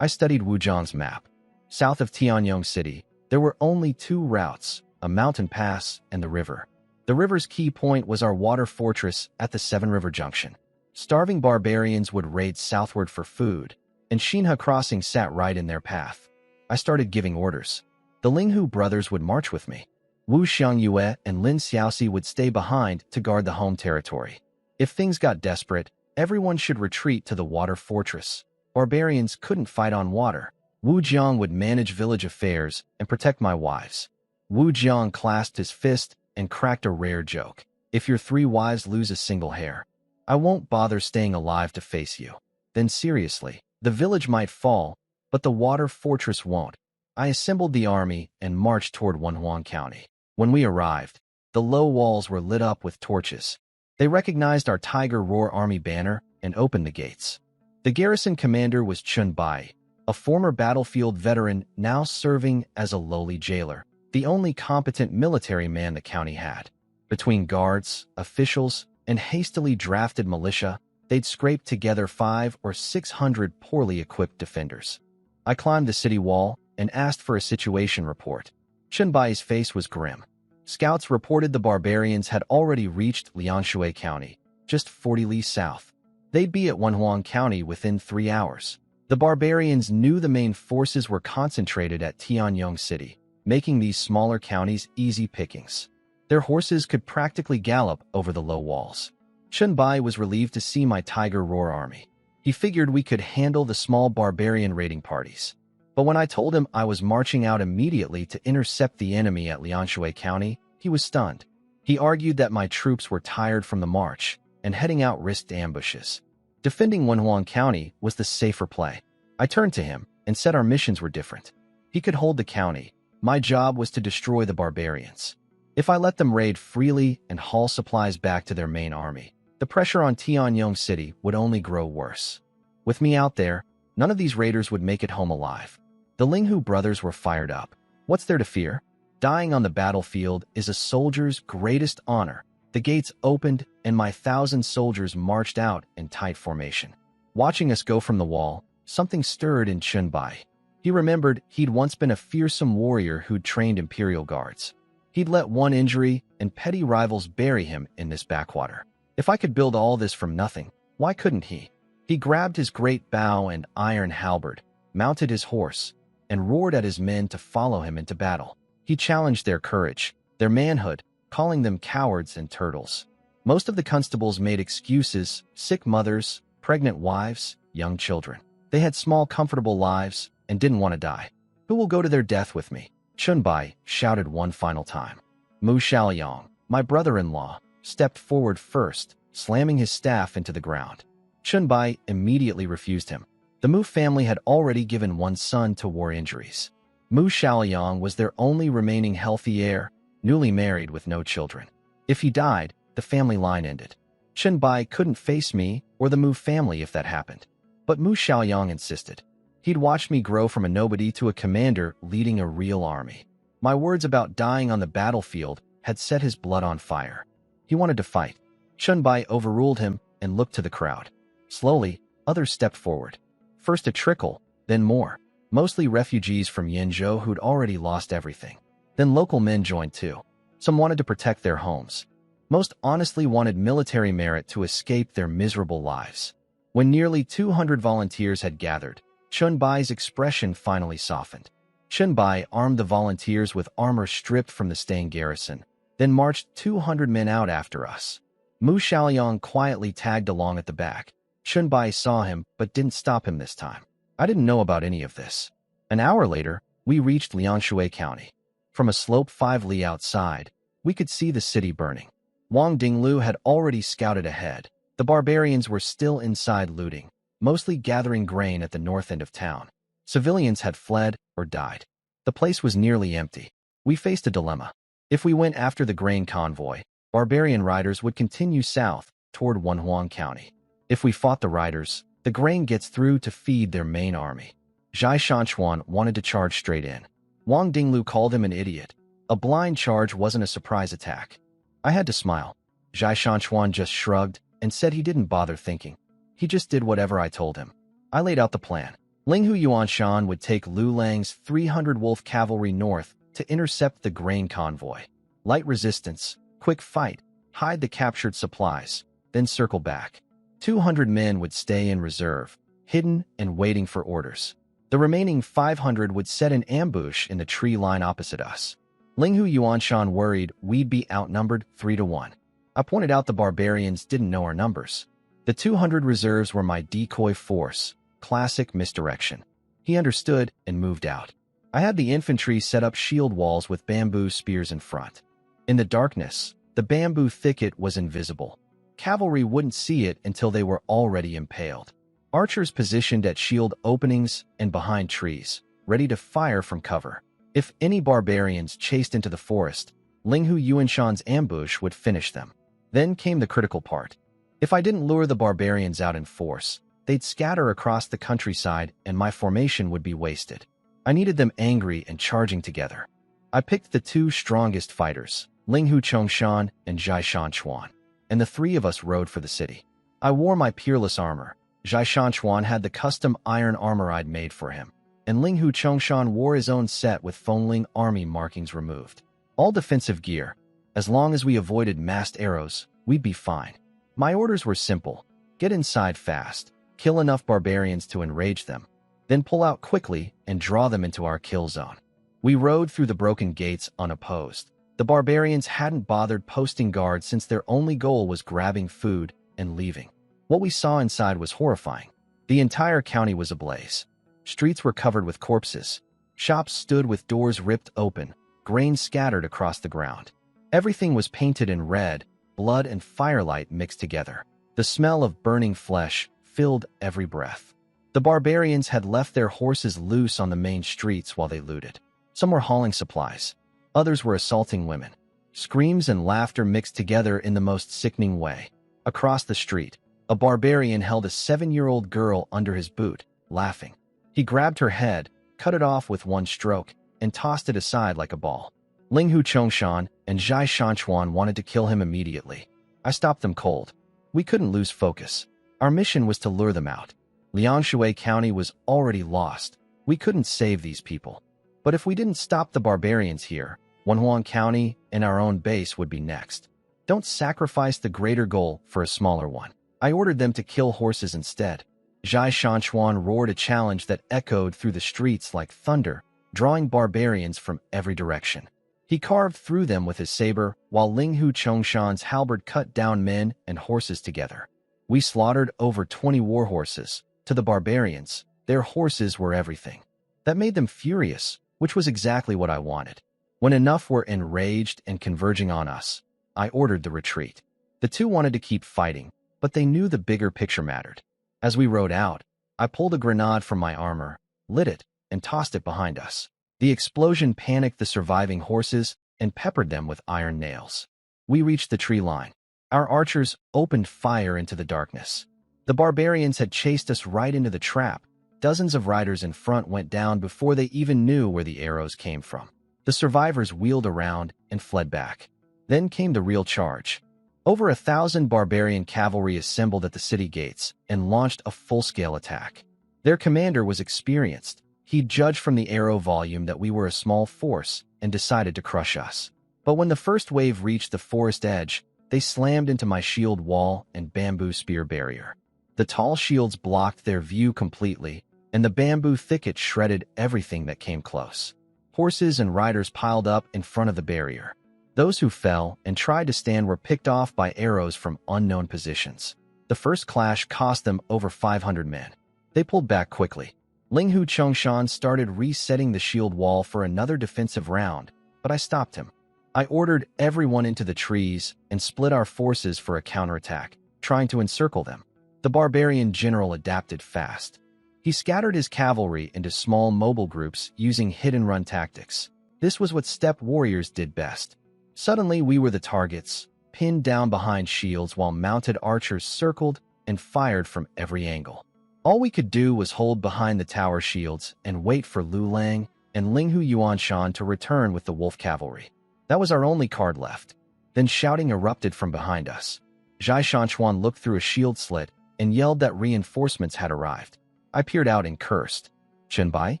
I studied Wuzhang's map. South of Tianyong City, there were only 2 routes, a mountain pass and the river. The river's key point was our water fortress at the Seven River Junction. Starving barbarians would raid southward for food, and Xinhe Crossing sat right in their path. I started giving orders. The Linghu brothers would march with me. Wu Xiangyue and Lin Xiaoxi would stay behind to guard the home territory. If things got desperate, everyone should retreat to the water fortress. Barbarians couldn't fight on water. Wu Jiang would manage village affairs and protect my wives. Wu Jiang clasped his fist and cracked a rare joke. If your 3 wives lose a single hair, I won't bother staying alive to face you. Then seriously, the village might fall, but the water fortress won't. I assembled the army and marched toward Wenhuang County. When we arrived, the low walls were lit up with torches. They recognized our Tiger Roar Army banner and opened the gates. The garrison commander was Chun Bai, a former battlefield veteran now serving as a lowly jailer, the only competent military man the county had. Between guards, officials, and hastily drafted militia, they'd scraped together 500 or 600 poorly equipped defenders. I climbed the city wall and asked for a situation report. Chun Bai's face was grim. Scouts reported the barbarians had already reached Lianshui County, just 40 li south. They'd be at Wenhuang County within 3 hours. The barbarians knew the main forces were concentrated at Tianyong City, making these smaller counties easy pickings. Their horses could practically gallop over the low walls. Chun Bai was relieved to see my Tiger Roar army. He figured we could handle the small barbarian raiding parties. But when I told him I was marching out immediately to intercept the enemy at Lianshui County, he was stunned. He argued that my troops were tired from the march, and heading out risked ambushes. Defending Wenhuang County was the safer play. I turned to him and said our missions were different. He could hold the county. My job was to destroy the barbarians. If I let them raid freely and haul supplies back to their main army, the pressure on Tianyong City would only grow worse. With me out there, none of these raiders would make it home alive. The Linghu brothers were fired up. What's there to fear? Dying on the battlefield is a soldier's greatest honor. The gates opened, and my 1,000 soldiers marched out in tight formation. Watching us go from the wall, something stirred in Chun Bai. He remembered he'd once been a fearsome warrior who'd trained imperial guards. He'd let one injury and petty rivals bury him in this backwater. If I could build all this from nothing, why couldn't he? He grabbed his great bow and iron halberd, mounted his horse, and roared at his men to follow him into battle. He challenged their courage, their manhood, calling them cowards and turtles. Most of the constables made excuses: sick mothers, pregnant wives, young children. They had small, comfortable lives and didn't want to die. Who will go to their death with me? Chun Bai shouted one final time. Mu Xiaoyang, my brother-in-law, stepped forward first, slamming his staff into the ground. Chun Bai immediately refused him. The Mu family had already given one son to war injuries. Mu Xiaoyang was their only remaining healthy heir, newly married with no children. If he died, the family line ended. Chun Bai couldn't face me or the Mu family if that happened. But Mu Xiaoyang insisted. He'd watched me grow from a nobody to a commander leading a real army. My words about dying on the battlefield had set his blood on fire. He wanted to fight. Chun Bai overruled him and looked to the crowd. Slowly, others stepped forward. First a trickle, then more. Mostly refugees from Yenzhou who'd already lost everything. Then local men joined too. Some wanted to protect their homes. Most honestly wanted military merit to escape their miserable lives. When nearly 200 volunteers had gathered, Chun Bai's expression finally softened. Chun Bai armed the volunteers with armor stripped from the staying garrison, then marched 200 men out after us. Mu Xiaoyang quietly tagged along at the back. Chun Bai saw him, but didn't stop him this time. I didn't know about any of this. An hour later, we reached Lianshui County. From a slope 5 li outside, we could see the city burning. Wang Dinglu had already scouted ahead. The barbarians were still inside looting, mostly gathering grain at the north end of town. Civilians had fled or died. The place was nearly empty. We faced a dilemma. If we went after the grain convoy, barbarian riders would continue south toward Wenhuang County. If we fought the riders, the grain gets through to feed their main army. Zhai Shanchuan wanted to charge straight in. Wang Dinglu called him an idiot. A blind charge wasn't a surprise attack. I had to smile. Zhai Shanchuan just shrugged and said he didn't bother thinking. He just did whatever I told him. I laid out the plan. Linghu Yuanshan would take Lu Lang's 300 wolf cavalry north to intercept the grain convoy. Light resistance, quick fight, hide the captured supplies, then circle back. 200 men would stay in reserve, hidden and waiting for orders. The remaining 500 would set an ambush in the tree line opposite us. Linghu Yuanshan worried we'd be outnumbered 3-1. I pointed out the barbarians didn't know our numbers. The 200 reserves were my decoy force, classic misdirection. He understood and moved out. I had the infantry set up shield walls with bamboo spears in front. In the darkness, the bamboo thicket was invisible. Cavalry wouldn't see it until they were already impaled. Archers positioned at shield openings and behind trees, ready to fire from cover. If any barbarians chased into the forest, Linghu Yuanshan's ambush would finish them. Then came the critical part. If I didn't lure the barbarians out in force, they'd scatter across the countryside and my formation would be wasted. I needed them angry and charging together. I picked the two strongest fighters, Linghu Chongshan and Zhai Shanchuan, and the three of us rode for the city. I wore my peerless armor. Zhai Shanchuan had the custom iron armor I'd made for him, and Linghu Chongshan wore his own set with Fengling army markings removed. All defensive gear. As long as we avoided massed arrows, we'd be fine. My orders were simple. Get inside fast, kill enough barbarians to enrage them, then pull out quickly and draw them into our kill zone. We rode through the broken gates unopposed. The barbarians hadn't bothered posting guard since their only goal was grabbing food and leaving. What we saw inside was horrifying. The entire county was ablaze. Streets were covered with corpses. Shops stood with doors ripped open, grain scattered across the ground. Everything was painted in red, blood and firelight mixed together. The smell of burning flesh filled every breath. The barbarians had left their horses loose on the main streets while they looted. Some were hauling supplies. Others were assaulting women. Screams and laughter mixed together in the most sickening way. Across the street, a barbarian held a 7-year-old girl under his boot, laughing. He grabbed her head, cut it off with one stroke, and tossed it aside like a ball. Linghu Chongshan and Zhai Shanchuan wanted to kill him immediately. I stopped them cold. We couldn't lose focus. Our mission was to lure them out. Liangshui County was already lost. We couldn't save these people. But if we didn't stop the barbarians here, Wenhuang County and our own base would be next. Don't sacrifice the greater goal for a smaller one. I ordered them to kill horses instead. Zhai Shanchuan roared a challenge that echoed through the streets like thunder, drawing barbarians from every direction. He carved through them with his saber, while Linghu Chongshan's halberd cut down men and horses together. We slaughtered over 20 war horses. To the barbarians, their horses were everything. That made them furious, which was exactly what I wanted. When enough were enraged and converging on us, I ordered the retreat. The two wanted to keep fighting, but they knew the bigger picture mattered. As we rode out, I pulled a grenade from my armor, lit it, and tossed it behind us. The explosion panicked the surviving horses and peppered them with iron nails. We reached the tree line. Our archers opened fire into the darkness. The barbarians had chased us right into the trap. Dozens of riders in front went down before they even knew where the arrows came from. The survivors wheeled around and fled back. Then came the real charge. Over 1,000 barbarian cavalry assembled at the city gates and launched a full-scale attack. Their commander was experienced. He judged from the arrow volume that we were a small force and decided to crush us. But when the first wave reached the forest edge, they slammed into my shield wall and bamboo spear barrier. The tall shields blocked their view completely, and the bamboo thicket shredded everything that came close. Horses and riders piled up in front of the barrier. Those who fell and tried to stand were picked off by arrows from unknown positions. The first clash cost them over 500 men. They pulled back quickly. Linghu Chongshan started resetting the shield wall for another defensive round, but I stopped him. I ordered everyone into the trees and split our forces for a counterattack, trying to encircle them. The barbarian general adapted fast. He scattered his cavalry into small mobile groups using hit-and-run tactics. This was what steppe warriors did best. Suddenly, we were the targets, pinned down behind shields while mounted archers circled and fired from every angle. All we could do was hold behind the tower shields and wait for Lu Lang and Linghu Yuanshan to return with the wolf cavalry. That was our only card left. Then shouting erupted from behind us. Zhai Shanchuan looked through a shield slit and yelled that reinforcements had arrived. I peered out and cursed. Chunbai,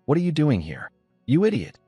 what are you doing here? You idiot.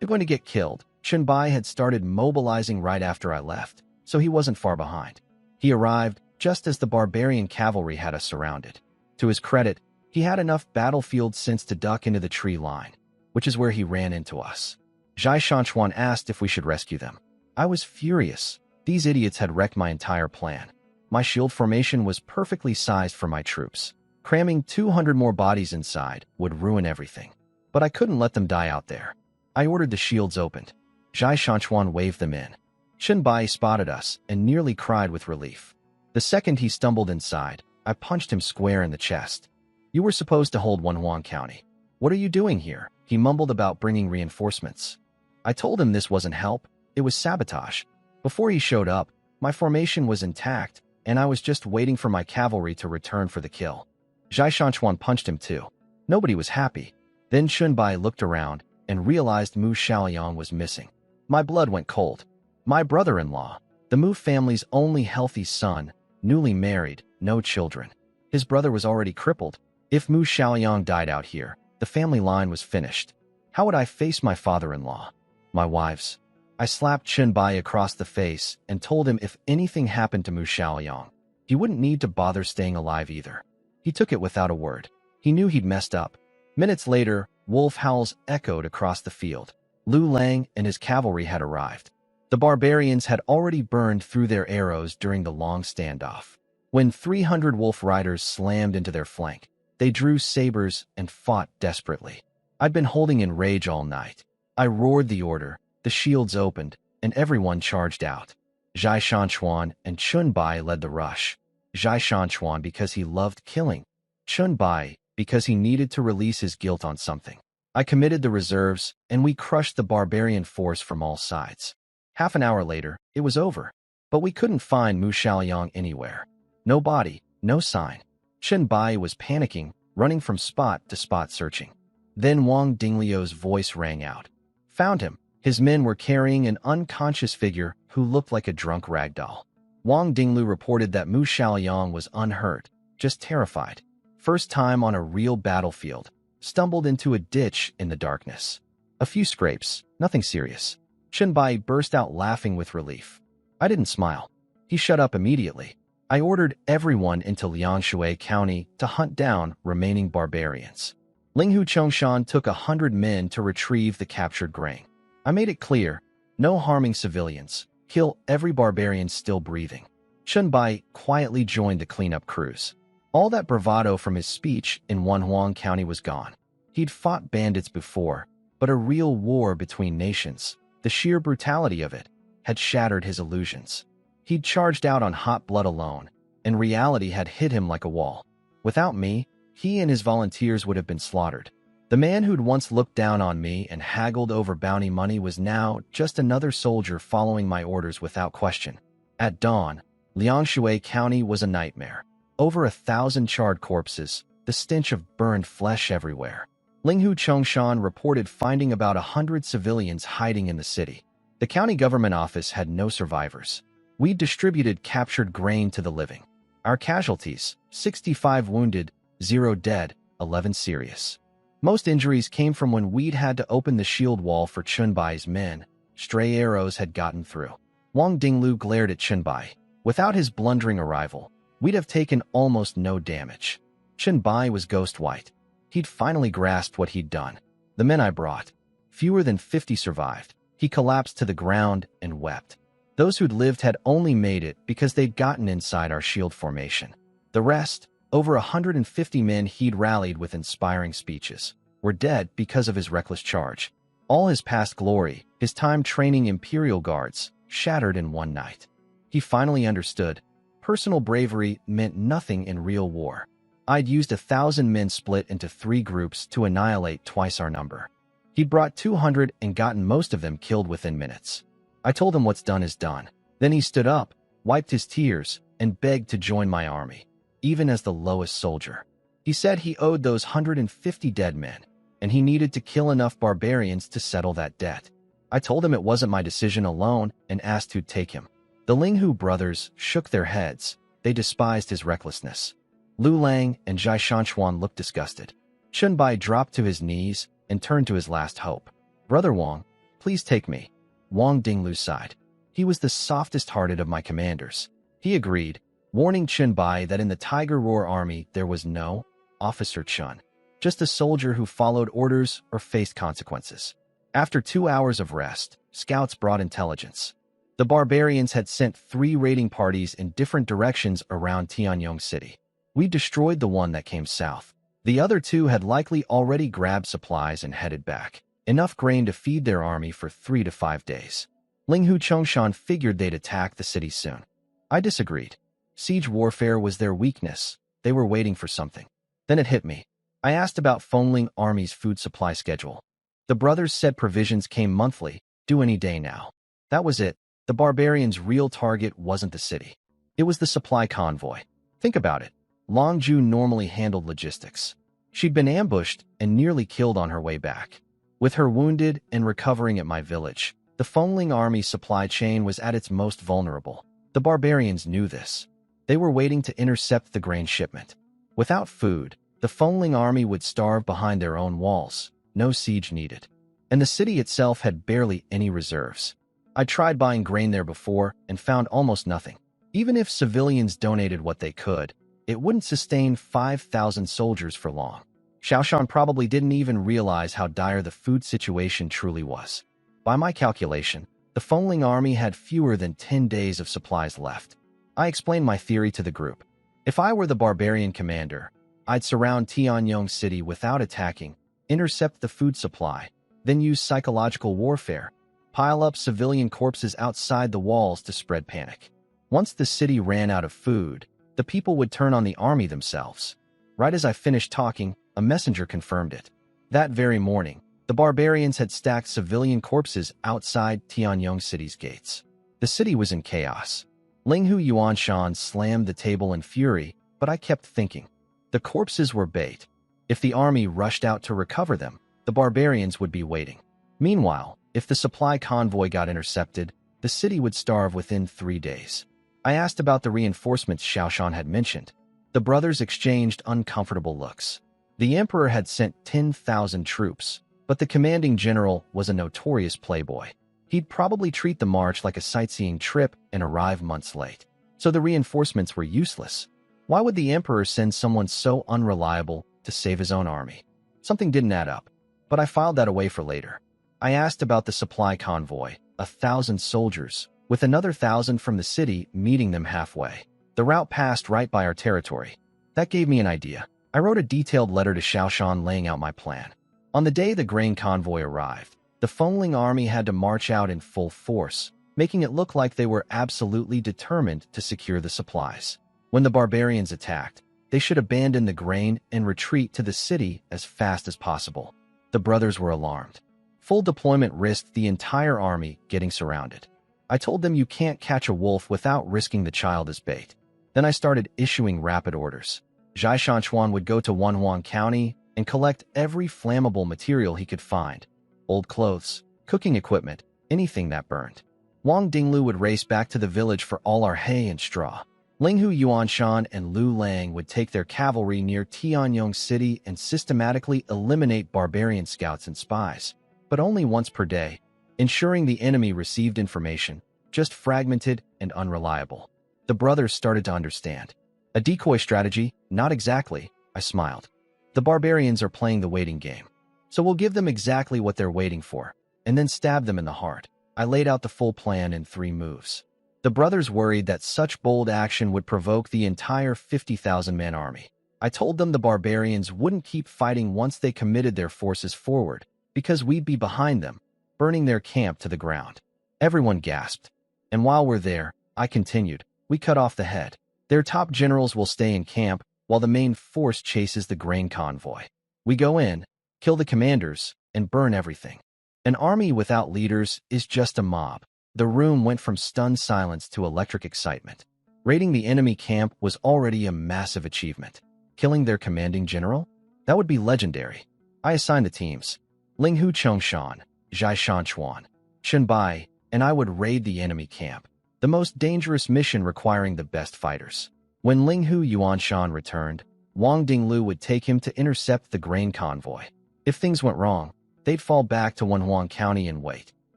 You're going to get killed. Chunbai had started mobilizing right after I left, so he wasn't far behind. He arrived just as the barbarian cavalry had us surrounded. To his credit, he had enough battlefield sense to duck into the tree line, which is where he ran into us. Zhai Shanchuan asked if we should rescue them. I was furious. These idiots had wrecked my entire plan. My shield formation was perfectly sized for my troops. Cramming 200 more bodies inside would ruin everything. But I couldn't let them die out there. I ordered the shields opened. Zhai Shanchuan waved them in. Chunbai spotted us and nearly cried with relief. The second he stumbled inside, I punched him square in the chest. You were supposed to hold Wenhuang County. What are you doing here? He mumbled about bringing reinforcements. I told him this wasn't help. It was sabotage. Before he showed up, my formation was intact, and I was just waiting for my cavalry to return for the kill. Zhai Shanchuan punched him too. Nobody was happy. Then Chunbai looked around and realized Mu Xiaoyang was missing. My blood went cold. My brother-in-law, the Mu family's only healthy son, newly married, no children. His brother was already crippled. If Mu Xiaoyang died out here, the family line was finished. How would I face my father-in-law? My wives? I slapped Chunbai across the face and told him if anything happened to Mu Xiaoyang, he wouldn't need to bother staying alive either. He took it without a word. He knew he'd messed up. Minutes later, wolf howls echoed across the field. Lu Lang and his cavalry had arrived. The barbarians had already burned through their arrows during the long standoff. When 300 wolf riders slammed into their flank, they drew sabers and fought desperately. I'd been holding in rage all night. I roared the order, the shields opened, and everyone charged out. Zhai Shanchuan and Chunbai led the rush. Zhai Shanchuan because he loved killing. Chunbai because he needed to release his guilt on something. I committed the reserves, and we crushed the barbarian force from all sides. Half an hour later, it was over. But we couldn't find Mu Xiaoyang anywhere. No body, no sign. Chunbai was panicking, running from spot to spot searching. Then Wang Dingliu's voice rang out. Found him. His men were carrying an unconscious figure who looked like a drunk ragdoll. Wang Dingliu reported that Mu Xiaoyang was unhurt, just terrified. First time on a real battlefield. Stumbled into a ditch in the darkness. A few scrapes, nothing serious. Chunbai burst out laughing with relief. I didn't smile. He shut up immediately. I ordered everyone into Liangshui County to hunt down remaining barbarians. Linghu Chongshan took 100 men to retrieve the captured grain. I made it clear, no harming civilians, kill every barbarian still breathing. Chunbai quietly joined the cleanup crews. All that bravado from his speech in Manhwa County was gone. He'd fought bandits before, but a real war between nations, the sheer brutality of it, had shattered his illusions. He'd charged out on hot blood alone, and reality had hit him like a wall. Without me, he and his volunteers would have been slaughtered. The man who'd once looked down on me and haggled over bounty money was now just another soldier following my orders without question. At dawn, Liangshui County was a nightmare. Over 1,000 charred corpses, the stench of burned flesh everywhere. Linghu Chongshan reported finding about 100 civilians hiding in the city. The county government office had no survivors. We distributed captured grain to the living. Our casualties, 65 wounded, 0 dead, 11 serious. Most injuries came from when we'd had to open the shield wall for Chunbai's men. Stray arrows had gotten through. Wang Dingliu glared at Chunbai. Without his blundering arrival, we'd have taken almost no damage. Chunbai was ghost white. He'd finally grasped what he'd done. The men I brought, fewer than 50 survived. He collapsed to the ground and wept. Those who'd lived had only made it because they'd gotten inside our shield formation. The rest, over 150 men he'd rallied with inspiring speeches, were dead because of his reckless charge. All his past glory, his time training Imperial Guards, shattered in one night. He finally understood. Personal bravery meant nothing in real war. I'd used 1,000 men split into 3 groups to annihilate twice our number. He'd brought 200 and gotten most of them killed within minutes. I told him what's done is done. Then he stood up, wiped his tears, and begged to join my army, even as the lowest soldier. He said he owed those 150 dead men, and he needed to kill enough barbarians to settle that debt. I told him it wasn't my decision alone and asked who'd take him. The Linghu brothers shook their heads. They despised his recklessness. Lu Lang and Zhai Shanchuan looked disgusted. Chunbai dropped to his knees and turned to his last hope. Brother Wang, please take me. Wang Dingliu sighed. He was the softest-hearted of my commanders. He agreed, warning Chunbai that in the Tiger Roar army there was no Officer Chun, just a soldier who followed orders or faced consequences. After 2 hours of rest, scouts brought intelligence. The barbarians had sent 3 raiding parties in different directions around Tianyong City. We destroyed the one that came south. The other 2 had likely already grabbed supplies and headed back. Enough grain to feed their army for 3 to 5 days. Linghu Chongshan figured they'd attack the city soon. I disagreed. Siege warfare was their weakness. They were waiting for something. Then it hit me. I asked about Fengling Army's food supply schedule. The brothers said provisions came monthly, due any day now. That was it. The barbarians' real target wasn't the city. It was the supply convoy. Think about it. Longju normally handled logistics. She'd been ambushed and nearly killed on her way back. With her wounded and recovering at my village, the Fengling army's supply chain was at its most vulnerable. The barbarians knew this. They were waiting to intercept the grain shipment. Without food, the Fengling army would starve behind their own walls. No siege needed. And the city itself had barely any reserves. I tried buying grain there before and found almost nothing. Even if civilians donated what they could, it wouldn't sustain 5,000 soldiers for long. Xiaoshan probably didn't even realize how dire the food situation truly was. By my calculation, the Fengling army had fewer than 10 days of supplies left. I explained my theory to the group. If I were the barbarian commander, I'd surround Tianyong City without attacking, intercept the food supply, then use psychological warfare, pile up civilian corpses outside the walls to spread panic. Once the city ran out of food, the people would turn on the army themselves. Right as I finished talking, a messenger confirmed it. That very morning, the barbarians had stacked civilian corpses outside Tianyong City's gates. The city was in chaos. Linghu Yuanshan slammed the table in fury, but I kept thinking. The corpses were bait. If the army rushed out to recover them, the barbarians would be waiting. Meanwhile, if the supply convoy got intercepted, the city would starve within 3 days. I asked about the reinforcements Xiaoshan had mentioned. The brothers exchanged uncomfortable looks. The emperor had sent 10,000 troops, but the commanding general was a notorious playboy. He'd probably treat the march like a sightseeing trip and arrive months late. So the reinforcements were useless. Why would the emperor send someone so unreliable to save his own army? Something didn't add up, but I filed that away for later. I asked about the supply convoy, 1,000 soldiers, with another 1,000 from the city meeting them halfway. The route passed right by our territory. That gave me an idea. I wrote a detailed letter to Xiaoshan laying out my plan. On the day the grain convoy arrived, the Fengling army had to march out in full force, making it look like they were absolutely determined to secure the supplies. When the barbarians attacked, they should abandon the grain and retreat to the city as fast as possible. The brothers were alarmed. Full deployment risked the entire army getting surrounded. I told them you can't catch a wolf without risking the child as bait. Then I started issuing rapid orders. Zhai Shanchuan would go to Manhwa County and collect every flammable material he could find. Old clothes, cooking equipment, anything that burned. Wang Dinglu would race back to the village for all our hay and straw. Linghu Yuanshan and Lu Lang would take their cavalry near Tianyong City and systematically eliminate barbarian scouts and spies, but only once per day, ensuring the enemy received information, just fragmented and unreliable. The brothers started to understand. A decoy strategy? Not exactly, I smiled. The barbarians are playing the waiting game. So we'll give them exactly what they're waiting for, and then stab them in the heart. I laid out the full plan in 3 moves. The brothers worried that such bold action would provoke the entire 50,000-man army. I told them the barbarians wouldn't keep fighting once they committed their forces forward, because we'd be behind them, burning their camp to the ground. Everyone gasped. And while we're there, I continued, we cut off the head. Their top generals will stay in camp while the main force chases the grain convoy. We go in, kill the commanders, and burn everything. An army without leaders is just a mob. The room went from stunned silence to electric excitement. Raiding the enemy camp was already a massive achievement. Killing their commanding general? That would be legendary. I assigned the teams. Linghu Chongshan, Zhai Shanchuan, Shenbai, and I would raid the enemy camp, the most dangerous mission requiring the best fighters. When Linghu Yuanshan returned, Wang Dinglu would take him to intercept the grain convoy. If things went wrong, they'd fall back to Manhwa County and wait.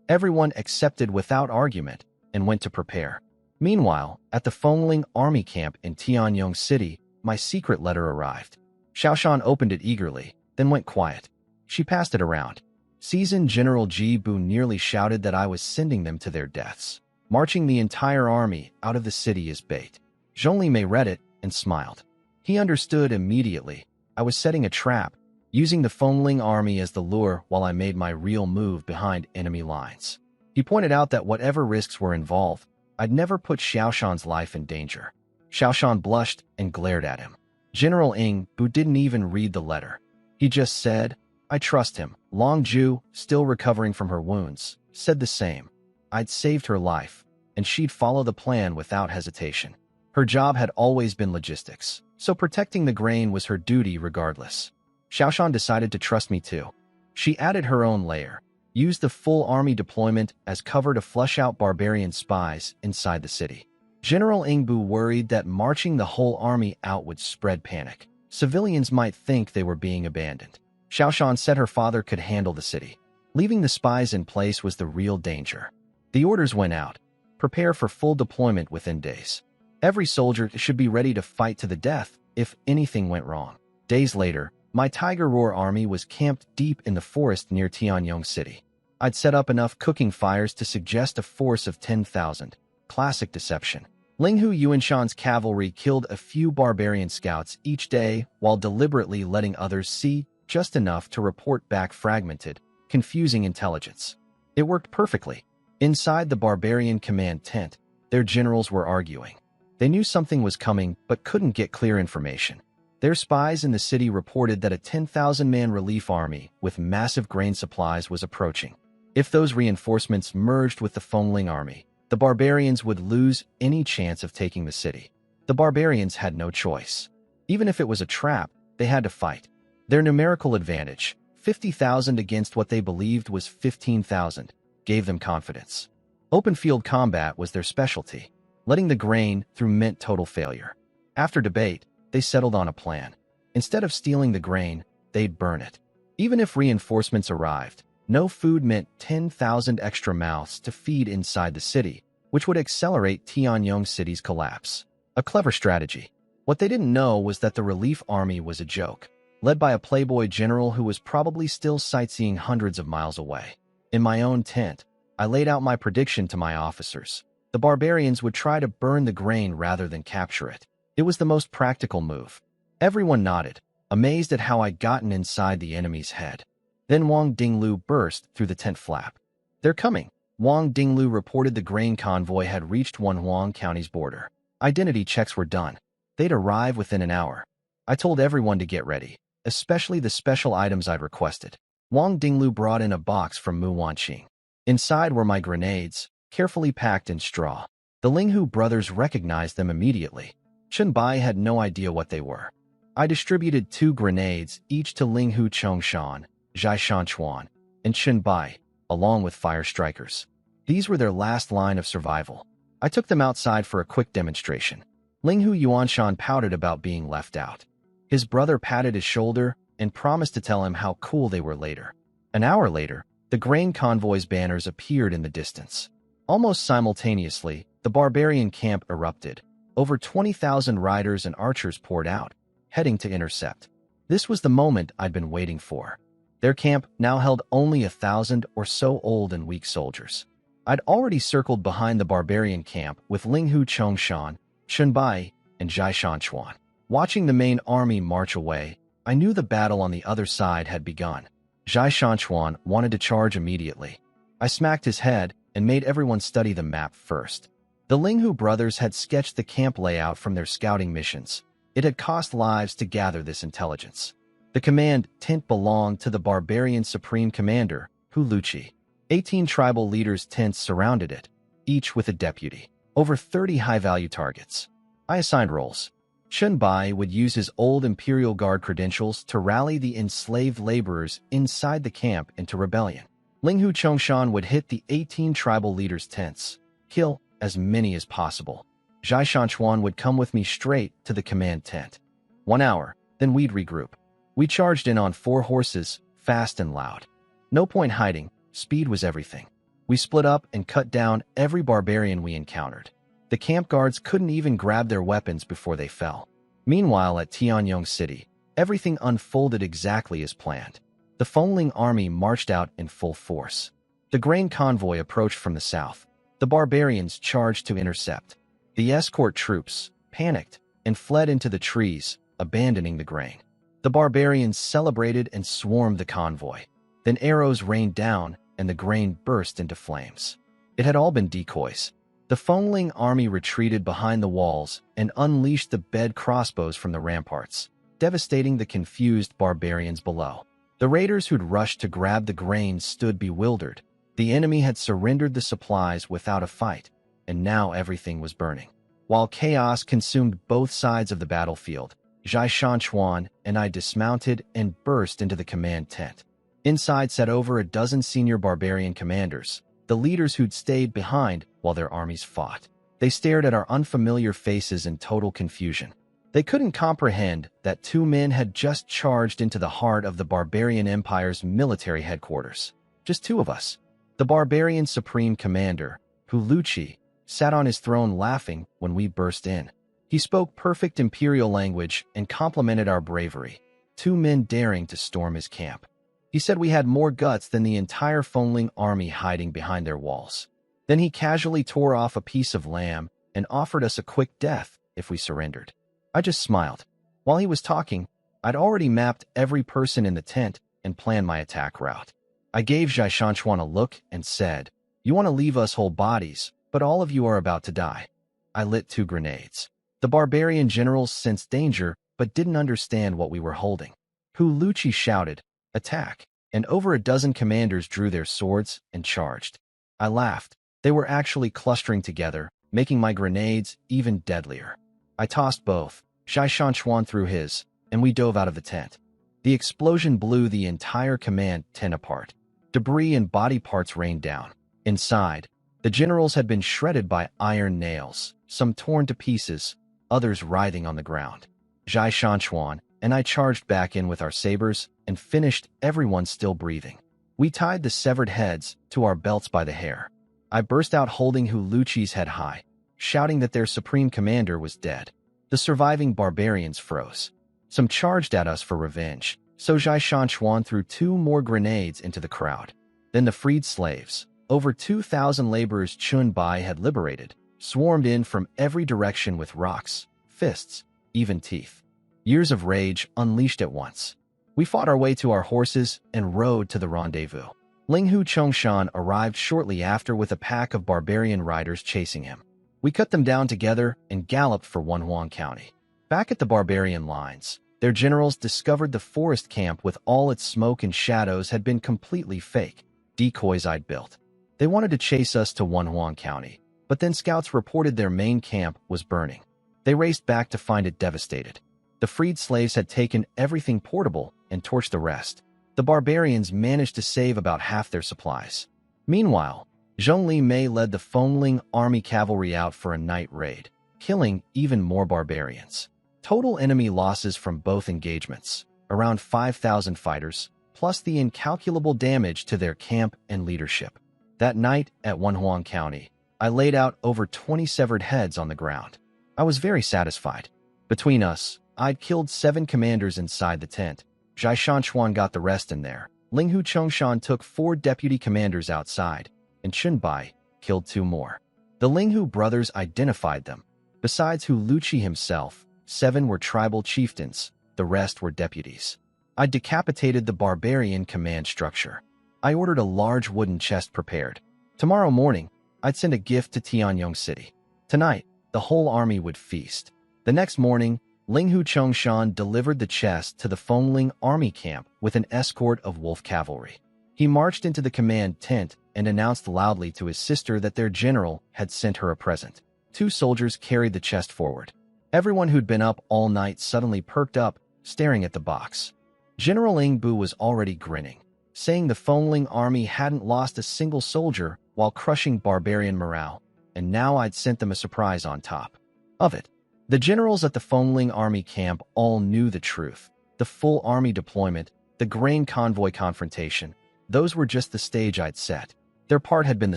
Everyone accepted without argument and went to prepare. Meanwhile, at the Fengling army camp in Tianyong City, my secret letter arrived. Xiaoshan opened it eagerly, then went quiet. She passed it around. Seasoned General Ji Bu nearly shouted that I was sending them to their deaths, marching the entire army out of the city as bait. Zhongli read it and smiled. He understood immediately. I was setting a trap, using the Fengling army as the lure while I made my real move behind enemy lines. He pointed out that whatever risks were involved, I'd never put Xiaoshan's life in danger. Xiaoshan blushed and glared at him. General Ing Bu didn't even read the letter. He just said, I trust him. Longju, still recovering from her wounds, said the same. I'd saved her life, and she'd follow the plan without hesitation. Her job had always been logistics, so protecting the grain was her duty regardless. Xiaoshan decided to trust me too. She added her own layer, used the full army deployment as cover to flush out barbarian spies inside the city. General Ingbu worried that marching the whole army out would spread panic. Civilians might think they were being abandoned. Xiaoshan said her father could handle the city. Leaving the spies in place was the real danger. The orders went out. Prepare for full deployment within days. Every soldier should be ready to fight to the death if anything went wrong. Days later, my Tiger Roar army was camped deep in the forest near Tianyong City. I'd set up enough cooking fires to suggest a force of 10,000. Classic deception. Linghu Yuanshan's cavalry killed a few barbarian scouts each day while deliberately letting others see just enough to report back fragmented, confusing intelligence. It worked perfectly. Inside the barbarian command tent, their generals were arguing. They knew something was coming but couldn't get clear information. Their spies in the city reported that a 10,000-man relief army with massive grain supplies was approaching. If those reinforcements merged with the Fengling army, the barbarians would lose any chance of taking the city. The barbarians had no choice. Even if it was a trap, they had to fight. Their numerical advantage, 50,000 against what they believed was 15,000, gave them confidence. Open field combat was their specialty. Letting the grain through meant total failure. After debate, they settled on a plan. Instead of stealing the grain, they'd burn it. Even if reinforcements arrived, no food meant 10,000 extra mouths to feed inside the city, which would accelerate Tianyong City's collapse. A clever strategy. What they didn't know was that the relief army was a joke, led by a playboy general who was probably still sightseeing hundreds of miles away. In my own tent, I laid out my prediction to my officers. The barbarians would try to burn the grain rather than capture it. It was the most practical move. Everyone nodded, amazed at how I'd gotten inside the enemy's head. Then Wang Dinglu burst through the tent flap. "They're coming." Wang Dinglu reported the grain convoy had reached Wenhuang County's border. Identity checks were done. They'd arrive within an hour. I told everyone to get ready, especially the special items I'd requested. Wang Dinglu brought in a box from Mu Wanqing. Inside were my grenades, carefully packed in straw. The Linghu brothers recognized them immediately. Chen Bai had no idea what they were. I distributed 2 grenades, each to Linghu Chongshan, Zhai Shanchuan, and Chen Bai, along with fire strikers. These were their last line of survival. I took them outside for a quick demonstration. Linghu Yuanshan pouted about being left out. His brother patted his shoulder and promised to tell him how cool they were later. An hour later, the grain convoy's banners appeared in the distance. Almost simultaneously, the barbarian camp erupted. Over 20,000 riders and archers poured out, heading to intercept. This was the moment I'd been waiting for. Their camp now held only 1,000 or so old and weak soldiers. I'd already circled behind the barbarian camp with Linghu Chongshan, Chen Bai, and Zhai Shanchuan. Watching the main army march away, I knew the battle on the other side had begun. Zhai Shanchuan wanted to charge immediately. I smacked his head and made everyone study the map first. The Linghu brothers had sketched the camp layout from their scouting missions. It had cost lives to gather this intelligence. The command tent belonged to the barbarian supreme commander, Hu Luchi. 18 tribal leaders' tents surrounded it, each with a deputy. Over 30 high-value targets. I assigned roles. Chen Bai would use his old Imperial Guard credentials to rally the enslaved laborers inside the camp into rebellion. Linghu Chongshan would hit the 18 tribal leaders' tents, kill as many as possible. Zhai Shanchuan would come with me straight to the command tent. 1 hour, then we'd regroup. We charged in on 4 horses, fast and loud. No point hiding, speed was everything. We split up and cut down every barbarian we encountered. The camp guards couldn't even grab their weapons before they fell. Meanwhile, at Tianyong City, everything unfolded exactly as planned. The Fengling army marched out in full force. The grain convoy approached from the south. The barbarians charged to intercept. The escort troops panicked and fled into the trees, abandoning the grain. The barbarians celebrated and swarmed the convoy. Then arrows rained down and the grain burst into flames. It had all been decoys. The Fengling army retreated behind the walls and unleashed the bed crossbows from the ramparts, devastating the confused barbarians below. The raiders who'd rushed to grab the grain stood bewildered. The enemy had surrendered the supplies without a fight, and now everything was burning. While chaos consumed both sides of the battlefield, Zhai Shanchuan and I dismounted and burst into the command tent. Inside sat over a dozen senior barbarian commanders, the leaders who'd stayed behind while their armies fought. They stared at our unfamiliar faces in total confusion. They couldn't comprehend that two men had just charged into the heart of the barbarian empire's military headquarters. Just two of us. The barbarian supreme commander, Huluchi, sat on his throne laughing when we burst in. He spoke perfect imperial language and complimented our bravery, two men daring to storm his camp. He said we had more guts than the entire Fengling army hiding behind their walls. Then he casually tore off a piece of lamb and offered us a quick death if we surrendered. I just smiled. While he was talking, I'd already mapped every person in the tent and planned my attack route. I gave Zhai Shanchuan a look and said, "You want to leave us whole bodies, but all of you are about to die." I lit 2 grenades. The barbarian generals sensed danger but didn't understand what we were holding. Huluchi shouted, "Attack!" and over a dozen commanders drew their swords and charged. I laughed. They were actually clustering together, making my grenades even deadlier. I tossed both. Zhai Shanchuan threw his, and we dove out of the tent. The explosion blew the entire command tent apart. Debris and body parts rained down. Inside, the generals had been shredded by iron nails, some torn to pieces, others writhing on the ground. Zhai Shanchuan and I charged back in with our sabers and finished everyone still breathing. We tied the severed heads to our belts by the hair. I burst out holding Huluchi's head high, shouting that their supreme commander was dead. The surviving barbarians froze. Some charged at us for revenge, so Zhai Shanchuan threw 2 more grenades into the crowd. Then the freed slaves, over 2,000 laborers Chun Bai had liberated, swarmed in from every direction with rocks, fists, even teeth. Years of rage unleashed at once. We fought our way to our horses and rode to the rendezvous. Linghu Chongshan arrived shortly after with a pack of barbarian riders chasing him. We cut them down together and galloped for Manhwa County. Back at the barbarian lines, their generals discovered the forest camp with all its smoke and shadows had been completely fake, decoys I'd built. They wanted to chase us to Manhwa County, but then scouts reported their main camp was burning. They raced back to find it devastated. The freed slaves had taken everything portable and torched the rest. The barbarians managed to save about half their supplies. Meanwhile, Zhongli Mei led the Fengling army cavalry out for a night raid, killing even more barbarians. Total enemy losses from both engagements, around 5,000 fighters, plus the incalculable damage to their camp and leadership. That night at Manhwa County, I laid out over 20 severed heads on the ground. I was very satisfied. Between us, I'd killed 7 commanders inside the tent. Zhai Shanchuan got the rest in there. Linghu Chongshan took 4 deputy commanders outside, and Chun Bai killed 2 more. The Linghu brothers identified them. Besides Huluchi himself, 7 were tribal chieftains, the rest were deputies. I decapitated the barbarian command structure. I ordered a large wooden chest prepared. Tomorrow morning, I'd send a gift to Tianyong City. Tonight, the whole army would feast. The next morning, Linghu Chongshan delivered the chest to the Fengling army camp with an escort of wolf cavalry. He marched into the command tent and announced loudly to his sister that their general had sent her a present. 2 soldiers carried the chest forward. Everyone who'd been up all night suddenly perked up, staring at the box. General Ingbu was already grinning, saying the Fengling army hadn't lost a single soldier while crushing barbarian morale, and now I'd sent them a surprise on top of it. The generals at the Fengling army camp all knew the truth. The full army deployment, the grain convoy confrontation, those were just the stage I'd set. Their part had been the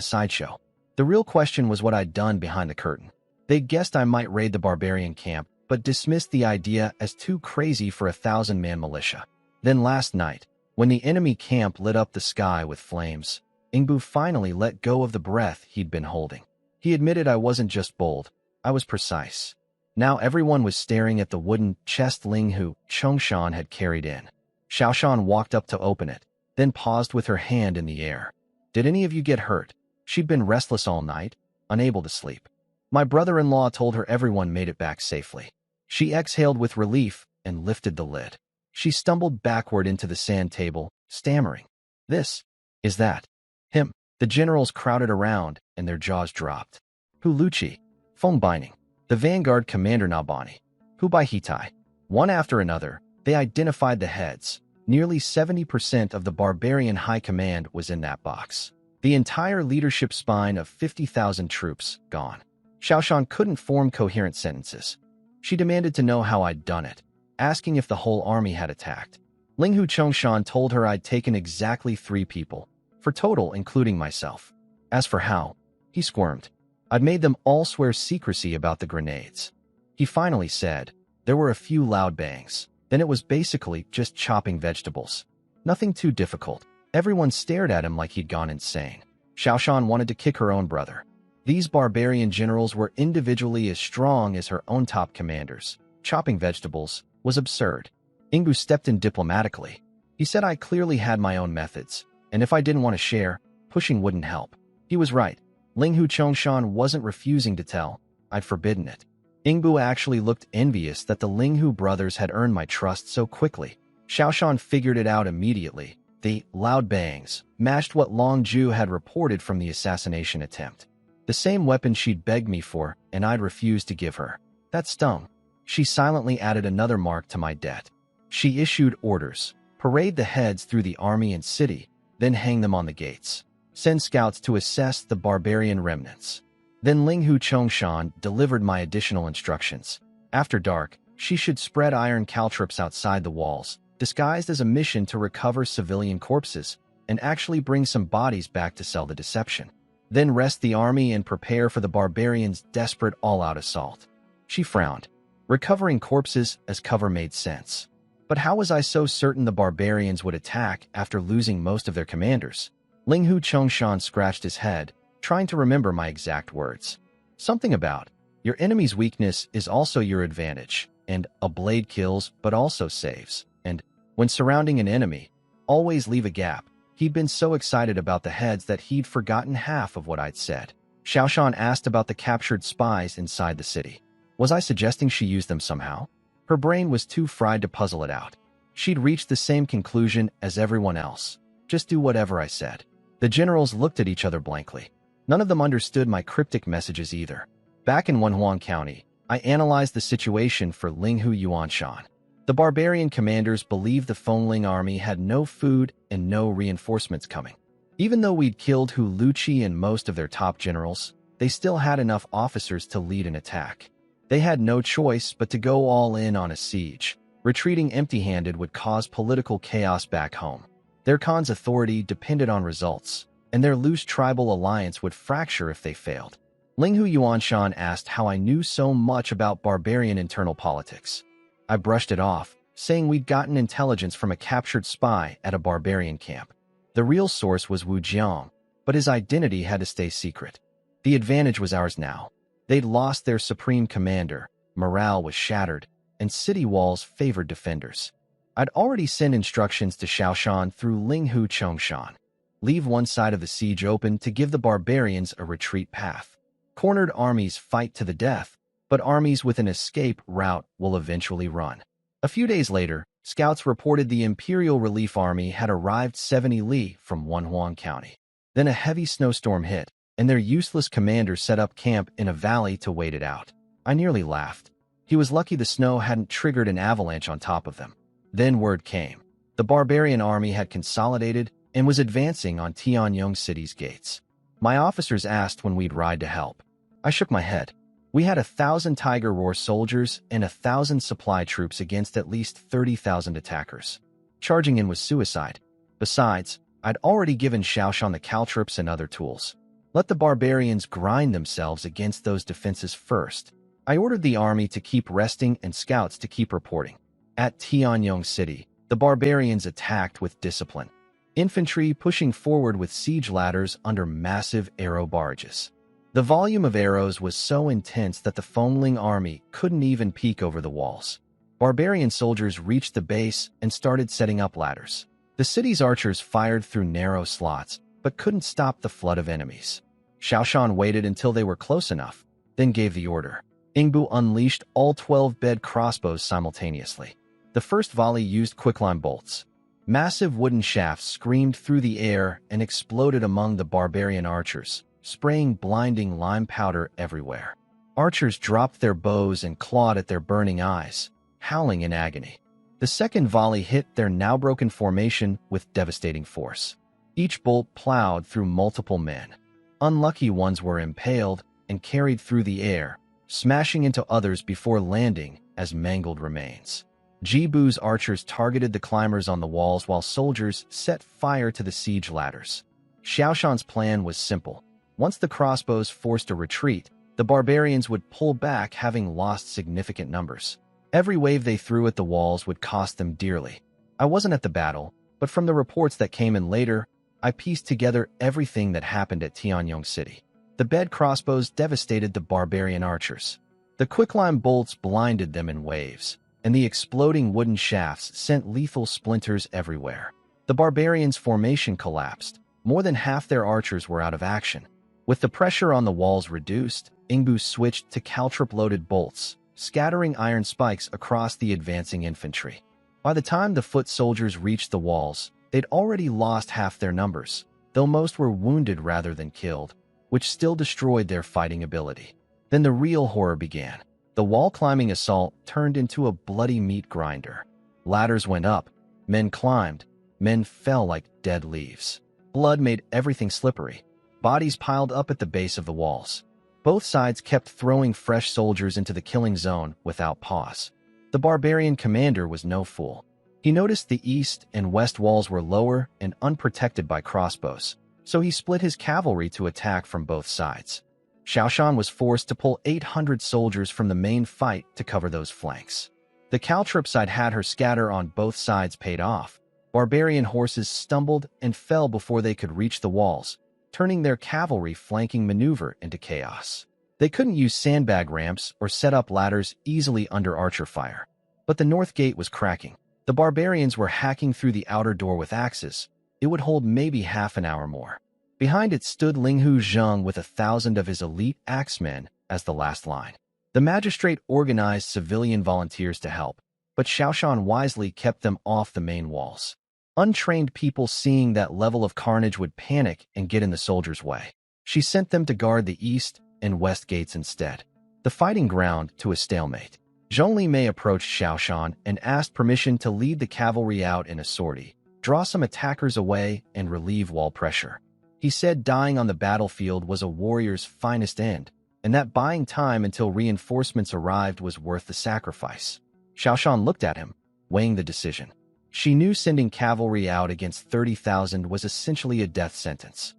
sideshow. The real question was what I'd done behind the curtain. They guessed I might raid the barbarian camp, but dismissed the idea as too crazy for a 1,000-man militia. Then last night, when the enemy camp lit up the sky with flames, Ingbu finally let go of the breath he'd been holding. He admitted I wasn't just bold, I was precise. Now everyone was staring at the wooden chest Linghu Chongshan had carried in. Xiaoshan walked up to open it, then paused with her hand in the air. "Did any of you get hurt?" She'd been restless all night, unable to sleep. My brother-in-law told her everyone made it back safely. She exhaled with relief and lifted the lid. She stumbled backward into the sand table, stammering, "This is that. Him." The generals crowded around, and their jaws dropped. Hu Luchi, Feng Binding, the vanguard commander Nabani, Hu Bai Hitai. One after another, they identified the heads. Nearly 70% of the barbarian high command was in that box. The entire leadership spine of 50,000 troops gone. Xiaoshan couldn't form coherent sentences. She demanded to know how I'd done it, asking if the whole army had attacked. Linghu Chongshan told her I'd taken exactly 3 people, for total including myself. As for how, he squirmed. I'd made them all swear secrecy about the grenades. He finally said, there were a few loud bangs. Then it was basically just chopping vegetables. Nothing too difficult. Everyone stared at him like he'd gone insane. Xiaoshan wanted to kick her own brother. These barbarian generals were individually as strong as her own top commanders. Chopping vegetables was absurd. Ingbu stepped in diplomatically. He said I clearly had my own methods, and if I didn't want to share, pushing wouldn't help. He was right. Linghu Chongshan wasn't refusing to tell. I'd forbidden it. Ingbu actually looked envious that the Linghu brothers had earned my trust so quickly. Xiaoshan figured it out immediately. The loud bangs matched what Long Ju had reported from the assassination attempt. The same weapon she'd begged me for, and I'd refused to give her. That stung. She silently added another mark to my debt. She issued orders. Parade the heads through the army and city, then hang them on the gates. Send scouts to assess the barbarian remnants. Then Linghu Chongshan delivered my additional instructions. After dark, she should spread iron caltrops outside the walls, disguised as a mission to recover civilian corpses, and actually bring some bodies back to sell the deception. Then rest the army and prepare for the barbarians' desperate all-out assault. She frowned. Recovering corpses as cover made sense. But how was I so certain the barbarians would attack after losing most of their commanders? Linghu Chongshan scratched his head, trying to remember my exact words. Something about, your enemy's weakness is also your advantage, and a blade kills but also saves, and when surrounding an enemy, always leave a gap. He'd been so excited about the heads that he'd forgotten half of what I'd said. Xiaoshan asked about the captured spies inside the city. Was I suggesting she used them somehow? Her brain was too fried to puzzle it out. She'd reached the same conclusion as everyone else. Just do whatever I said. The generals looked at each other blankly. None of them understood my cryptic messages either. Back in Wenhuang County, I analyzed the situation for Linghu Yuanshan. The barbarian commanders believed the Fengling army had no food and no reinforcements coming. Even though we'd killed Hu Luchi and most of their top generals, they still had enough officers to lead an attack. They had no choice but to go all in on a siege. Retreating empty-handed would cause political chaos back home. Their Khan's authority depended on results, and their loose tribal alliance would fracture if they failed. Linghu Yuanshan asked how I knew so much about barbarian internal politics. I brushed it off, saying we'd gotten intelligence from a captured spy at a barbarian camp. The real source was Wu Jiang, but his identity had to stay secret. The advantage was ours now. They'd lost their supreme commander, morale was shattered, and city walls favored defenders. I'd already sent instructions to Xiaoshan through Linghu Chongshan. Leave one side of the siege open to give the barbarians a retreat path. Cornered armies fight to the death, but armies with an escape route will eventually run. A few days later, scouts reported the Imperial Relief Army had arrived 70 li from Wenhuang County. Then a heavy snowstorm hit, and their useless commander set up camp in a valley to wait it out. I nearly laughed. He was lucky the snow hadn't triggered an avalanche on top of them. Then word came. The barbarian army had consolidated and was advancing on Tianyong City's gates. My officers asked when we'd ride to help. I shook my head. We had 1,000 Tiger Roar soldiers and 1,000 supply troops against at least 30,000 attackers. Charging in was suicide. Besides, I'd already given Xiaoshan the caltrops and other tools. Let the barbarians grind themselves against those defenses first. I ordered the army to keep resting and scouts to keep reporting. At Tianyong City, the barbarians attacked with discipline. Infantry pushing forward with siege ladders under massive arrow barrages. The volume of arrows was so intense that the Fengling army couldn't even peek over the walls. Barbarian soldiers reached the base and started setting up ladders. The city's archers fired through narrow slots, but couldn't stop the flood of enemies. Xiaoshan waited until they were close enough, then gave the order. Ingbu unleashed all 12 bed crossbows simultaneously. The first volley used quicklime bolts. Massive wooden shafts screamed through the air and exploded among the barbarian archers, spraying blinding lime powder everywhere. Archers dropped their bows and clawed at their burning eyes, howling in agony. The second volley hit their now broken formation with devastating force. Each bolt plowed through multiple men. Unlucky ones were impaled and carried through the air, smashing into others before landing as mangled remains. Jibu's archers targeted the climbers on the walls while soldiers set fire to the siege ladders. Xiaoshan's plan was simple. Once the crossbows forced a retreat, the barbarians would pull back, having lost significant numbers. Every wave they threw at the walls would cost them dearly. I wasn't at the battle, but from the reports that came in later, I pieced together everything that happened at Tianyong City. The bed crossbows devastated the barbarian archers. The quicklime bolts blinded them in waves, and the exploding wooden shafts sent lethal splinters everywhere. The barbarians' formation collapsed. More than half their archers were out of action. With the pressure on the walls reduced, Ingbu switched to caltrip-loaded bolts, scattering iron spikes across the advancing infantry. By the time the foot soldiers reached the walls, they'd already lost half their numbers, though most were wounded rather than killed, which still destroyed their fighting ability. Then the real horror began. The wall-climbing assault turned into a bloody meat grinder. Ladders went up, men climbed, men fell like dead leaves. Blood made everything slippery. Bodies piled up at the base of the walls. Both sides kept throwing fresh soldiers into the killing zone without pause. The barbarian commander was no fool. He noticed the east and west walls were lower and unprotected by crossbows, so he split his cavalry to attack from both sides. Xiaoshan was forced to pull 800 soldiers from the main fight to cover those flanks. The caltrips I'd had her scatter on both sides paid off. Barbarian horses stumbled and fell before they could reach the walls, turning their cavalry flanking maneuver into chaos. They couldn't use sandbag ramps or set up ladders easily under archer fire. But the north gate was cracking. The barbarians were hacking through the outer door with axes. It would hold maybe half an hour more. Behind it stood Linghu Zheng with 1,000 of his elite axemen as the last line. The magistrate organized civilian volunteers to help, but Xiaoshan wisely kept them off the main walls. Untrained people seeing that level of carnage would panic and get in the soldiers' way. She sent them to guard the east and west gates instead. The fighting ground to a stalemate. Zhongli Mei approached Xiaoshan and asked permission to lead the cavalry out in a sortie, draw some attackers away, and relieve wall pressure. He said dying on the battlefield was a warrior's finest end, and that buying time until reinforcements arrived was worth the sacrifice. Xiaoshan looked at him, weighing the decision. She knew sending cavalry out against 30,000 was essentially a death sentence.